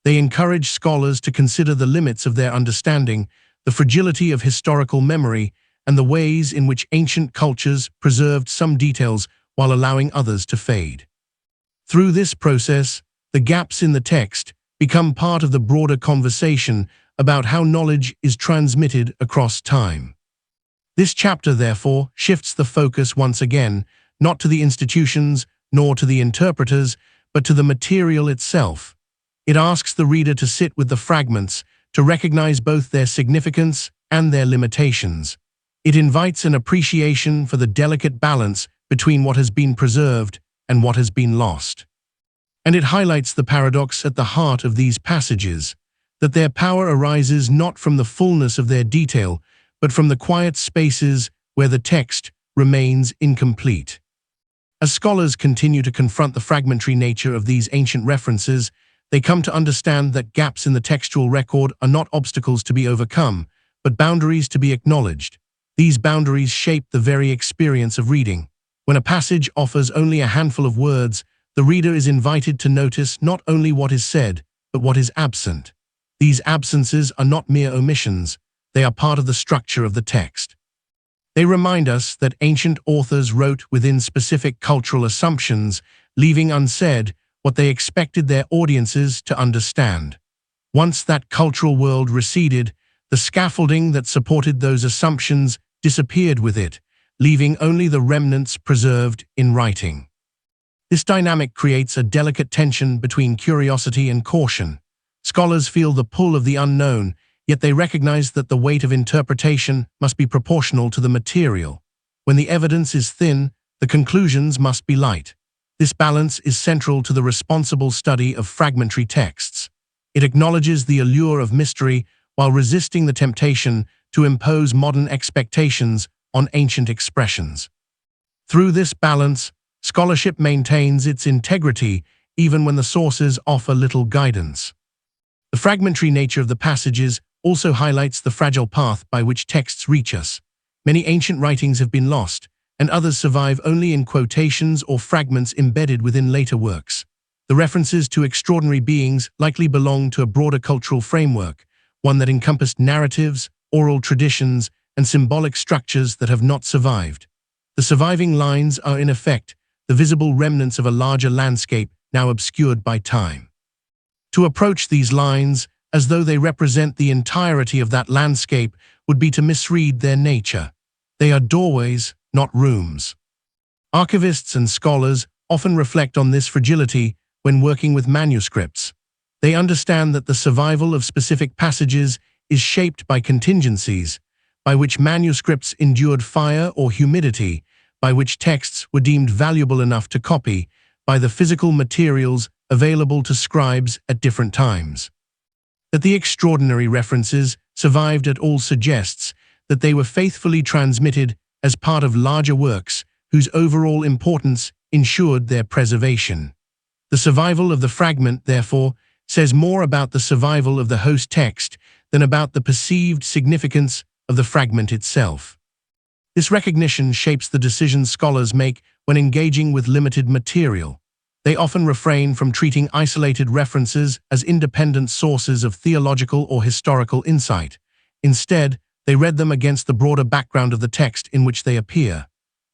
They encourage scholars to consider the limits of their understanding, the fragility of historical memory, and the ways in which ancient cultures preserved some details while allowing others to fade. Through this process, the gaps in the text become part of the broader conversation about how knowledge is transmitted across time. This chapter, therefore, shifts the focus once again, not to the institutions nor to the interpreters, but to the material itself. It asks the reader to sit with the fragments, to recognize both their significance and their limitations. It invites an appreciation for the delicate balance between what has been preserved and what has been lost. And it highlights the paradox at the heart of these passages, that their power arises not from the fullness of their detail, but from the quiet spaces where the text remains incomplete. As scholars continue to confront the fragmentary nature of these ancient references, they come to understand that gaps in the textual record are not obstacles to be overcome, but boundaries to be acknowledged. These boundaries shape the very experience of reading. When a passage offers only a handful of words, the reader is invited to notice not only what is said, but what is absent. These absences are not mere omissions, they are part of the structure of the text. They remind us that ancient authors wrote within specific cultural assumptions, leaving unsaid what they expected their audiences to understand. Once that cultural world receded, the scaffolding that supported those assumptions disappeared with it, leaving only the remnants preserved in writing. This dynamic creates a delicate tension between curiosity and caution. Scholars feel the pull of the unknown, yet they recognize that the weight of interpretation must be proportional to the material. When the evidence is thin, the conclusions must be light. This balance is central to the responsible study of fragmentary texts. It acknowledges the allure of mystery while resisting the temptation to impose modern expectations on ancient expressions. Through this balance, scholarship maintains its integrity even when the sources offer little guidance. The fragmentary nature of the passages also highlights the fragile path by which texts reach us. Many ancient writings have been lost, and others survive only in quotations or fragments embedded within later works. The references to extraordinary beings likely belong to a broader cultural framework, one that encompassed narratives, oral traditions, and symbolic structures that have not survived. The surviving lines are in effect the visible remnants of a larger landscape now obscured by time. To approach these lines as though they represent the entirety of that landscape would be to misread their nature. They are doorways, not rooms. Archivists and scholars often reflect on this fragility when working with manuscripts. They understand that the survival of specific passages is shaped by contingencies, by which manuscripts endured fire or humidity, by which texts were deemed valuable enough to copy, by the physical materials available to scribes at different times. That the extraordinary references survived at all suggests that they were faithfully transmitted as part of larger works whose overall importance ensured their preservation. The survival of the fragment, therefore, says more about the survival of the host text than about the perceived significance of the fragment itself. This recognition shapes the decisions scholars make when engaging with limited material. They often refrain from treating isolated references as independent sources of theological or historical insight. Instead, they read them against the broader background of the text in which they appear.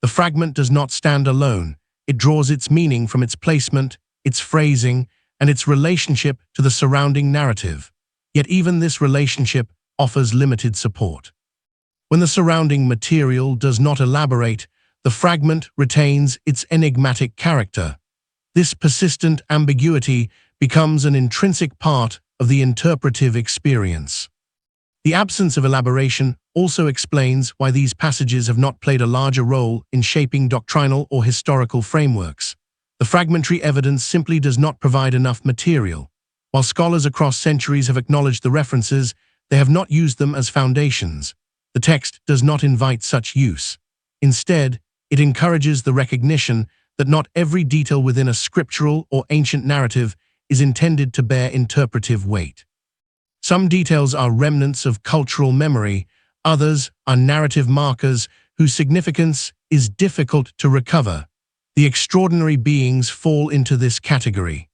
The fragment does not stand alone. It draws its meaning from its placement, its phrasing, and its relationship to the surrounding narrative. Yet even this relationship offers limited support. When the surrounding material does not elaborate, the fragment retains its enigmatic character. This persistent ambiguity becomes an intrinsic part of the interpretive experience. The absence of elaboration also explains why these passages have not played a larger role in shaping doctrinal or historical frameworks. The fragmentary evidence simply does not provide enough material. While scholars across centuries have acknowledged the references, they have not used them as foundations. The text does not invite such use. Instead, it encourages the recognition that not every detail within a scriptural or ancient narrative is intended to bear interpretive weight. Some details are remnants of cultural memory, others are narrative markers whose significance is difficult to recover. The extraordinary beings fall into this category.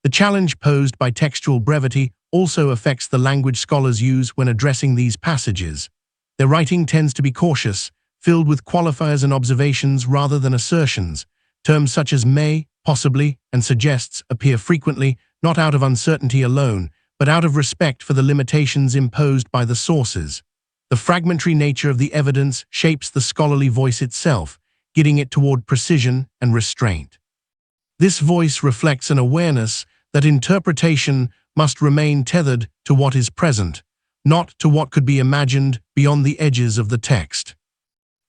The challenge posed by textual brevity also affects the language scholars use when addressing these passages. Their writing tends to be cautious, filled with qualifiers and observations rather than assertions. Terms such as may, possibly, and suggests appear frequently, not out of uncertainty alone, but out of respect for the limitations imposed by the sources. The fragmentary nature of the evidence shapes the scholarly voice itself, gearing it toward precision and restraint. This voice reflects an awareness that interpretation must remain tethered to what is present, not to what could be imagined beyond the edges of the text.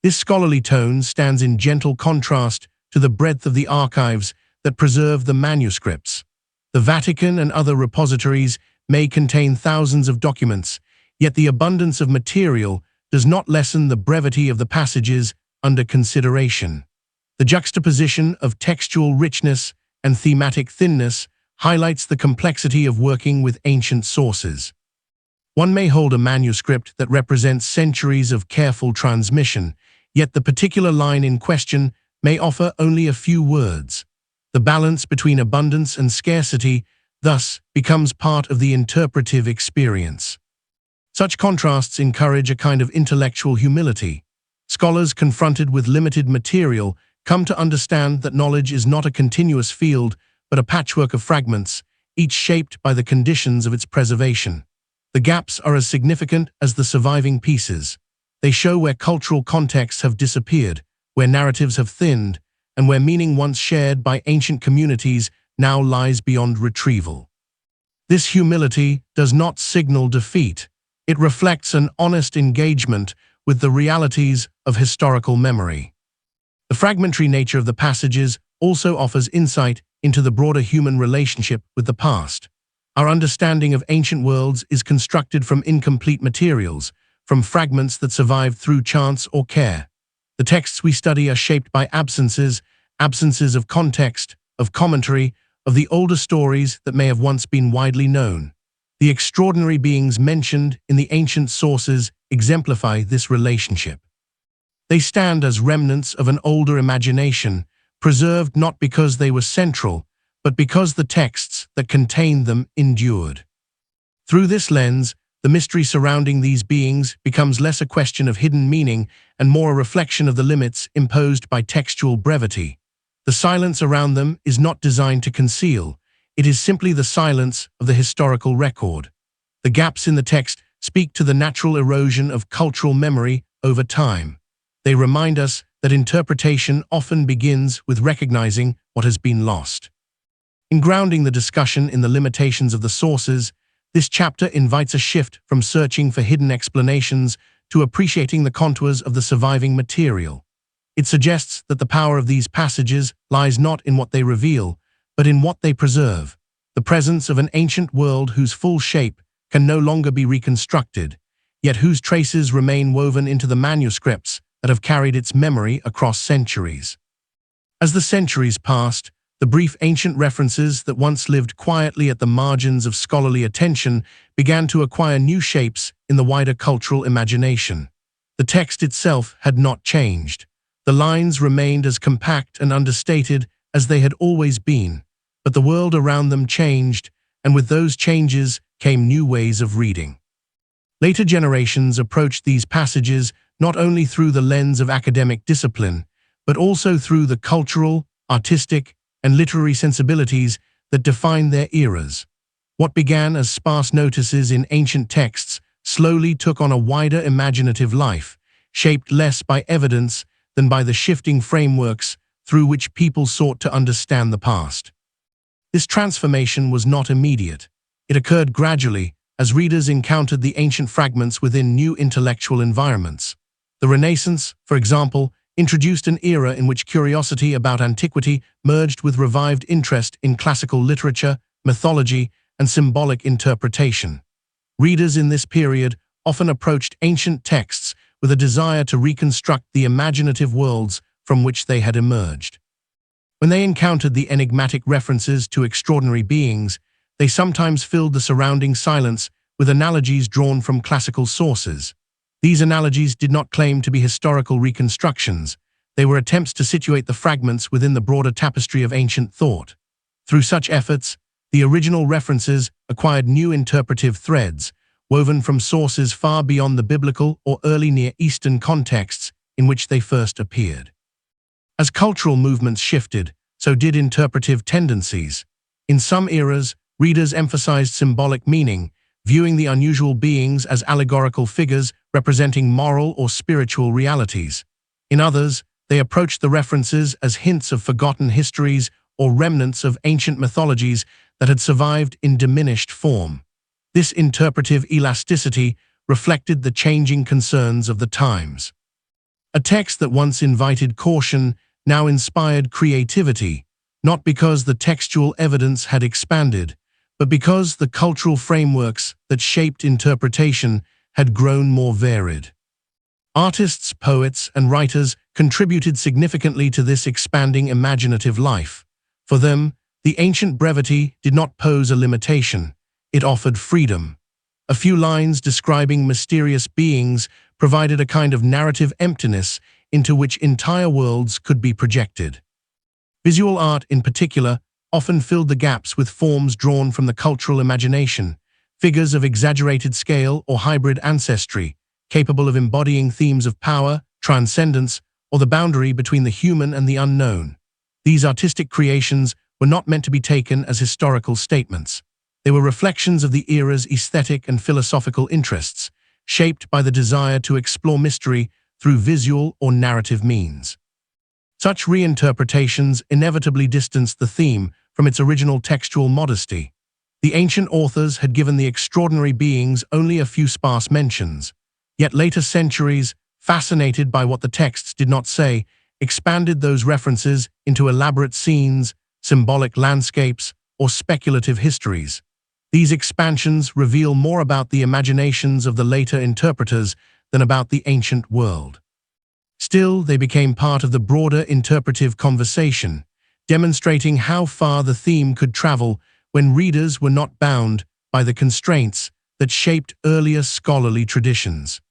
This scholarly tone stands in gentle contrast to the breadth of the archives that preserve the manuscripts. The Vatican and other repositories may contain thousands of documents, yet the abundance of material does not lessen the brevity of the passages under consideration. The juxtaposition of textual richness and thematic thinness highlights the complexity of working with ancient sources. One may hold a manuscript that represents centuries of careful transmission, yet the particular line in question may offer only a few words. The balance between abundance and scarcity thus becomes part of the interpretive experience. Such contrasts encourage a kind of intellectual humility. Scholars confronted with limited material come to understand that knowledge is not a continuous field, but a patchwork of fragments, each shaped by the conditions of its preservation. The gaps are as significant as the surviving pieces. They show where cultural contexts have disappeared, where narratives have thinned, and where meaning once shared by ancient communities now lies beyond retrieval. This humility does not signal defeat. It reflects an honest engagement with the realities of historical memory. The fragmentary nature of the passages also offers insight into the broader human relationship with the past. Our understanding of ancient worlds is constructed from incomplete materials, from fragments that survived through chance or care. The texts we study are shaped by absences of context, of commentary, of the older stories that may have once been widely known. The extraordinary beings mentioned in the ancient sources exemplify this relationship. They stand as remnants of an older imagination, preserved not because they were central, but because the texts that contained them endured. Through this lens, the mystery surrounding these beings becomes less a question of hidden meaning and more a reflection of the limits imposed by textual brevity. The silence around them is not designed to conceal. It is simply the silence of the historical record. The gaps in the text speak to the natural erosion of cultural memory over time. They remind us that interpretation often begins with recognizing what has been lost. In grounding the discussion in the limitations of the sources, this chapter invites a shift from searching for hidden explanations to appreciating the contours of the surviving material. It suggests that the power of these passages lies not in what they reveal, but in what they preserve, the presence of an ancient world whose full shape can no longer be reconstructed, yet whose traces remain woven into the manuscripts that have carried its memory across centuries. As the centuries passed, the brief ancient references that once lived quietly at the margins of scholarly attention began to acquire new shapes in the wider cultural imagination. The text itself had not changed. The lines remained as compact and understated as they had always been, but the world around them changed, and with those changes came new ways of reading. Later generations approached these passages not only through the lens of academic discipline, but also through the cultural, artistic, and literary sensibilities that defined their eras. What began as sparse notices in ancient texts slowly took on a wider imaginative life, shaped less by evidence than by the shifting frameworks through which people sought to understand the past. This transformation was not immediate. It occurred gradually as readers encountered the ancient fragments within new intellectual environments. The Renaissance, for example, introduced an era in which curiosity about antiquity merged with revived interest in classical literature, mythology, and symbolic interpretation. Readers in this period often approached ancient texts with a desire to reconstruct the imaginative worlds from which they had emerged. When they encountered the enigmatic references to extraordinary beings, they sometimes filled the surrounding silence with analogies drawn from classical sources. These analogies did not claim to be historical reconstructions. They were attempts to situate the fragments within the broader tapestry of ancient thought. Through such efforts, the original references acquired new interpretive threads, woven from sources far beyond the biblical or early Near Eastern contexts in which they first appeared. As cultural movements shifted, so did interpretive tendencies. In some eras, readers emphasized symbolic meaning, viewing the unusual beings as allegorical figures representing moral or spiritual realities. In others, they approached the references as hints of forgotten histories or remnants of ancient mythologies that had survived in diminished form. This interpretive elasticity reflected the changing concerns of the times. A text that once invited caution now inspired creativity, not because the textual evidence had expanded, but because the cultural frameworks that shaped interpretation had grown more varied. Artists, poets, and writers contributed significantly to this expanding imaginative life. For them, the ancient brevity did not pose a limitation, it offered freedom. A few lines describing mysterious beings provided a kind of narrative emptiness into which entire worlds could be projected. Visual art, in particular, often filled the gaps with forms drawn from the cultural imagination, figures of exaggerated scale or hybrid ancestry, capable of embodying themes of power, transcendence, or the boundary between the human and the unknown. These artistic creations were not meant to be taken as historical statements. They were reflections of the era's aesthetic and philosophical interests, shaped by the desire to explore mystery through visual or narrative means. Such reinterpretations inevitably distanced the theme from its original textual modesty. The ancient authors had given the extraordinary beings only a few sparse mentions, yet later centuries, fascinated by what the texts did not say, expanded those references into elaborate scenes, symbolic landscapes, or speculative histories. These expansions reveal more about the imaginations of the later interpreters than about the ancient world. Still, they became part of the broader interpretive conversation, demonstrating how far the theme could travel when readers were not bound by the constraints that shaped earlier scholarly traditions.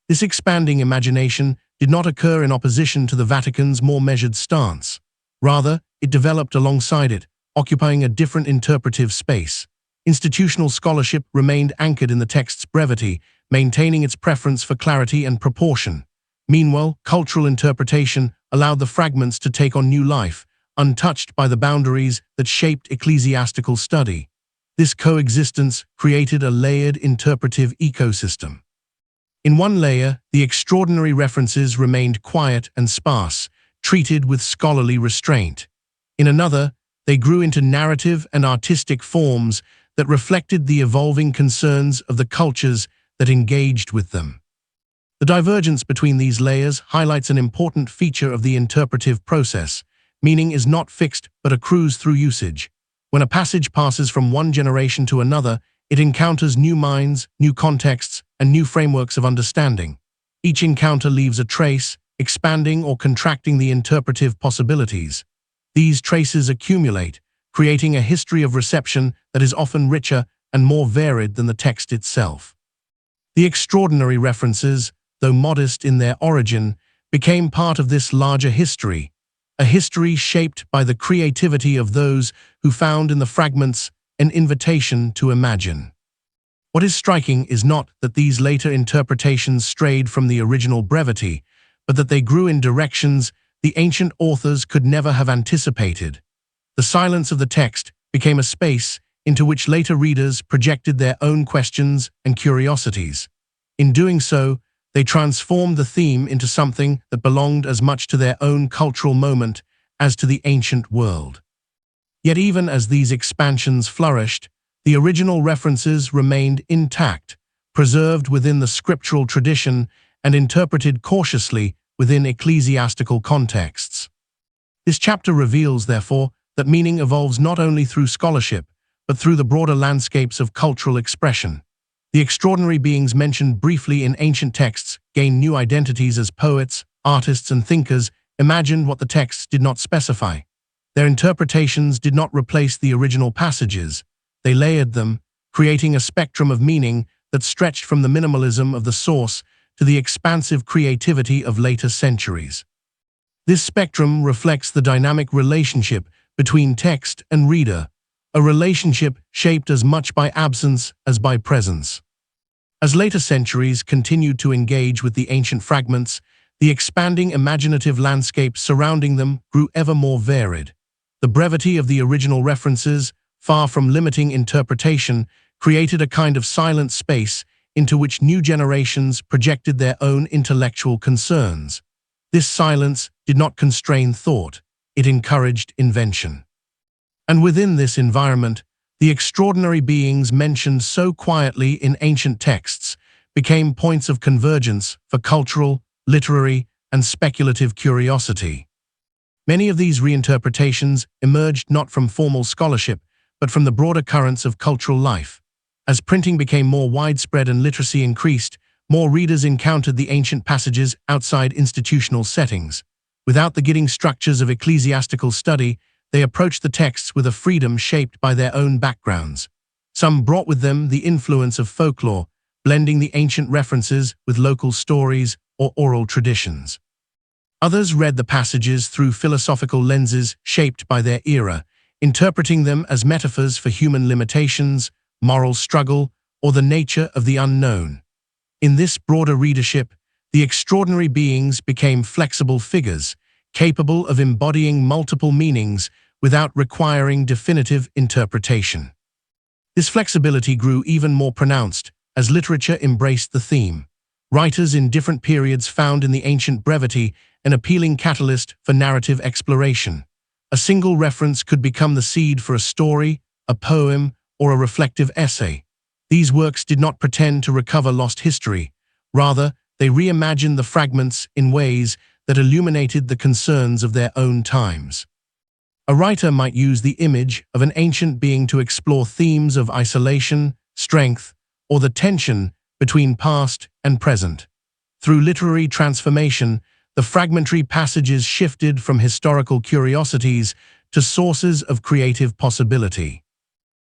This expanding imagination did not occur in opposition to the Vatican's more measured stance. Rather, it developed alongside it, occupying a different interpretive space. Institutional scholarship remained anchored in the text's brevity, maintaining its preference for clarity and proportion. Meanwhile, cultural interpretation allowed the fragments to take on new life, untouched by the boundaries that shaped ecclesiastical study. This coexistence created a layered interpretive ecosystem. In one layer, the extraordinary references remained quiet and sparse, treated with scholarly restraint. In another, they grew into narrative and artistic forms that reflected the evolving concerns of the cultures that engaged with them. The divergence between these layers highlights an important feature of the interpretive process. Meaning is not fixed but accrues through usage. When a passage passes from one generation to another, it encounters new minds, new contexts, and new frameworks of understanding. Each encounter leaves a trace, expanding or contracting the interpretive possibilities. These traces accumulate, creating a history of reception that is often richer and more varied than the text itself. The extraordinary references, though modest in their origin, became part of this larger history, a history shaped by the creativity of those who found in the fragments an invitation to imagine. What is striking is not that these later interpretations strayed from the original brevity, but that they grew in directions the ancient authors could never have anticipated. The silence of the text became a space into which later readers projected their own questions and curiosities. In doing so, they transformed the theme into something that belonged as much to their own cultural moment as to the ancient world. Yet even as these expansions flourished, the original references remained intact, preserved within the scriptural tradition and interpreted cautiously within ecclesiastical contexts. This chapter reveals, therefore, that meaning evolves not only through scholarship, but through the broader landscapes of cultural expression. The extraordinary beings mentioned briefly in ancient texts gained new identities as poets, artists, and thinkers imagined what the texts did not specify. Their interpretations did not replace the original passages. They layered them, creating a spectrum of meaning that stretched from the minimalism of the source to the expansive creativity of later centuries. This spectrum reflects the dynamic relationship between text and reader, a relationship shaped as much by absence as by presence. As later centuries continued to engage with the ancient fragments, the expanding imaginative landscape surrounding them grew ever more varied. The brevity of the original references, far from limiting interpretation, created a kind of silent space into which new generations projected their own intellectual concerns. This silence did not constrain thought, it encouraged invention. And within this environment, The extraordinary beings mentioned so quietly in ancient texts became points of convergence for cultural, literary, and speculative curiosity. Many of these reinterpretations emerged not from formal scholarship, but from the broader currents of cultural life. As printing became more widespread and literacy increased, more readers encountered the ancient passages outside institutional settings. Without the gidding structures of ecclesiastical study, they approached the texts with a freedom shaped by their own backgrounds. Some brought with them the influence of folklore, blending the ancient references with local stories or oral traditions. Others read the passages through philosophical lenses shaped by their era, interpreting them as metaphors for human limitations, moral struggle, or the nature of the unknown. In this broader readership, the extraordinary beings became flexible figures, capable of embodying multiple meanings without requiring definitive interpretation. This flexibility grew even more pronounced as literature embraced the theme. Writers in different periods found in the ancient brevity an appealing catalyst for narrative exploration. A single reference could become the seed for a story, a poem, or a reflective essay. These works did not pretend to recover lost history. Rather, they reimagined the fragments in ways that illuminated the concerns of their own times. A writer might use the image of an ancient being to explore themes of isolation, strength, or the tension between past and present. Through literary transformation, the fragmentary passages shifted from historical curiosities to sources of creative possibility.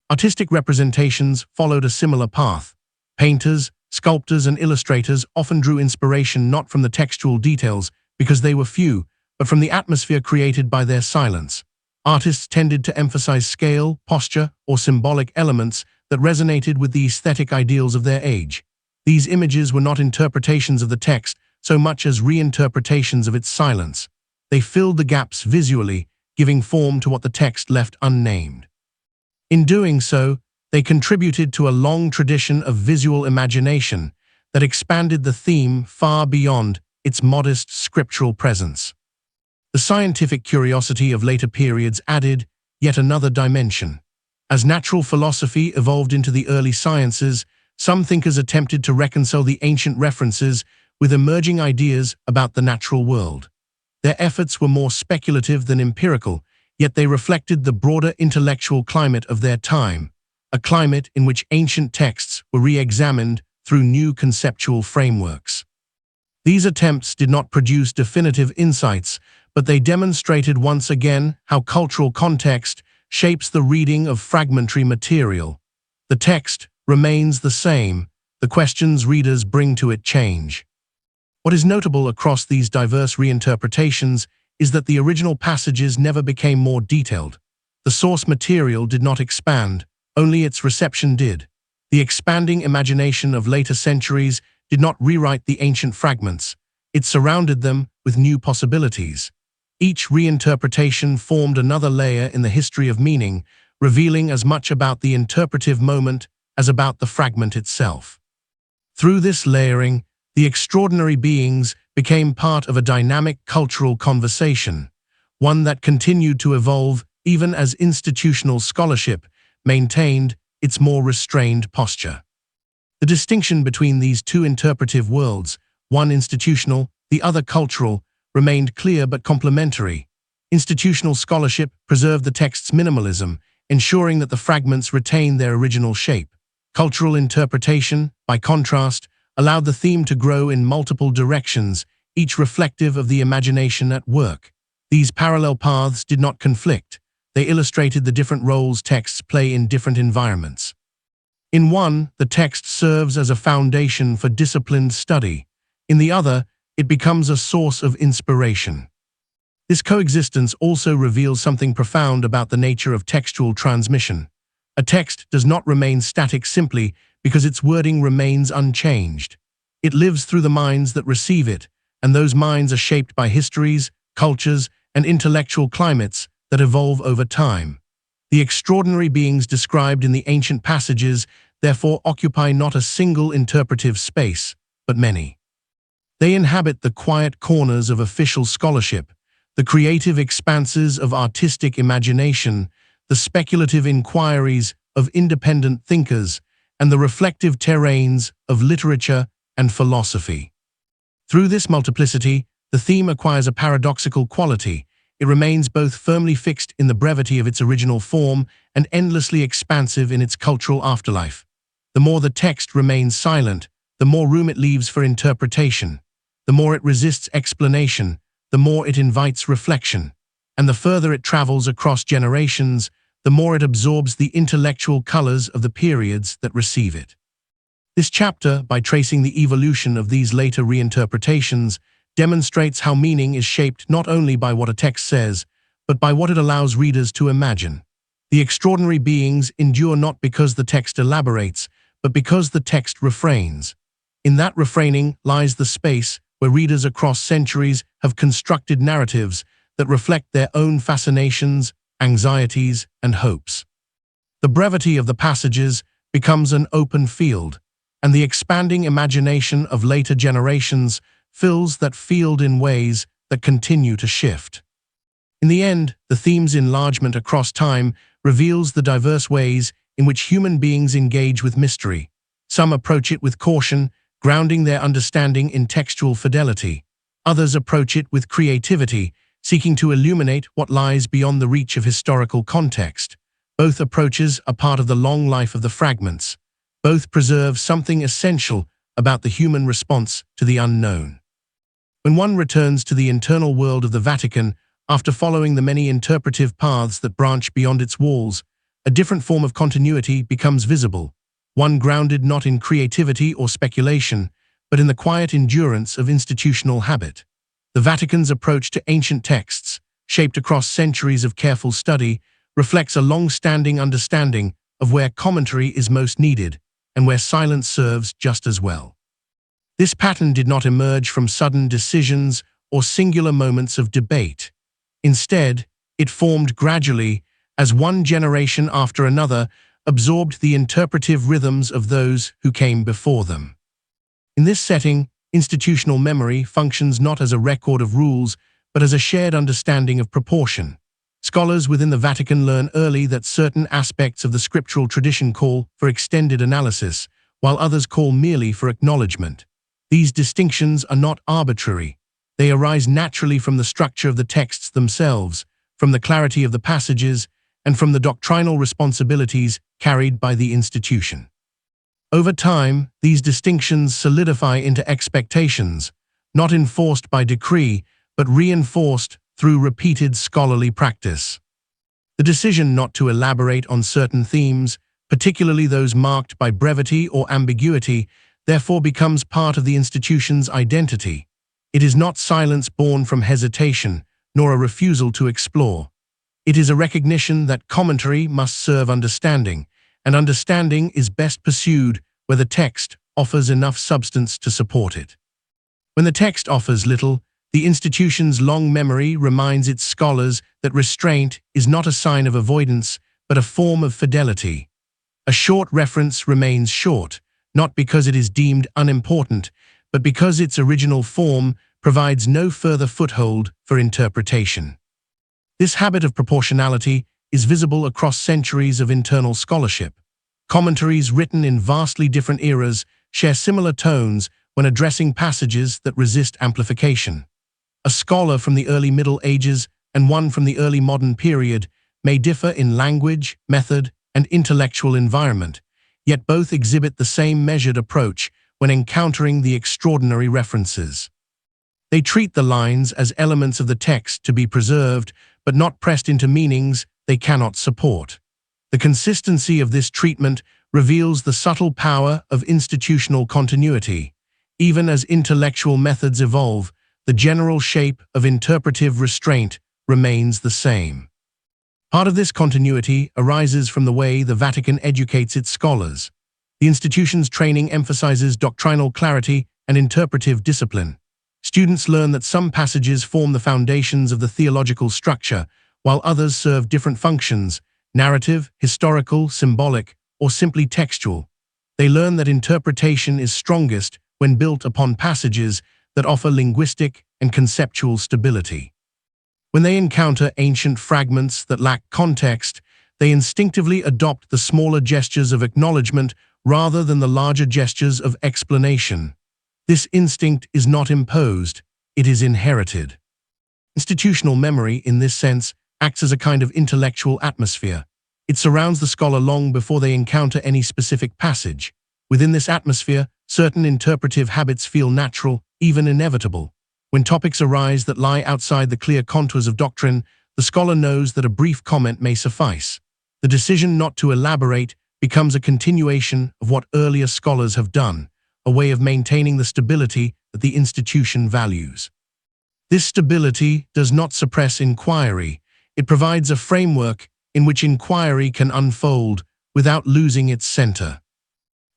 Artistic representations followed a similar path. Painters, sculptors, and illustrators often drew inspiration not from the textual details because they were few, but from the atmosphere created by their silence. Artists tended to emphasize scale, posture, or symbolic elements that resonated with the aesthetic ideals of their age. These images were not interpretations of the text so much as reinterpretations of its silence. They filled the gaps visually, giving form to what the text left unnamed. In doing so, they contributed to a long tradition of visual imagination that expanded the theme far beyond its modest scriptural presence. The scientific curiosity of later periods added yet another dimension. As natural philosophy evolved into the early sciences, some thinkers attempted to reconcile the ancient references with emerging ideas about the natural world. Their efforts were more speculative than empirical, yet they reflected the broader intellectual climate of their time, a climate in which ancient texts were re-examined through new conceptual frameworks. These attempts did not produce definitive insights, but they demonstrated once again how cultural context shapes the reading of fragmentary material. The text remains the same, the questions readers bring to it change. What is notable across these diverse reinterpretations is that the original passages never became more detailed. The source material did not expand, only its reception did. The expanding imagination of later centuries did not rewrite the ancient fragments. It surrounded them with new possibilities. Each reinterpretation formed another layer in the history of meaning, revealing as much about the interpretive moment as about the fragment itself. Through this layering, the extraordinary beings became part of a dynamic cultural conversation, one that continued to evolve even as institutional scholarship maintained its more restrained posture. The distinction between these two interpretive worlds, one institutional, the other cultural, remained clear but complementary. Institutional scholarship preserved the text's minimalism, ensuring that the fragments retained their original shape. Cultural interpretation, by contrast, allowed the theme to grow in multiple directions, each reflective of the imagination at work. These parallel paths did not conflict. They illustrated the different roles texts play in different environments. In one, the text serves as a foundation for disciplined study. In the other, it becomes a source of inspiration. This coexistence also reveals something profound about the nature of textual transmission. A text does not remain static simply because its wording remains unchanged. It lives through the minds that receive it, and those minds are shaped by histories, cultures, and intellectual climates that evolve over time. The extraordinary beings described in the ancient passages therefore occupy not a single interpretive space, but many. They inhabit the quiet corners of official scholarship, the creative expanses of artistic imagination, the speculative inquiries of independent thinkers and the reflective terrains of literature and philosophy. Through this multiplicity, the theme acquires a paradoxical quality. It remains both firmly fixed in the brevity of its original form and endlessly expansive in its cultural afterlife. The more the text remains silent, the more room it leaves for interpretation. The more it resists explanation, the more it invites reflection. And the further it travels across generations, the more it absorbs the intellectual colors of the periods that receive it. This chapter, by tracing the evolution of these later reinterpretations, demonstrates how meaning is shaped not only by what a text says, but by what it allows readers to imagine. The extraordinary beings endure not because the text elaborates, but because the text refrains. In that refraining lies the space where readers across centuries have constructed narratives that reflect their own fascinations, anxieties, and hopes. The brevity of the passages becomes an open field, and the expanding imagination of later generations fills that field in ways that continue to shift. In the end, the theme's enlargement across time reveals the diverse ways in which human beings engage with mystery. Some approach it with caution, grounding their understanding in textual fidelity. Others approach it with creativity, seeking to illuminate what lies beyond the reach of historical context. Both approaches are part of the long life of the fragments. Both preserve something essential about the human response to the unknown. When one returns to the internal world of the Vatican, after following the many interpretive paths that branch beyond its walls, a different form of continuity becomes visible, one grounded not in creativity or speculation, but in the quiet endurance of institutional habit. The Vatican's approach to ancient texts, shaped across centuries of careful study, reflects a long-standing understanding of where commentary is most needed and where silence serves just as well. This pattern did not emerge from sudden decisions or singular moments of debate. Instead, it formed gradually as one generation after another absorbed the interpretive rhythms of those who came before them. In this setting, institutional memory functions not as a record of rules, but as a shared understanding of proportion. Scholars within the Vatican learn early that certain aspects of the scriptural tradition call for extended analysis, while others call merely for acknowledgement. These distinctions are not arbitrary. They arise naturally from the structure of the texts themselves, from the clarity of the passages, and from the doctrinal responsibilities carried by the institution. Over time, these distinctions solidify into expectations, not enforced by decree, but reinforced through repeated scholarly practice. The decision not to elaborate on certain themes, particularly those marked by brevity or ambiguity, therefore becomes part of the institution's identity. It is not silence born from hesitation, nor a refusal to explore. It is a recognition that commentary must serve understanding, and understanding is best pursued where the text offers enough substance to support it. When the text offers little, the institution's long memory reminds its scholars that restraint is not a sign of avoidance, but a form of fidelity. A short reference remains short, not because it is deemed unimportant, but because its original form provides no further foothold for interpretation. This habit of proportionality is visible across centuries of internal scholarship. Commentaries written in vastly different eras share similar tones when addressing passages that resist amplification. A scholar from the early Middle Ages and one from the early modern period may differ in language, method, and intellectual environment, yet both exhibit the same measured approach when encountering the extraordinary references. They treat the lines as elements of the text to be preserved, but not pressed into meanings they cannot support. The consistency of this treatment reveals the subtle power of institutional continuity. Even as intellectual methods evolve, the general shape of interpretive restraint remains the same. Part of this continuity arises from the way the Vatican educates its scholars. The institution's training emphasizes doctrinal clarity and interpretive discipline. Students learn that some passages form the foundations of the theological structure, while others serve different functions: narrative, historical, symbolic, or simply textual. They learn that interpretation is strongest when built upon passages that offer linguistic and conceptual stability. When they encounter ancient fragments that lack context, they instinctively adopt the smaller gestures of acknowledgement rather than the larger gestures of explanation. This instinct is not imposed, it is inherited. Institutional memory, in this sense, acts as a kind of intellectual atmosphere. It surrounds the scholar long before they encounter any specific passage. Within this atmosphere, certain interpretive habits feel natural, even inevitable. When topics arise that lie outside the clear contours of doctrine, the scholar knows that a brief comment may suffice. The decision not to elaborate becomes a continuation of what earlier scholars have done, a way of maintaining the stability that the institution values. This stability does not suppress inquiry. It provides a framework in which inquiry can unfold without losing its center.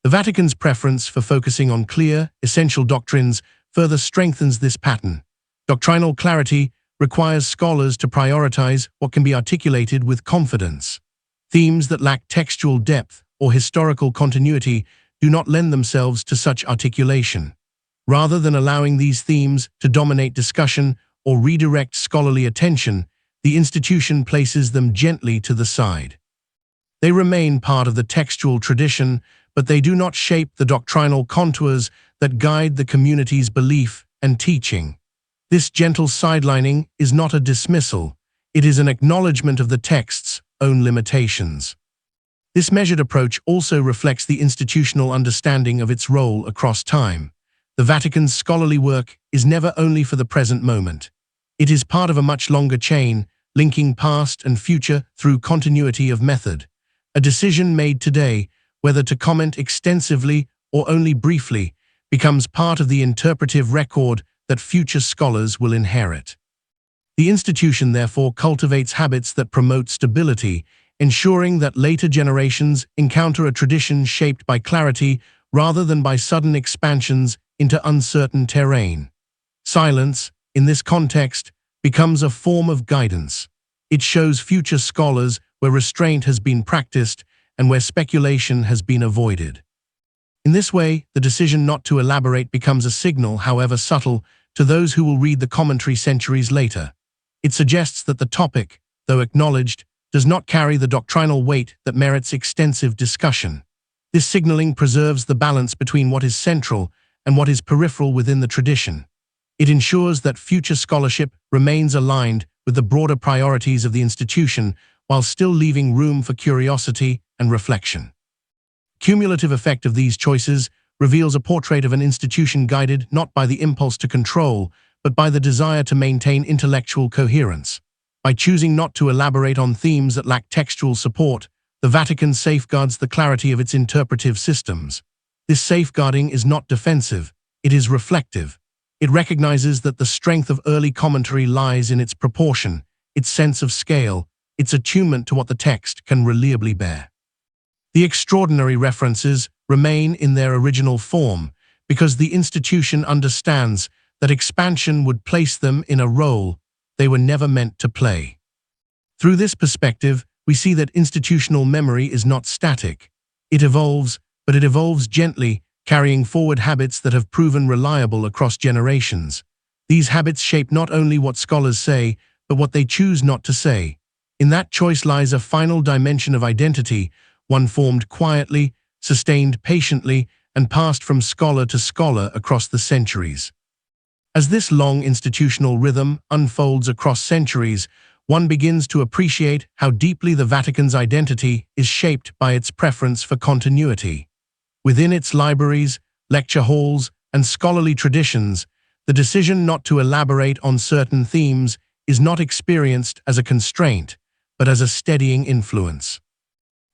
The Vatican's preference for focusing on clear, essential doctrines further strengthens this pattern. Doctrinal clarity requires scholars to prioritize what can be articulated with confidence. Themes that lack textual depth or historical continuity do not lend themselves to such articulation. Rather than allowing these themes to dominate discussion or redirect scholarly attention, the institution places them gently to the side. They remain part of the textual tradition, but they do not shape the doctrinal contours that guide the community's belief and teaching. This gentle sidelining is not a dismissal, it is an acknowledgement of the text's own limitations. This measured approach also reflects the institutional understanding of its role across time. The Vatican's scholarly work is never only for the present moment. It is part of a much longer chain, linking past and future through continuity of method. A decision made today, whether to comment extensively or only briefly, becomes part of the interpretive record that future scholars will inherit. The institution therefore cultivates habits that promote stability, ensuring that later generations encounter a tradition shaped by clarity rather than by sudden expansions into uncertain terrain. Silence, in this context, becomes a form of guidance. It shows future scholars where restraint has been practiced and where speculation has been avoided. In this way, the decision not to elaborate becomes a signal, however subtle, to those who will read the commentary centuries later. It suggests that the topic, though acknowledged, does not carry the doctrinal weight that merits extensive discussion. This signaling preserves the balance between what is central and what is peripheral within the tradition. It ensures that future scholarship remains aligned with the broader priorities of the institution while still leaving room for curiosity and reflection. The cumulative effect of these choices reveals a portrait of an institution guided not by the impulse to control, but by the desire to maintain intellectual coherence. By choosing not to elaborate on themes that lack textual support, the Vatican safeguards the clarity of its interpretive systems. This safeguarding is not defensive, it is reflective. It recognizes that the strength of early commentary lies in its proportion, its sense of scale, its attunement to what the text can reliably bear. The extraordinary references remain in their original form because the institution understands that expansion would place them in a role they were never meant to play. Through this perspective, we see that institutional memory is not static. It evolves, but it evolves gently, carrying forward habits that have proven reliable across generations. These habits shape not only what scholars say, but what they choose not to say. In that choice lies a final dimension of identity, one formed quietly, sustained patiently, and passed from scholar to scholar across the centuries. As this long institutional rhythm unfolds across centuries, one begins to appreciate how deeply the Vatican's identity is shaped by its preference for continuity. Within its libraries, lecture halls, and scholarly traditions, the decision not to elaborate on certain themes is not experienced as a constraint, but as a steadying influence.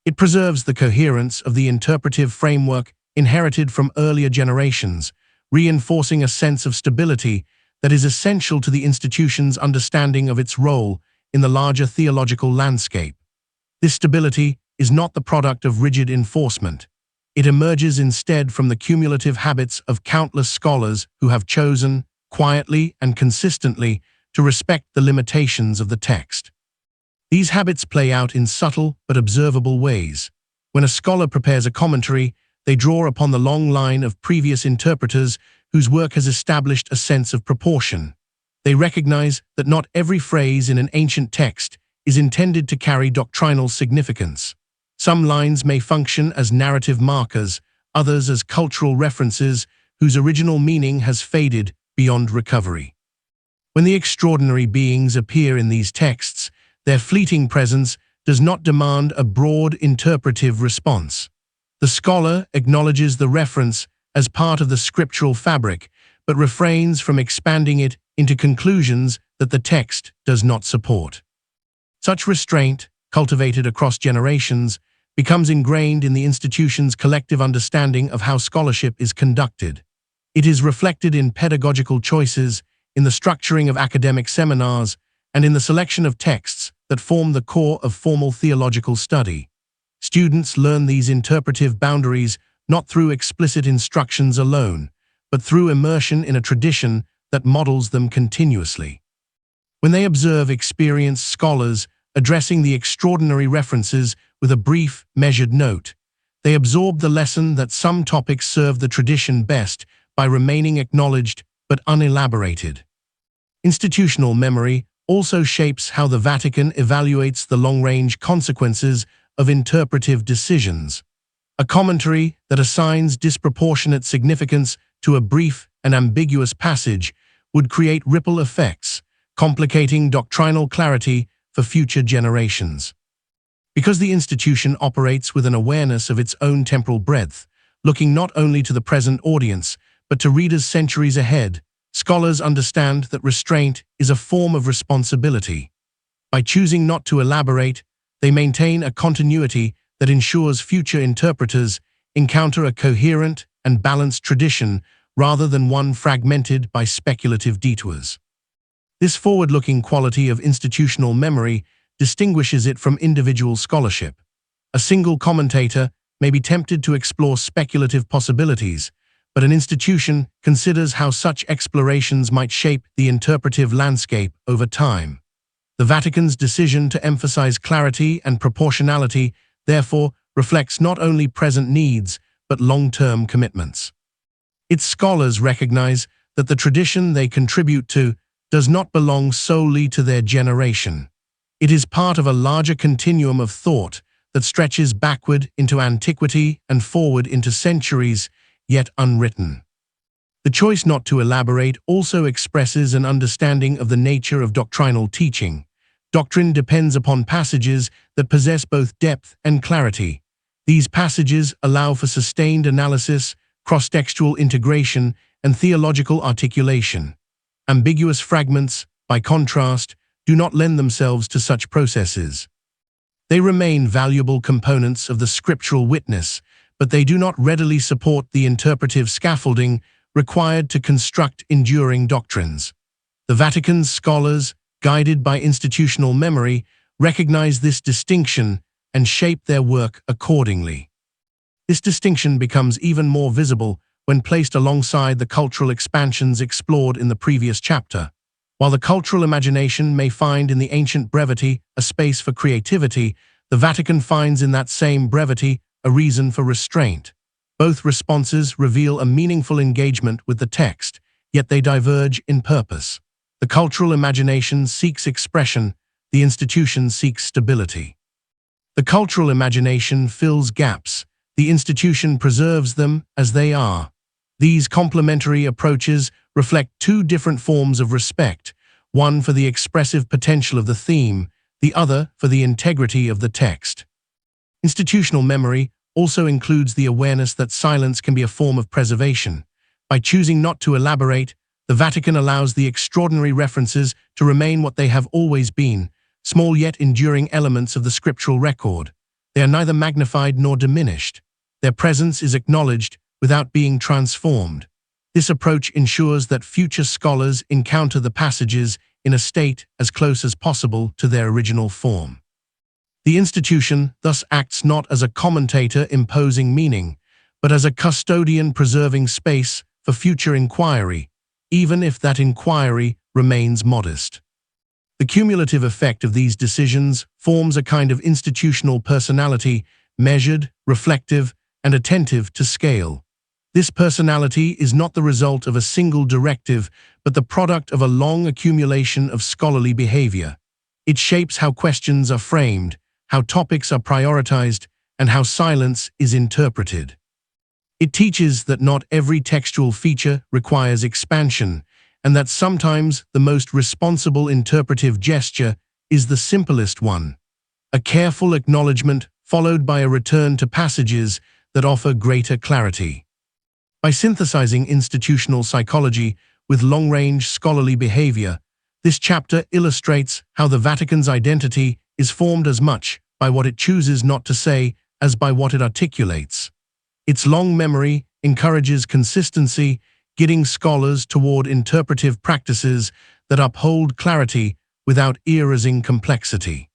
It preserves the coherence of the interpretive framework inherited from earlier generations, reinforcing a sense of stability that is essential to the institution's understanding of its role in the larger theological landscape. This stability is not the product of rigid enforcement. It emerges instead from the cumulative habits of countless scholars who have chosen, quietly and consistently, to respect the limitations of the text. These habits play out in subtle but observable ways. When a scholar prepares a commentary, they draw upon the long line of previous interpreters whose work has established a sense of proportion. They recognize that not every phrase in an ancient text is intended to carry doctrinal significance. Some lines may function as narrative markers, others as cultural references whose original meaning has faded beyond recovery. When the extraordinary beings appear in these texts, their fleeting presence does not demand a broad interpretive response. The scholar acknowledges the reference as part of the scriptural fabric, but refrains from expanding it into conclusions that the text does not support. Such restraint, cultivated across generations, becomes ingrained in the institution's collective understanding of how scholarship is conducted. It is reflected in pedagogical choices, in the structuring of academic seminars, and in the selection of texts that form the core of formal theological study. Students learn these interpretive boundaries not through explicit instructions alone, but through immersion in a tradition that models them continuously. When they observe experienced scholars addressing the extraordinary references with a brief, measured note, they absorb the lesson that some topics serve the tradition best by remaining acknowledged but unelaborated. Institutional memory also shapes how the Vatican evaluates the long-range consequences of interpretive decisions. A commentary that assigns disproportionate significance to a brief and ambiguous passage would create ripple effects, complicating doctrinal clarity for future generations. Because the institution operates with an awareness of its own temporal breadth, looking not only to the present audience, but to readers centuries ahead, scholars understand that restraint is a form of responsibility. By choosing not to elaborate, they maintain a continuity that ensures future interpreters encounter a coherent and balanced tradition rather than one fragmented by speculative detours. This forward-looking quality of institutional memory distinguishes it from individual scholarship. A single commentator may be tempted to explore speculative possibilities, but an institution considers how such explorations might shape the interpretive landscape over time. The Vatican's decision to emphasize clarity and proportionality, therefore, reflects not only present needs, but long-term commitments. Its scholars recognize that the tradition they contribute to does not belong solely to their generation. It is part of a larger continuum of thought that stretches backward into antiquity and forward into centuries, yet unwritten. The choice not to elaborate also expresses an understanding of the nature of doctrinal teaching. Doctrine depends upon passages that possess both depth and clarity. These passages allow for sustained analysis, cross-textual integration, and theological articulation. Ambiguous fragments, by contrast, do not lend themselves to such processes. They remain valuable components of the scriptural witness, but they do not readily support the interpretive scaffolding required to construct enduring doctrines. The Vatican's scholars, guided by institutional memory, recognize this distinction and shape their work accordingly. This distinction becomes even more visible when placed alongside the cultural expansions explored in the previous chapter. While the cultural imagination may find in the ancient brevity a space for creativity, the Vatican finds in that same brevity a reason for restraint. Both responses reveal a meaningful engagement with the text, yet they diverge in purpose. The cultural imagination seeks expression, the institution seeks stability. The cultural imagination fills gaps, the institution preserves them as they are. These complementary approaches reflect two different forms of respect, one for the expressive potential of the theme, the other for the integrity of the text. Institutional memory also includes the awareness that silence can be a form of preservation. By choosing not to elaborate, the Vatican allows the extraordinary references to remain what they have always been, small yet enduring elements of the scriptural record. They are neither magnified nor diminished. Their presence is acknowledged without being transformed. This approach ensures that future scholars encounter the passages in a state as close as possible to their original form. The institution thus acts not as a commentator imposing meaning, but as a custodian preserving space for future inquiry, even if that inquiry remains modest. The cumulative effect of these decisions forms a kind of institutional personality, measured, reflective, and attentive to scale. This personality is not the result of a single directive, but the product of a long accumulation of scholarly behavior. It shapes how questions are framed, how topics are prioritized, and how silence is interpreted. It teaches that not every textual feature requires expansion, and that sometimes the most responsible interpretive gesture is the simplest one, a careful acknowledgement followed by a return to passages that offer greater clarity. By synthesizing institutional psychology with long-range scholarly behavior, this chapter illustrates how the Vatican's identity is formed as much by what it chooses not to say as by what it articulates. Its long memory encourages consistency, guiding scholars toward interpretive practices that uphold clarity without erasing complexity.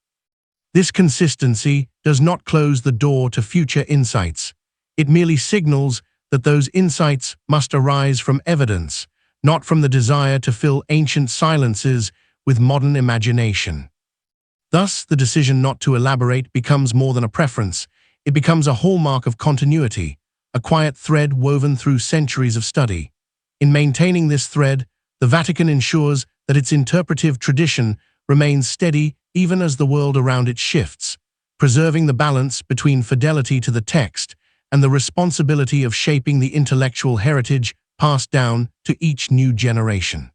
This consistency does not close the door to future insights. It merely signals that those insights must arise from evidence, not from the desire to fill ancient silences with modern imagination. Thus, the decision not to elaborate becomes more than a preference. It becomes a hallmark of continuity, a quiet thread woven through centuries of study. In maintaining this thread, the Vatican ensures that its interpretive tradition remains steady even as the world around it shifts, preserving the balance between fidelity to the text and the responsibility of shaping the intellectual heritage passed down to each new generation.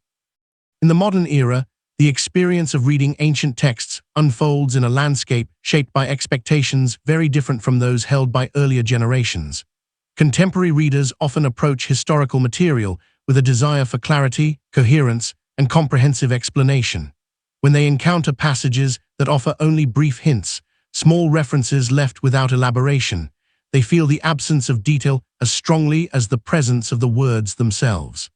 In the modern era, the experience of reading ancient texts unfolds in a landscape shaped by expectations very different from those held by earlier generations. Contemporary readers often approach historical material with a desire for clarity, coherence, and comprehensive explanation. When they encounter passages that offer only brief hints, small references left without elaboration, they feel the absence of detail as strongly as the presence of the words themselves.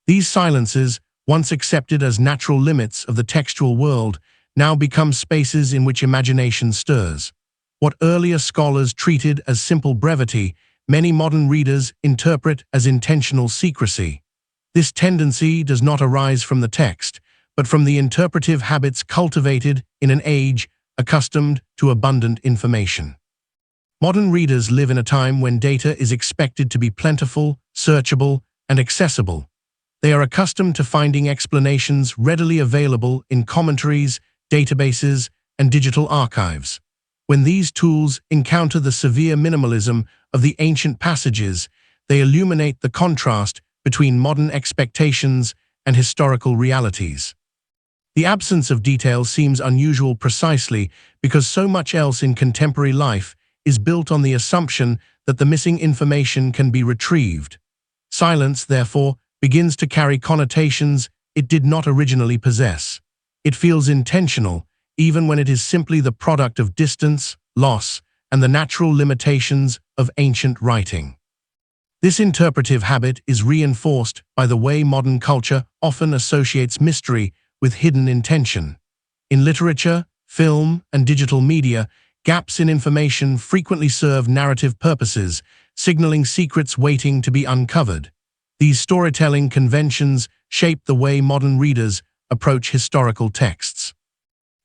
These silences, once accepted as natural limits of the textual world, now become spaces in which imagination stirs. What earlier scholars treated as simple brevity, many modern readers interpret as intentional secrecy. This tendency does not arise from the text, but from the interpretive habits cultivated in an age accustomed to abundant information. Modern readers live in a time when data is expected to be plentiful, searchable, and accessible. They are accustomed to finding explanations readily available in commentaries, databases, and digital archives. When these tools encounter the severe minimalism of the ancient passages, they illuminate the contrast between modern expectations and historical realities. The absence of detail seems unusual precisely because so much else in contemporary life is built on the assumption that the missing information can be retrieved. Silence, therefore, begins to carry connotations it did not originally possess. It feels intentional, even when it is simply the product of distance, loss, and the natural limitations of ancient writing. This interpretive habit is reinforced by the way modern culture often associates mystery with hidden intention. In literature, film, and digital media, gaps in information frequently serve narrative purposes, signaling secrets waiting to be uncovered. These storytelling conventions shape the way modern readers approach historical texts.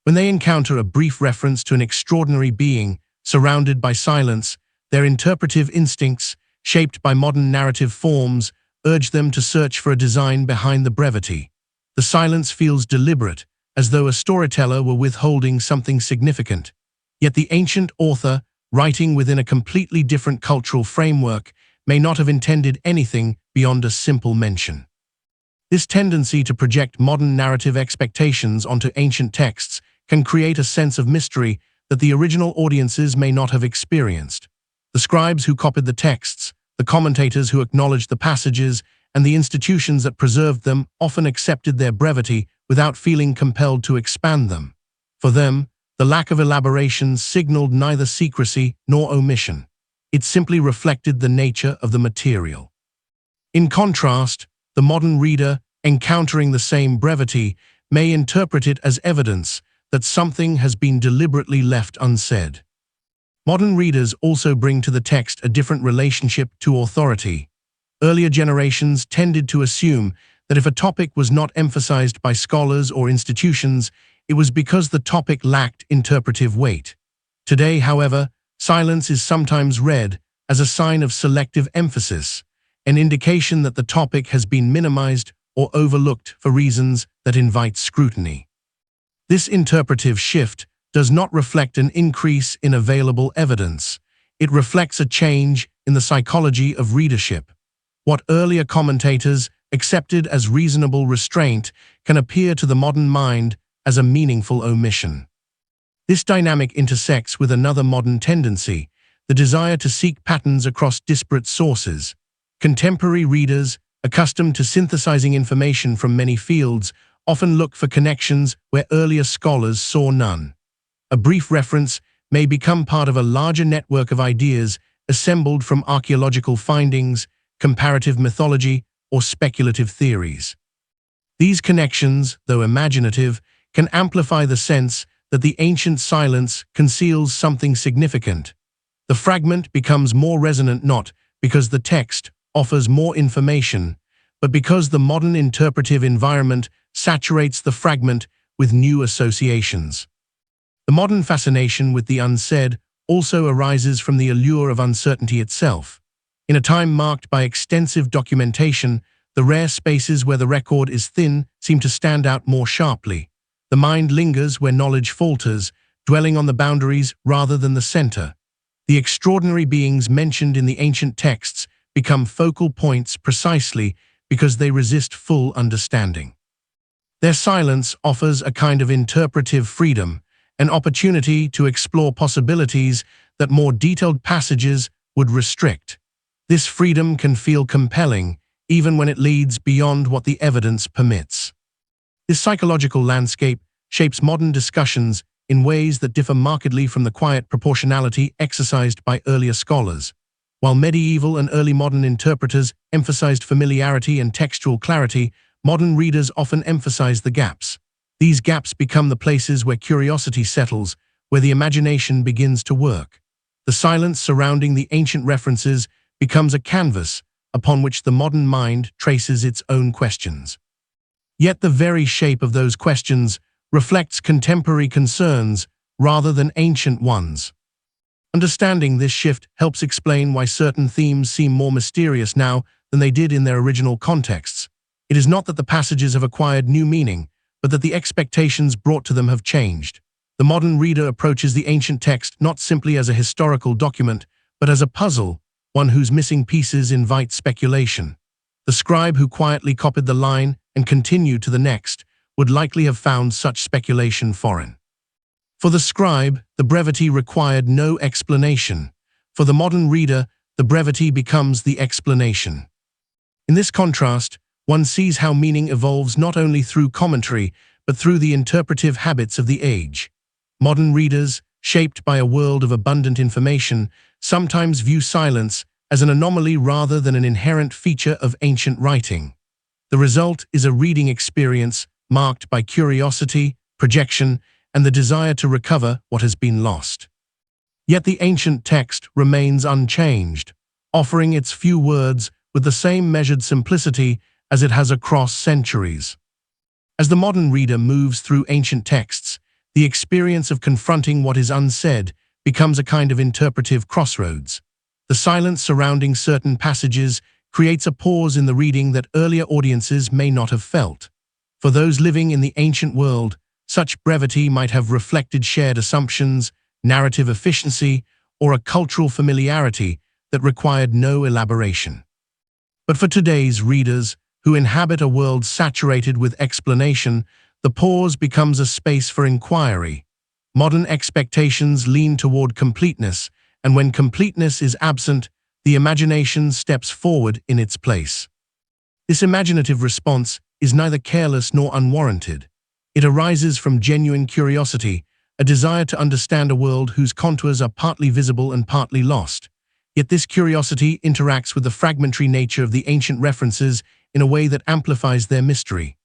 When they encounter a brief reference to an extraordinary being surrounded by silence, their interpretive instincts, shaped by modern narrative forms, urge them to search for a design behind the brevity. The silence feels deliberate, as though a storyteller were withholding something significant. Yet the ancient author, writing within a completely different cultural framework, may not have intended anything beyond a simple mention. This tendency to project modern narrative expectations onto ancient texts can create a sense of mystery that the original audiences may not have experienced. The scribes who copied the texts, the commentators who acknowledged the passages, and the institutions that preserved them often accepted their brevity without feeling compelled to expand them. For them, the lack of elaboration signaled neither secrecy nor omission. It simply reflected the nature of the material. In contrast, the modern reader, encountering the same brevity, may interpret it as evidence that something has been deliberately left unsaid. Modern readers also bring to the text a different relationship to authority. Earlier generations tended to assume that if a topic was not emphasized by scholars or institutions, it was because the topic lacked interpretive weight. Today, however, silence is sometimes read as a sign of selective emphasis, an indication that the topic has been minimized or overlooked for reasons that invite scrutiny. This interpretive shift does not reflect an increase in available evidence. It reflects a change in the psychology of readership. What earlier commentators accepted as reasonable restraint can appear to the modern mind as a meaningful omission. This dynamic intersects with another modern tendency, the desire to seek patterns across disparate sources. Contemporary readers, accustomed to synthesizing information from many fields, often look for connections where earlier scholars saw none. A brief reference may become part of a larger network of ideas assembled from archaeological findings, comparative mythology, or speculative theories. These connections, though imaginative, can amplify the sense that the ancient silence conceals something significant. The fragment becomes more resonant not because the text offers more information, but because the modern interpretive environment saturates the fragment with new associations. The modern fascination with the unsaid also arises from the allure of uncertainty itself. In a time marked by extensive documentation, the rare spaces where the record is thin seem to stand out more sharply. The mind lingers where knowledge falters, dwelling on the boundaries rather than the center. The extraordinary beings mentioned in the ancient texts become focal points precisely because they resist full understanding. Their silence offers a kind of interpretive freedom, an opportunity to explore possibilities that more detailed passages would restrict. This freedom can feel compelling, even when it leads beyond what the evidence permits. This psychological landscape shapes modern discussions in ways that differ markedly from the quiet proportionality exercised by earlier scholars. While medieval and early modern interpreters emphasized familiarity and textual clarity, modern readers often emphasize the gaps. These gaps become the places where curiosity settles, where the imagination begins to work. The silence surrounding the ancient references becomes a canvas upon which the modern mind traces its own questions. Yet the very shape of those questions reflects contemporary concerns rather than ancient ones. Understanding this shift helps explain why certain themes seem more mysterious now than they did in their original contexts. It is not that the passages have acquired new meaning, but that the expectations brought to them have changed. The modern reader approaches the ancient text not simply as a historical document, but as a puzzle, one whose missing pieces invite speculation. The scribe who quietly copied the line and continued to the next would likely have found such speculation foreign. For the scribe, the brevity required no explanation. For the modern reader, the brevity becomes the explanation. In this contrast, one sees how meaning evolves not only through commentary, but through the interpretive habits of the age. Modern readers, shaped by a world of abundant information, sometimes view silence as an anomaly rather than an inherent feature of ancient writing. The result is a reading experience marked by curiosity, projection, and the desire to recover what has been lost. Yet the ancient text remains unchanged, offering its few words with the same measured simplicity as it has across centuries. As the modern reader moves through ancient texts, the experience of confronting what is unsaid becomes a kind of interpretive crossroads. The silence surrounding certain passages creates a pause in the reading that earlier audiences may not have felt. For those living in the ancient world, such brevity might have reflected shared assumptions, narrative efficiency, or a cultural familiarity that required no elaboration. But for today's readers, who inhabit a world saturated with explanation, the pause becomes a space for inquiry. Modern expectations lean toward completeness, and when completeness is absent, the imagination steps forward in its place. This imaginative response is neither careless nor unwarranted. It arises from genuine curiosity, a desire to understand a world whose contours are partly visible and partly lost. Yet this curiosity interacts with the fragmentary nature of the ancient references in a way that amplifies their mystery.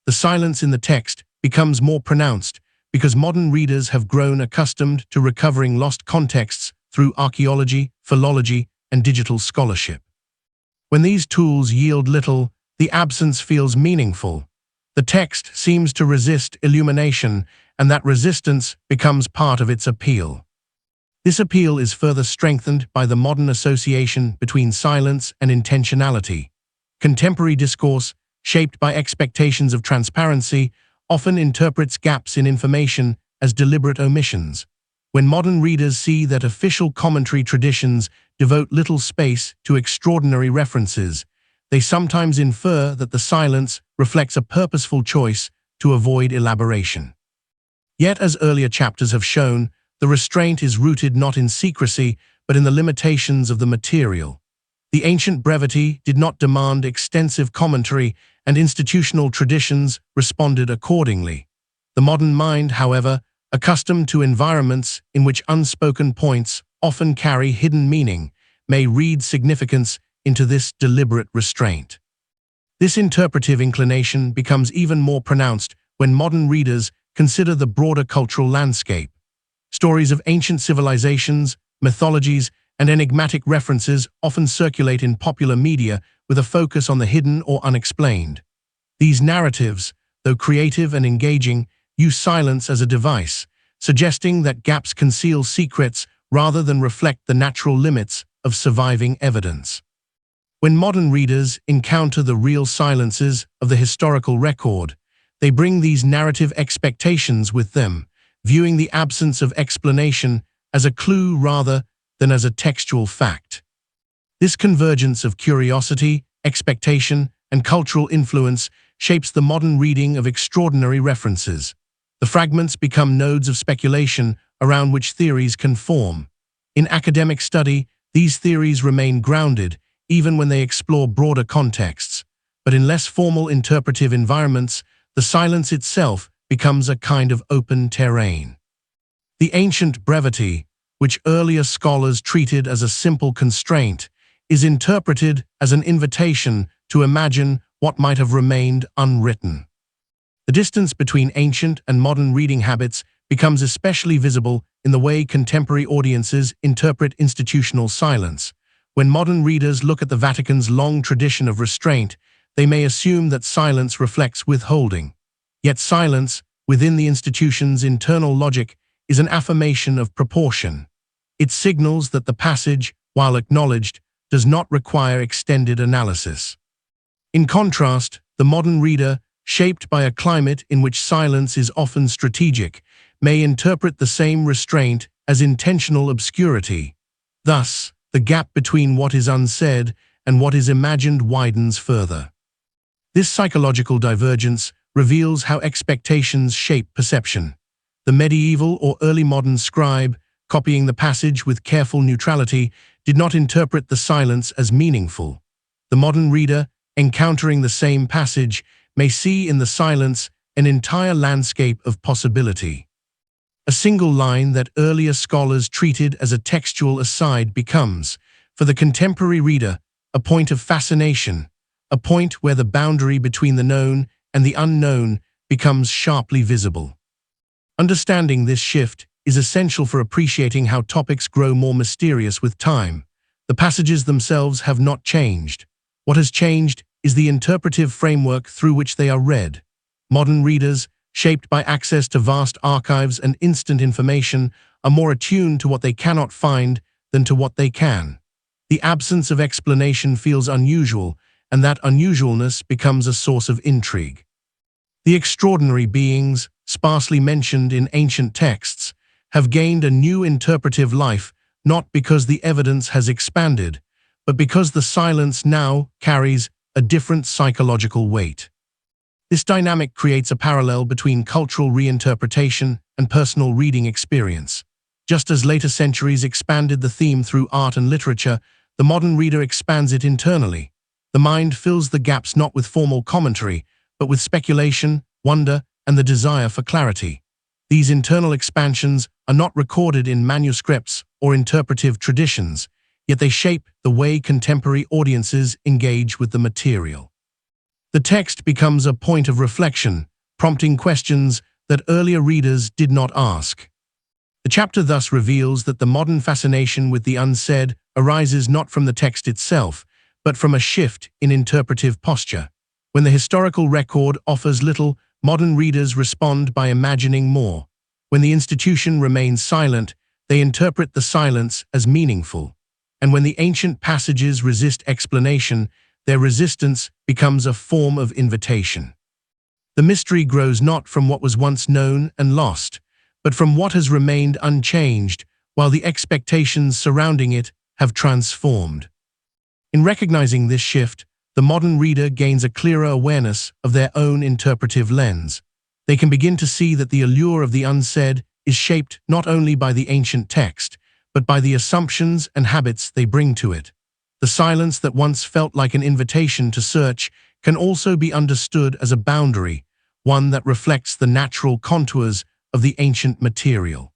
The silence in the text becomes more pronounced because modern readers have grown accustomed to recovering lost contexts through archaeology, philology, and digital scholarship. When these tools yield little, the absence feels meaningful. The text seems to resist illumination, and that resistance becomes part of its appeal. This appeal is further strengthened by the modern association between silence and intentionality. Contemporary discourse, shaped by expectations of transparency, often interprets gaps in information as deliberate omissions. When modern readers see that official commentary traditions devote little space to extraordinary references, they sometimes infer that the silence reflects a purposeful choice to avoid elaboration. Yet, as earlier chapters have shown, the restraint is rooted not in secrecy, but in the limitations of the material. The ancient brevity did not demand extensive commentary, and institutional traditions responded accordingly. The modern mind, however, accustomed to environments in which unspoken points often carry hidden meaning, may read significance into this deliberate restraint. This interpretive inclination becomes even more pronounced when modern readers consider the broader cultural landscape. Stories of ancient civilizations, mythologies, and enigmatic references often circulate in popular media with a focus on the hidden or unexplained. These narratives, though creative and engaging, use silence as a device, suggesting that gaps conceal secrets rather than reflect the natural limits of surviving evidence. When modern readers encounter the real silences of the historical record, they bring these narrative expectations with them, viewing the absence of explanation as a clue rather than as a textual fact. This convergence of curiosity, expectation, and cultural influence shapes the modern reading of extraordinary references. The fragments become nodes of speculation around which theories can form. In academic study, these theories remain grounded even when they explore broader contexts, but in less formal interpretive environments, the silence itself becomes a kind of open terrain. The ancient brevity, which earlier scholars treated as a simple constraint, is interpreted as an invitation to imagine what might have remained unwritten. The distance between ancient and modern reading habits becomes especially visible in the way contemporary audiences interpret institutional silence. When modern readers look at the Vatican's long tradition of restraint, they may assume that silence reflects withholding. Yet silence, within the institution's internal logic, is an affirmation of proportion. It signals that the passage, while acknowledged, does not require extended analysis. In contrast, the modern reader, shaped by a climate in which silence is often strategic, may interpret the same restraint as intentional obscurity. Thus, the gap between what is unsaid and what is imagined widens further. This psychological divergence reveals how expectations shape perception. The medieval or early modern scribe, copying the passage with careful neutrality, did not interpret the silence as meaningful. The modern reader, encountering the same passage, may see in the silence an entire landscape of possibility. A single line that earlier scholars treated as a textual aside becomes, for the contemporary reader, a point of fascination, a point where the boundary between the known and the unknown becomes sharply visible. Understanding this shift is essential for appreciating how topics grow more mysterious with time. The passages themselves have not changed. What has changed is the interpretive framework through which they are read. Modern readers, shaped by access to vast archives and instant information, are more attuned to what they cannot find than to what they can. The absence of explanation feels unusual, and that unusualness becomes a source of intrigue. The extraordinary beings, sparsely mentioned in ancient texts, have gained a new interpretive life not because the evidence has expanded, but because the silence now carries a different psychological weight. This dynamic creates a parallel between cultural reinterpretation and personal reading experience. Just as later centuries expanded the theme through art and literature, the modern reader expands it internally. The mind fills the gaps not with formal commentary, but with speculation, wonder, and the desire for clarity. These internal expansions are not recorded in manuscripts or interpretive traditions, yet they shape the way contemporary audiences engage with the material. The text becomes a point of reflection, prompting questions that earlier readers did not ask. The chapter thus reveals that the modern fascination with the unsaid arises not from the text itself, but from a shift in interpretive posture. When the historical record offers little, modern readers respond by imagining more. When the institution remains silent, they interpret the silence as meaningful. And when the ancient passages resist explanation, their resistance becomes a form of invitation. The mystery grows not from what was once known and lost, but from what has remained unchanged, while the expectations surrounding it have transformed. In recognizing this shift, the modern reader gains a clearer awareness of their own interpretive lens. They can begin to see that the allure of the unsaid is shaped not only by the ancient text, but by the assumptions and habits they bring to it. The silence that once felt like an invitation to search can also be understood as a boundary, one that reflects the natural contours of the ancient material.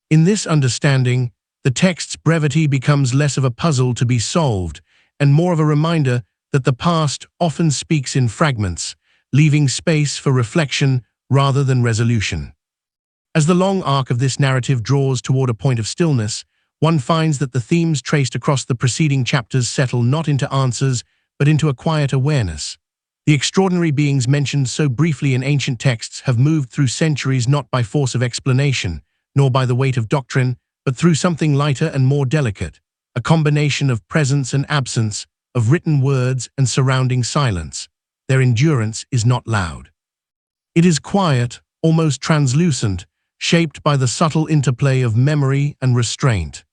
In this understanding, the text's brevity becomes less of a puzzle to be solved and more of a reminder that the past often speaks in fragments, leaving space for reflection rather than resolution. As the long arc of this narrative draws toward a point of stillness, one finds that the themes traced across the preceding chapters settle not into answers, but into a quiet awareness. The extraordinary beings mentioned so briefly in ancient texts have moved through centuries not by force of explanation, nor by the weight of doctrine, but through something lighter and more delicate, a combination of presence and absence, of written words and surrounding silence. Their endurance is not loud. It is quiet, almost translucent, shaped by the subtle interplay of memory and restraint.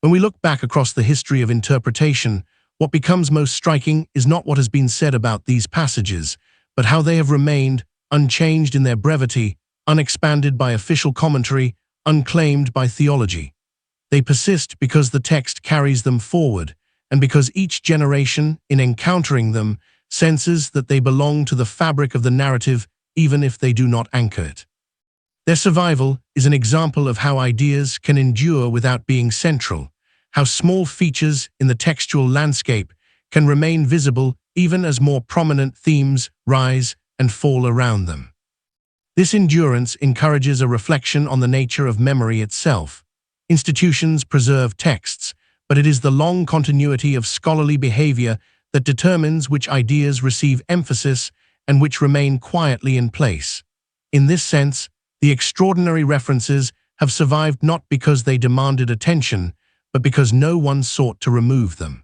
When we look back across the history of interpretation, what becomes most striking is not what has been said about these passages, but how they have remained unchanged in their brevity, unexpanded by official commentary, unclaimed by theology. They persist because the text carries them forward, and because each generation, in encountering them, senses that they belong to the fabric of the narrative even if they do not anchor it. Their survival is an example of how ideas can endure without being central, how small features in the textual landscape can remain visible even as more prominent themes rise and fall around them. This endurance encourages a reflection on the nature of memory itself. Institutions preserve texts, but it is the long continuity of scholarly behavior that determines which ideas receive emphasis and which remain quietly in place. In this sense, the extraordinary references have survived not because they demanded attention, but because no one sought to remove them.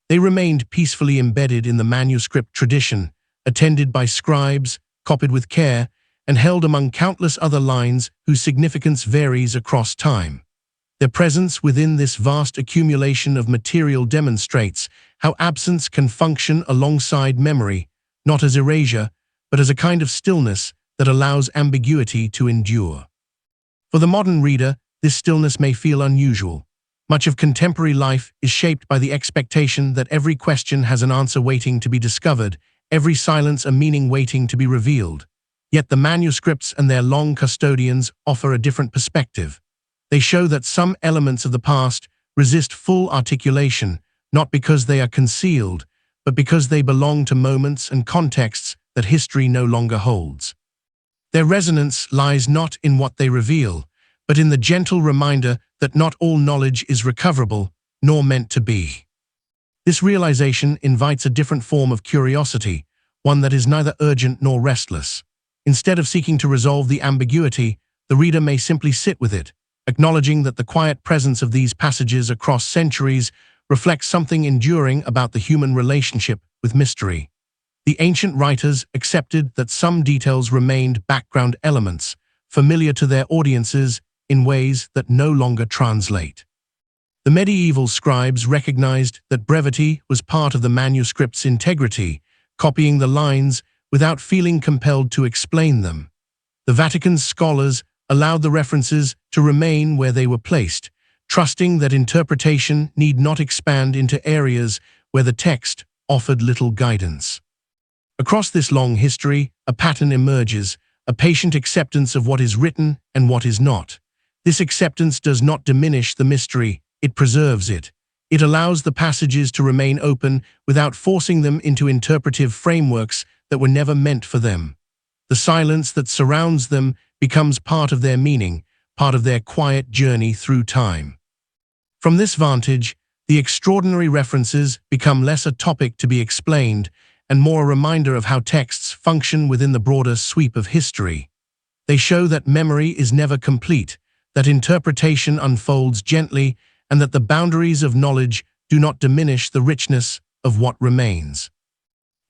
They remained peacefully embedded in the manuscript tradition, attended by scribes, copied with care, and held among countless other lines whose significance varies across time. Their presence within this vast accumulation of material demonstrates how absence can function alongside memory, not as erasure, but as a kind of stillness that allows ambiguity to endure. For the modern reader, this stillness may feel unusual. Much of contemporary life is shaped by the expectation that every question has an answer waiting to be discovered, every silence a meaning waiting to be revealed. Yet the manuscripts and their long custodians offer a different perspective. They show that some elements of the past resist full articulation, not because they are concealed, but because they belong to moments and contexts that history no longer holds. Their resonance lies not in what they reveal, but in the gentle reminder that not all knowledge is recoverable, nor meant to be. This realization invites a different form of curiosity, one that is neither urgent nor restless. Instead of seeking to resolve the ambiguity, the reader may simply sit with it, acknowledging that the quiet presence of these passages across centuries reflects something enduring about the human relationship with mystery. The ancient writers accepted that some details remained background elements, familiar to their audiences in ways that no longer translate. The medieval scribes recognized that brevity was part of the manuscript's integrity, copying the lines without feeling compelled to explain them. The Vatican's scholars allowed the references to remain where they were placed, trusting that interpretation need not expand into areas where the text offered little guidance. Across this long history, a pattern emerges, a patient acceptance of what is written and what is not. This acceptance does not diminish the mystery, it preserves it. It allows the passages to remain open without forcing them into interpretive frameworks that were never meant for them. The silence that surrounds them becomes part of their meaning, part of their quiet journey through time. From this vantage, the extraordinary references become less a topic to be explained and more a reminder of how texts function within the broader sweep of history. They show that memory is never complete, that interpretation unfolds gently, and that the boundaries of knowledge do not diminish the richness of what remains.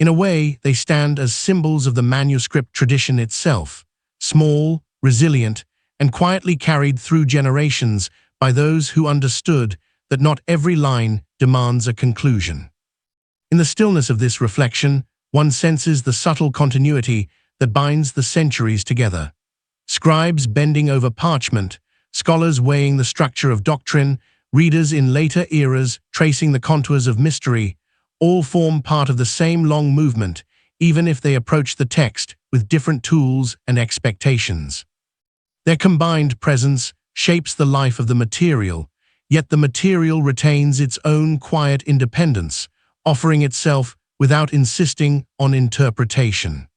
In a way, they stand as symbols of the manuscript tradition itself, small, resilient, and quietly carried through generations by those who understood that not every line demands a conclusion. In the stillness of this reflection, one senses the subtle continuity that binds the centuries together. Scribes bending over parchment, scholars weighing the structure of doctrine, readers in later eras tracing the contours of mystery, all form part of the same long movement, even if they approach the text with different tools and expectations. Their combined presence shapes the life of the material, yet the material retains its own quiet independence, offering itself without insisting on interpretation.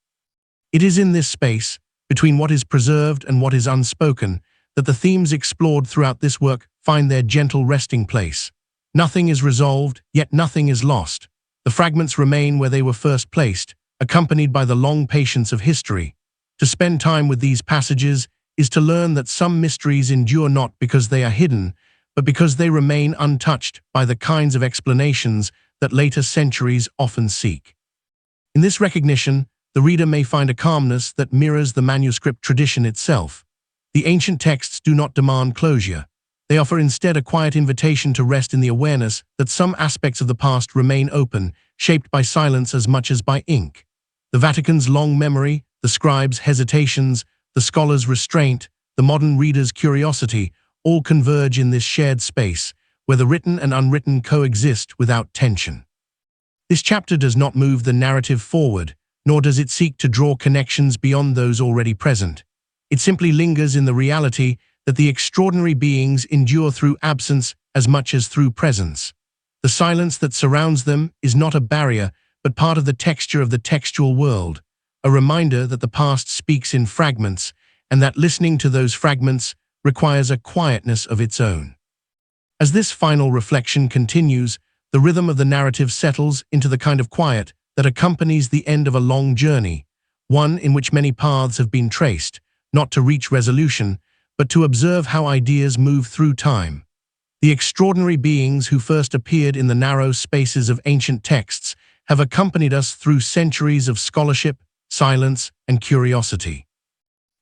It is in this space, between what is preserved and what is unspoken, that the themes explored throughout this work find their gentle resting place. Nothing is resolved, yet nothing is lost. The fragments remain where they were first placed, accompanied by the long patience of history. To spend time with these passages is to learn that some mysteries endure not because they are hidden, but because they remain untouched by the kinds of explanations that later centuries often seek. In this recognition, the reader may find a calmness that mirrors the manuscript tradition itself. The ancient texts do not demand closure. They offer instead a quiet invitation to rest in the awareness that some aspects of the past remain open, shaped by silence as much as by ink. The Vatican's long memory, the scribes' hesitations, the scholars' restraint, the modern reader's curiosity, all converge in this shared space, where the written and unwritten coexist without tension. This chapter does not move the narrative forward, nor does it seek to draw connections beyond those already present. It simply lingers in the reality that the extraordinary beings endure through absence as much as through presence. The silence that surrounds them is not a barrier, but part of the texture of the textual world, a reminder that the past speaks in fragments, and that listening to those fragments requires a quietness of its own. As this final reflection continues, the rhythm of the narrative settles into the kind of quiet that accompanies the end of a long journey, one in which many paths have been traced, not to reach resolution, but to observe how ideas move through time. The extraordinary beings who first appeared in the narrow spaces of ancient texts have accompanied us through centuries of scholarship, silence, and curiosity.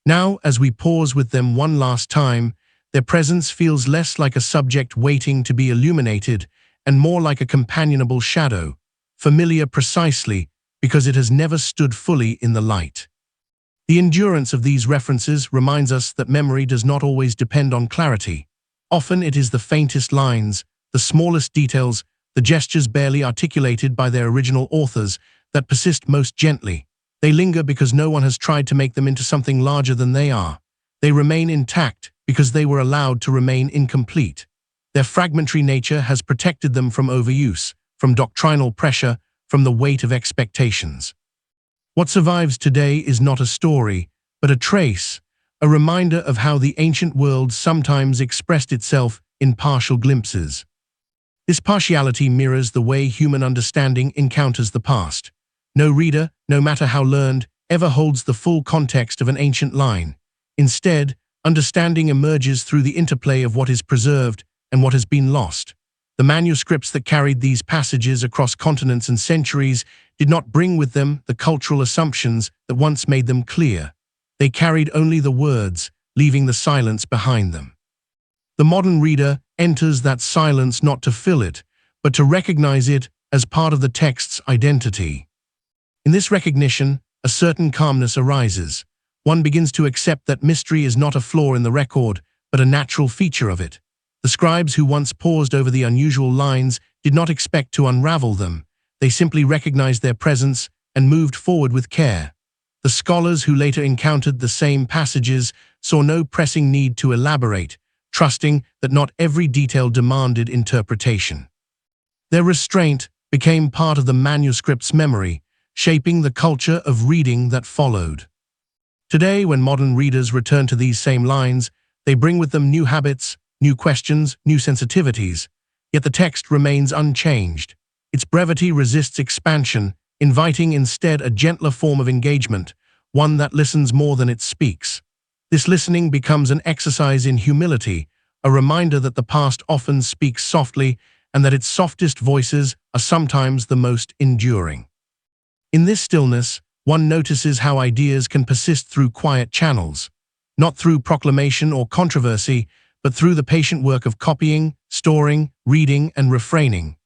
Now, as we pause with them one last time, their presence feels less like a subject waiting to be illuminated and more like a companionable shadow, familiar precisely because it has never stood fully in the light. The endurance of these references reminds us that memory does not always depend on clarity. Often it is the faintest lines, the smallest details, the gestures barely articulated by their original authors that persist most gently. They linger because no one has tried to make them into something larger than they are. They remain intact because they were allowed to remain incomplete. Their fragmentary nature has protected them from overuse, from doctrinal pressure, from the weight of expectations. What survives today is not a story, but a trace, a reminder of how the ancient world sometimes expressed itself in partial glimpses. This partiality mirrors the way human understanding encounters the past. No reader, no matter how learned, ever holds the full context of an ancient line. Instead, understanding emerges through the interplay of what is preserved and what has been lost. The manuscripts that carried these passages across continents and centuries did not bring with them the cultural assumptions that once made them clear. They carried only the words, leaving the silence behind them. The modern reader enters that silence not to fill it, but to recognize it as part of the text's identity. In this recognition, a certain calmness arises. One begins to accept that mystery is not a flaw in the record, but a natural feature of it. The scribes who once paused over the unusual lines did not expect to unravel them. They simply recognized their presence and moved forward with care. The scholars who later encountered the same passages saw no pressing need to elaborate, trusting that not every detail demanded interpretation. Their restraint became part of the manuscript's memory, shaping the culture of reading that followed. Today, when modern readers return to these same lines, they bring with them new habits, new questions, new sensitivities, yet the text remains unchanged. Its brevity resists expansion, inviting instead a gentler form of engagement, one that listens more than it speaks. This listening becomes an exercise in humility, a reminder that the past often speaks softly and that its softest voices are sometimes the most enduring. In this stillness, one notices how ideas can persist through quiet channels, not through proclamation or controversy, but through the patient work of copying, storing, reading, and refraining.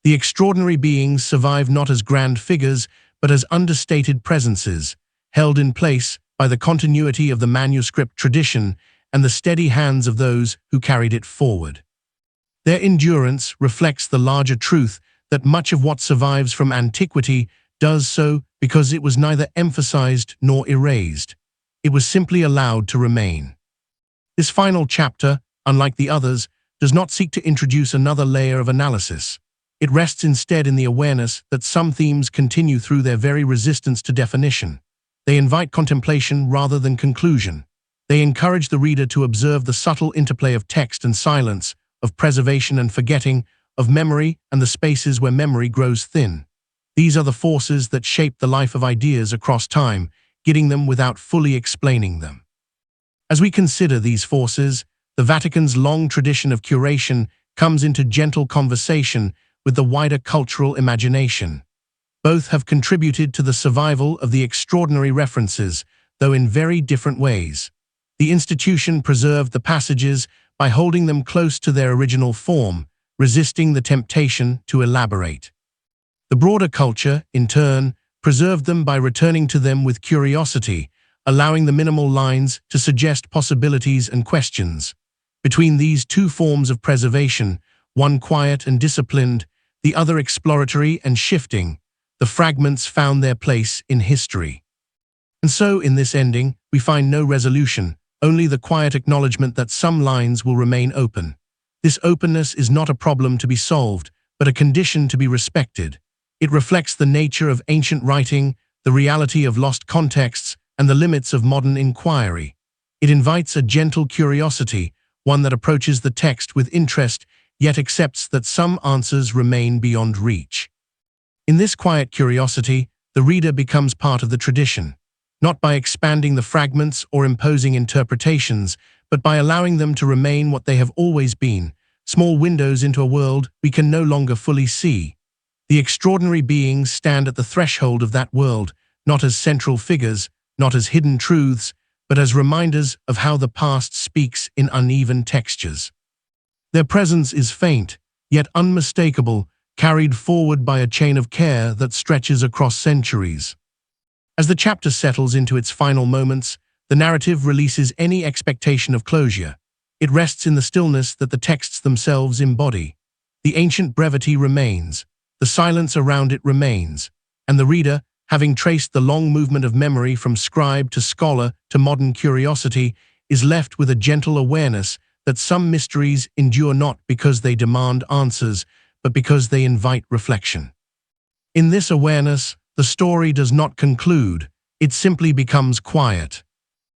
The extraordinary beings survive not as grand figures, but as understated presences, held in place by the continuity of the manuscript tradition and the steady hands of those who carried it forward. Their endurance reflects the larger truth that much of what survives from antiquity does so because it was neither emphasized nor erased. It was simply allowed to remain. This final chapter, unlike the others, does not seek to introduce another layer of analysis. It rests instead in the awareness that some themes continue through their very resistance to definition. They invite contemplation rather than conclusion. They encourage the reader to observe the subtle interplay of text and silence, of preservation and forgetting, of memory and the spaces where memory grows thin. These are the forces that shape the life of ideas across time, guiding them without fully explaining them. As we consider these forces, the Vatican's long tradition of curation comes into gentle conversation with the wider cultural imagination. Both have contributed to the survival of the extraordinary references, though in very different ways. The institution preserved the passages by holding them close to their original form, resisting the temptation to elaborate. The broader culture, in turn, preserved them by returning to them with curiosity, allowing the minimal lines to suggest possibilities and questions. Between these two forms of preservation, one quiet and disciplined, the other exploratory and shifting, the fragments found their place in history. And so, in this ending, we find no resolution, only the quiet acknowledgement that some lines will remain open. This openness is not a problem to be solved, but a condition to be respected. It reflects the nature of ancient writing, the reality of lost contexts, and the limits of modern inquiry. It invites a gentle curiosity, one that approaches the text with interest, yet accepts that some answers remain beyond reach. In this quiet curiosity, the reader becomes part of the tradition, not by expanding the fragments or imposing interpretations, but by allowing them to remain what they have always been, small windows into a world we can no longer fully see. The extraordinary beings stand at the threshold of that world, not as central figures, not as hidden truths, but as reminders of how the past speaks in uneven textures. Their presence is faint, yet unmistakable, carried forward by a chain of care that stretches across centuries. As the chapter settles into its final moments, the narrative releases any expectation of closure. It rests in the stillness that the texts themselves embody. The ancient brevity remains, the silence around it remains, and the reader, having traced the long movement of memory from scribe to scholar to modern curiosity, is left with a gentle awareness that some mysteries endure not because they demand answers, but because they invite reflection. In this awareness, the story does not conclude, it simply becomes quiet.